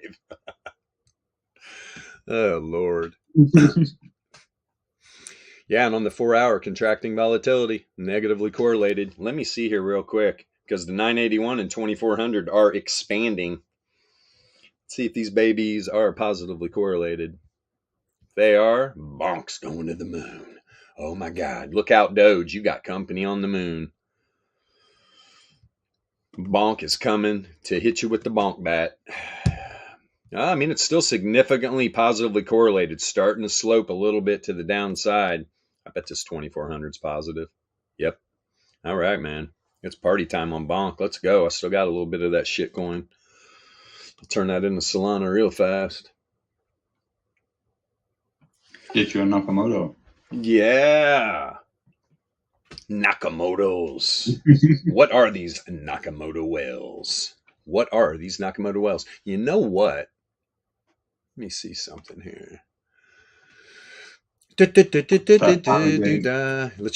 Oh, Lord. Yeah, and on the 4-hour, contracting volatility, negatively correlated. Let me see here real quick, because the 981 and 2400 are expanding. Let's see if these babies are positively correlated. If they are, Bonk's going to the moon. Oh my God. Look out, Doge. You got company on the moon. Bonk is coming to hit you with the bonk bat. I mean, it's still significantly positively correlated, starting to slope a little bit to the downside. I bet this 2400 is positive. Yep. All right, man. It's party time on Bonk. Let's go. I still got a little bit of that shit coin. I'll turn that into Solana real fast. Get you a Nakamoto. Yeah. Nakamotos. What are these Nakamoto whales? What are these Nakamoto whales? You know what? Let me see something here. Let's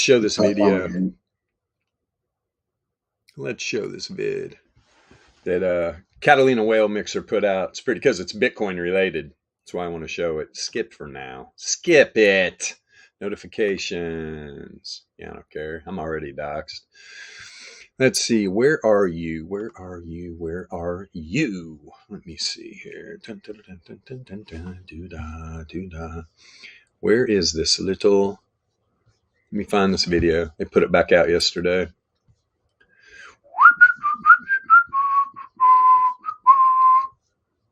show this video. Let's show this vid that Catalina Whale Mixer put out. It's pretty because it's Bitcoin related. That's why I want to show it. Skip for now. Skip it. Notifications. Yeah, I don't care. I'm already doxxed. Let's see. Where are you? Where are you? Where are you? Let me see here. Dun, dun, dun, dun, dun, dun, dun, doo-da, doo-da. Where is this little... Let me find this video. They put it back out yesterday.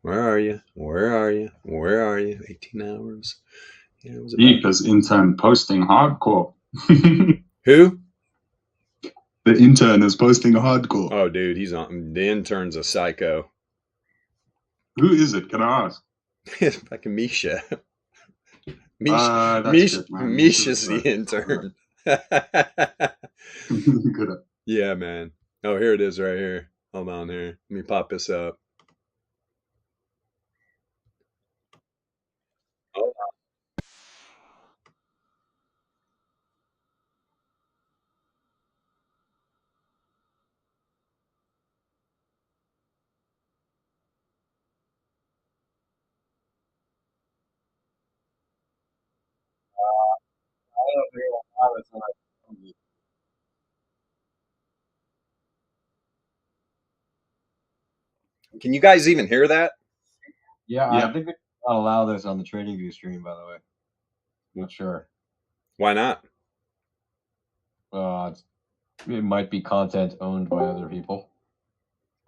Where are you? Where are you? Where are you? 18 hours. Yeah, it was about... Because intern posting hardcore. Who? The intern is posting hardcore. Oh, dude, he's on. The intern's a psycho. Who is it? Can I ask? Fucking Misha. Misha's the intern. Yeah, man. Oh, here it is right here. Hold on here. Let me pop this up. Can you guys even hear that? Yeah, I think we not allow this on the TradingView stream, by the way. Not sure. Why not? It might be content owned by other people.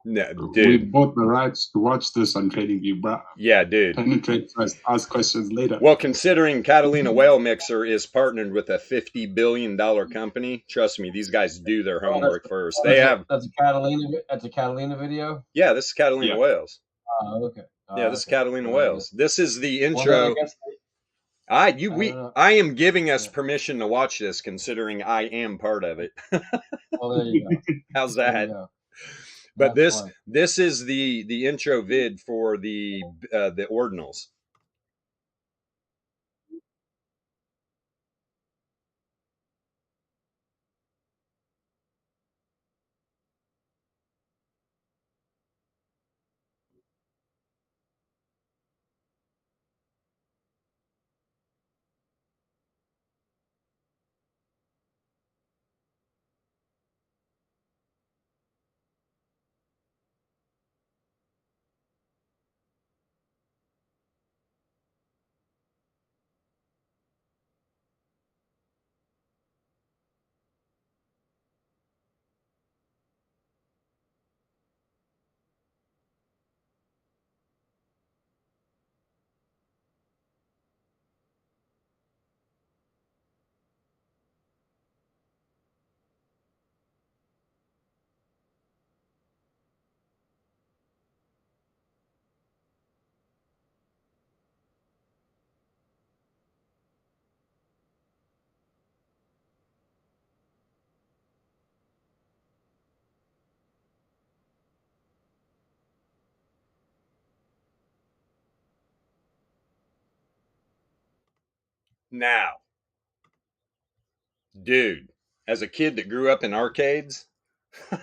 No, We dude. bought the rights to watch this on TradingView, bro. Yeah, dude. Penetrate first, ask questions later. Well, considering Catalina Whale Mixer is partnered with a $50 billion company, trust me, these guys do their homework first. They have. That's a Catalina. That's a Catalina video. Yeah, this is Catalina Whales. Okay. Yeah, this is Catalina Whales. This is the intro. Well, I am giving us permission to watch this, considering I am part of it. Well, there you go. How's that? But this is the intro vid for the ordinals. Now, dude, as a kid that grew up in arcades,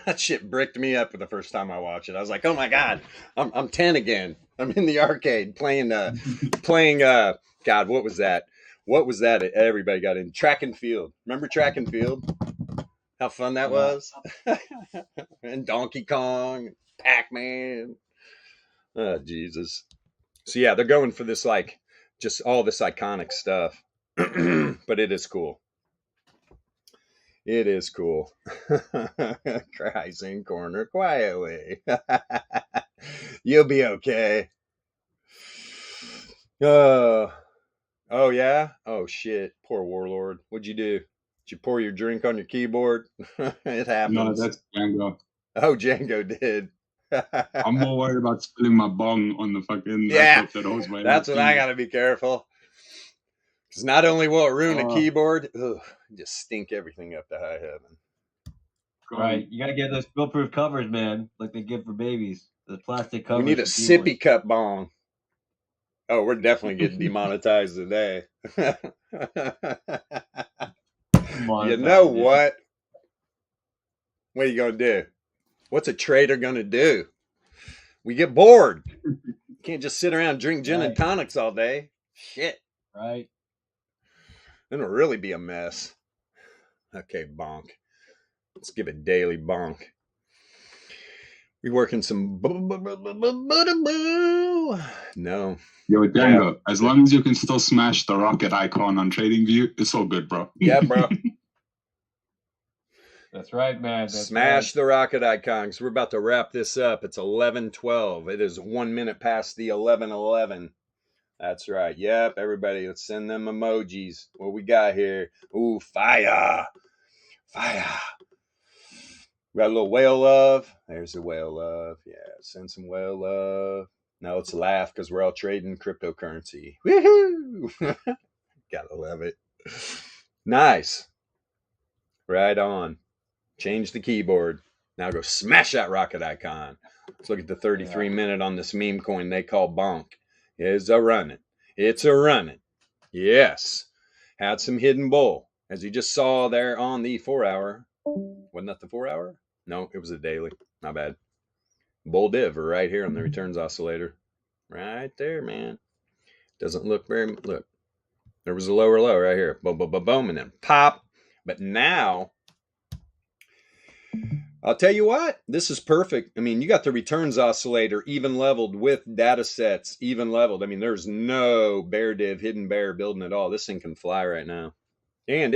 that shit bricked me up for the first time I watched it. I was like, oh my God, I'm 10 again. I'm in the arcade playing God, what was that? What was that? Everybody got in track and field. Remember track and field? How fun that was? And Donkey Kong, Pac-Man. Oh, Jesus. So yeah, they're going for this, like, just all this iconic stuff. But it is cool. It is cool. Cries in corner quietly. You'll be okay. Oh yeah? Oh shit. Poor Warlord. What'd you do? Did you pour your drink on your keyboard? It happens. No, that's Django. Oh, Django did. I'm more worried about spilling my bong on the fucking laptop that holds my That's when I gotta be careful. Because not only will it ruin a keyboard, just stink everything up to high heaven. Right, you gotta get those spill-proof covers, man, like they give for babies. The plastic covers. We need a sippy cup bong. Oh, we're definitely getting demonetized today. You know what? What are you gonna do? What's a trader gonna do? We get bored. Can't just sit around and drink gin and Right. tonics all day. Shit. Right. Then it'll really be a mess. Okay, bonk. Let's give it daily bonk. We working some no. Yo, Django, as long as you can still smash the rocket icon on TradingView, it's all good, bro. Yeah, bro. That's right, man. That's Smash the rocket icons. We're about to wrap this up. It's 11:12. It is 1 minute past the 11:11. That's right. Yep, everybody, let's send them emojis. What we got here? Ooh, fire. Fire. We got a little whale love. There's the whale love. Yeah, send some whale love. Now let's laugh because we're all trading cryptocurrency. Woohoo! Gotta love it. Nice. Right on. Change the keyboard. Now go smash that rocket icon. Let's look at the 33 minute on this meme coin they call bonk. It's a running. It's a running. Yes. Had some hidden bull. As you just saw there on the 4 hour. Wasn't that the 4 hour? No, it was a daily. My bad. Bull div right here on the returns oscillator. Right there, man. Doesn't look very... Look. There was a lower low right here. Boom, boom, boom, boom. And then pop. But now... I'll tell you what, this is perfect. I mean, you got the returns oscillator even leveled with data sets, even leveled. I mean, there's no bear div, hidden bear building at all. This thing can fly right now. And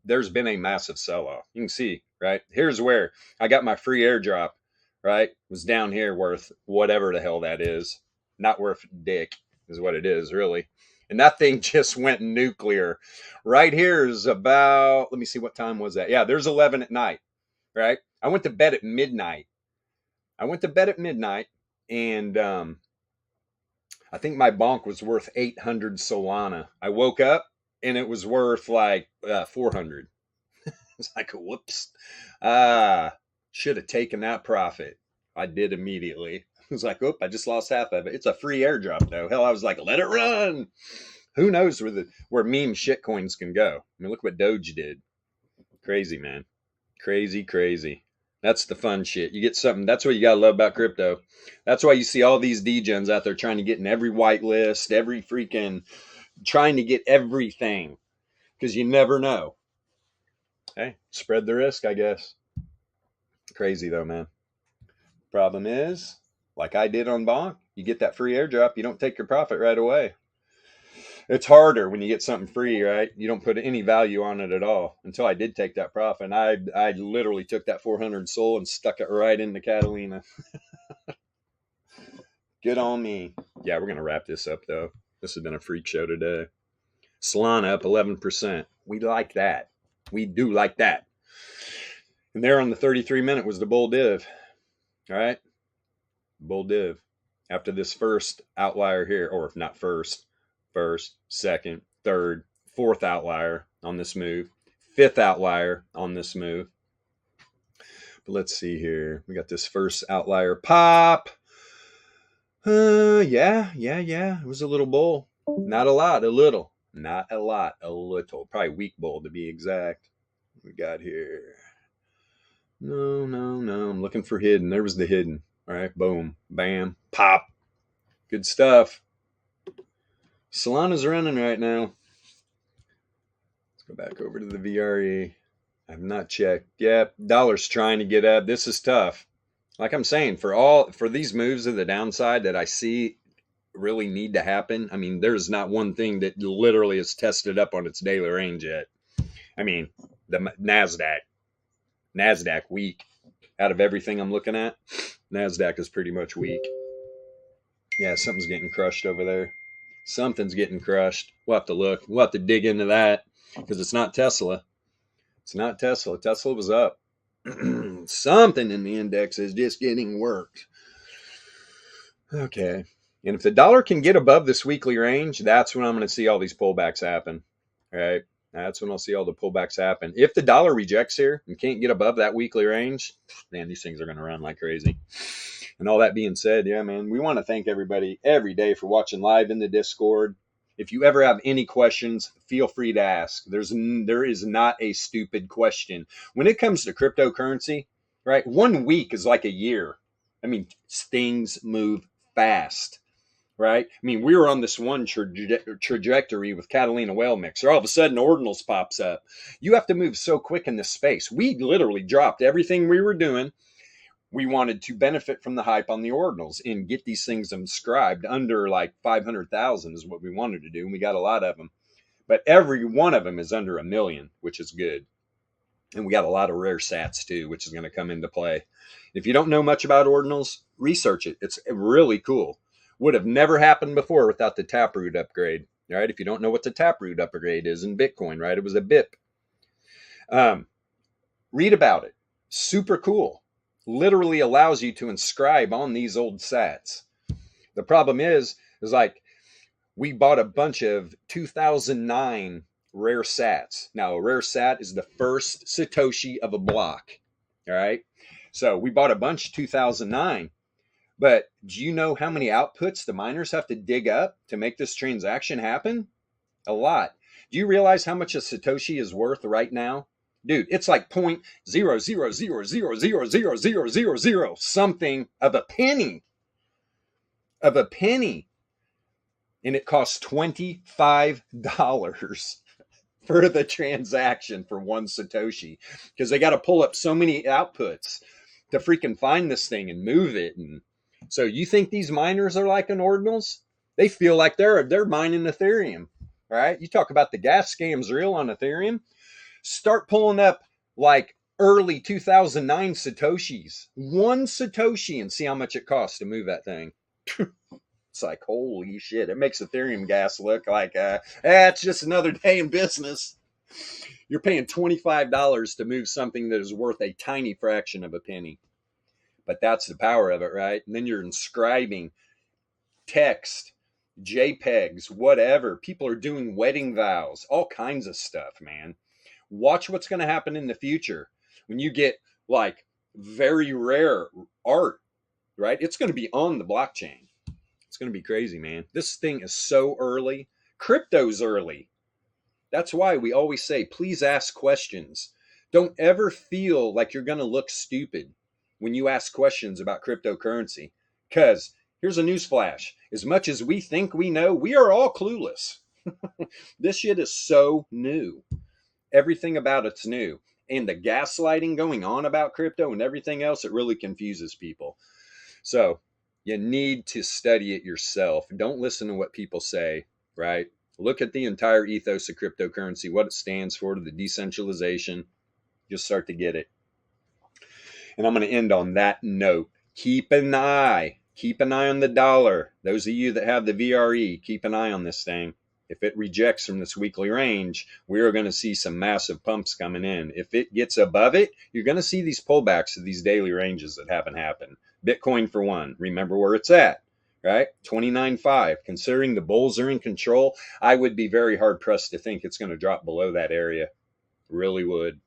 there's been a massive sell-off. You can see, right? Here's where I got my free airdrop, right? It was down here worth whatever the hell that is. Not worth dick is what it is, really. And that thing just went nuclear. Right here is about, let me see, what time was that? Yeah, there's 11 at night. Right? I went to bed at midnight. And I think my bonk was worth 800 Solana. I woke up and it was worth like 400. It's like, whoops. Should have taken that profit. I did immediately. I was like, oop, I just lost half of it. It's a free airdrop though. Hell, I was like, let it run. Who knows where meme shitcoins can go? I mean, look what Doge did. Crazy, man. Crazy. That's the fun shit. You get something. That's what you gotta love about crypto. That's why you see all these degens out there trying to get in every whitelist, every freaking trying to get everything, because you never know. Hey, spread the risk, I guess. Crazy though, man. Problem is, like I did on Bonk, you get that free airdrop, you don't take your profit right away. It's harder when you get something free, right? You don't put any value on it at all. Until I did take that profit. And I literally took that 400 SOL and stuck it right into Catalina. Good on me. Yeah, we're going to wrap this up, though. This has been a freak show today. Solana up 11%. We like that. We do like that. And there on the 33 minute was the bull div. All right? Bull div. After this first outlier here, or if not first, second, third, fourth outlier on this move, fifth outlier on this move. But let's see here. We got this first outlier pop. Yeah. It was a little bull. Not a lot, a little. Not a lot, a little. Probably weak bull to be exact. We got here. No. I'm looking for hidden. There was the hidden. All right, boom, bam, pop. Good stuff. Solana's running right now. Let's go back over to the VRE. I have not checked. Yep, dollar's trying to get up. This is tough. Like I'm saying, for these moves to the downside that I see really need to happen, I mean, there's not one thing that literally is tested up on its daily range yet. I mean, the NASDAQ weak. Out of everything I'm looking at, NASDAQ is pretty much weak. Yeah, something's getting crushed over there. Something's getting crushed. We'll have to look. We'll have to dig into that because it's not Tesla. It's not Tesla. Tesla was up. Something in the index is just getting worked. Okay. And if the dollar can get above this weekly range, that's when I'm going to see all these pullbacks happen. All right. That's when I'll see all the pullbacks happen. If the dollar rejects here and can't get above that weekly range, man, these things are going to run like crazy. And all that being said, yeah, man, we want to thank everybody every day for watching live in the Discord. If you ever have any questions, feel free to ask. There is not a stupid question. When it comes to cryptocurrency, right, 1 week is like a year. I mean, things move fast, right? I mean, we were on this one trajectory with Catalina whale mixer. All of a sudden, ordinals pops up. You have to move so quick in this space. We literally dropped everything we were doing. We wanted to benefit from the hype on the ordinals and get these things inscribed under like 500,000 is what we wanted to do. And we got a lot of them, but every one of them is under 1 million, which is good. And we got a lot of rare sats too, which is going to come into play. If you don't know much about ordinals, research it. It's really cool. Would have never happened before without the Taproot upgrade. Right? If you don't know what the Taproot upgrade is in Bitcoin, right? It was a BIP. Read about it. Super cool. Literally allows you to inscribe on these old sats. The problem is like we bought a bunch of 2009 rare sats. Now, a rare sat is the first Satoshi of a block. All right. So we bought a bunch 2009. But do you know how many outputs the miners have to dig up to make this transaction happen? A lot. Do you realize how much a Satoshi is worth right now? Dude, it's like 0.000000000 something of a penny. Of a penny. And it costs $25 for the transaction for one Satoshi. Because they got to pull up so many outputs to freaking find this thing and move it. And so you think these miners are like an ordinals? They feel like they're mining Ethereum. All right. You talk about the gas scams real on Ethereum. Start pulling up like early 2009 Satoshis. One Satoshi and see how much it costs to move that thing. It's like, holy shit. It makes Ethereum gas look like, it's just another day in business. You're paying $25 to move something that is worth a tiny fraction of a penny. But that's the power of it, right? And then you're inscribing text, JPEGs, whatever. People are doing wedding vows, all kinds of stuff, man. Watch what's going to happen in the future when you get like very rare art, right? It's going to be on the blockchain. It's going to be crazy, man. This thing is so early. Crypto's early. That's why we always say, please ask questions. Don't ever feel like you're going to look stupid when you ask questions about cryptocurrency. Because here's a newsflash. As much as we think we know, we are all clueless. This shit is so new. Everything about it's new. And the gaslighting going on about crypto and everything else, it really confuses people. So you need to study it yourself. Don't listen to what people say, right? Look at the entire ethos of cryptocurrency, what it stands for, to the decentralization. You'll start to get it. And I'm going to end on that note. Keep an eye on the dollar. Those of you that have the VRE, keep an eye on this thing. If it rejects from this weekly range, we are going to see some massive pumps coming in. If it gets above it, you're going to see these pullbacks to these daily ranges that haven't happened. Bitcoin, for one, remember where it's at, right? 29.5. Considering the bulls are in control, I would be very hard pressed to think it's going to drop below that area. Really would.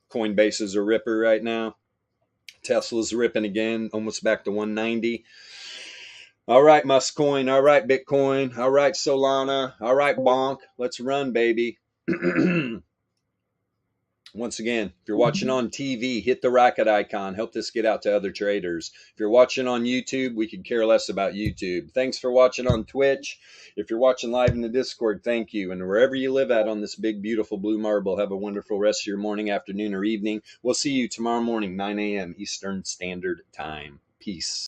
Coinbase is a ripper right now. Tesla's ripping again, almost back to 190. All right, Muskcoin. All right, Bitcoin. All right, Solana. All right, Bonk. Let's run, baby. Once again, if you're watching on TV, hit the rocket icon. Help this get out to other traders. If you're watching on YouTube, we could care less about YouTube. Thanks for watching on Twitch. If you're watching live in the Discord, thank you. And wherever you live at on this big, beautiful blue marble, have a wonderful rest of your morning, afternoon, or evening. We'll see you tomorrow morning, 9 a.m. Eastern Standard Time. Peace.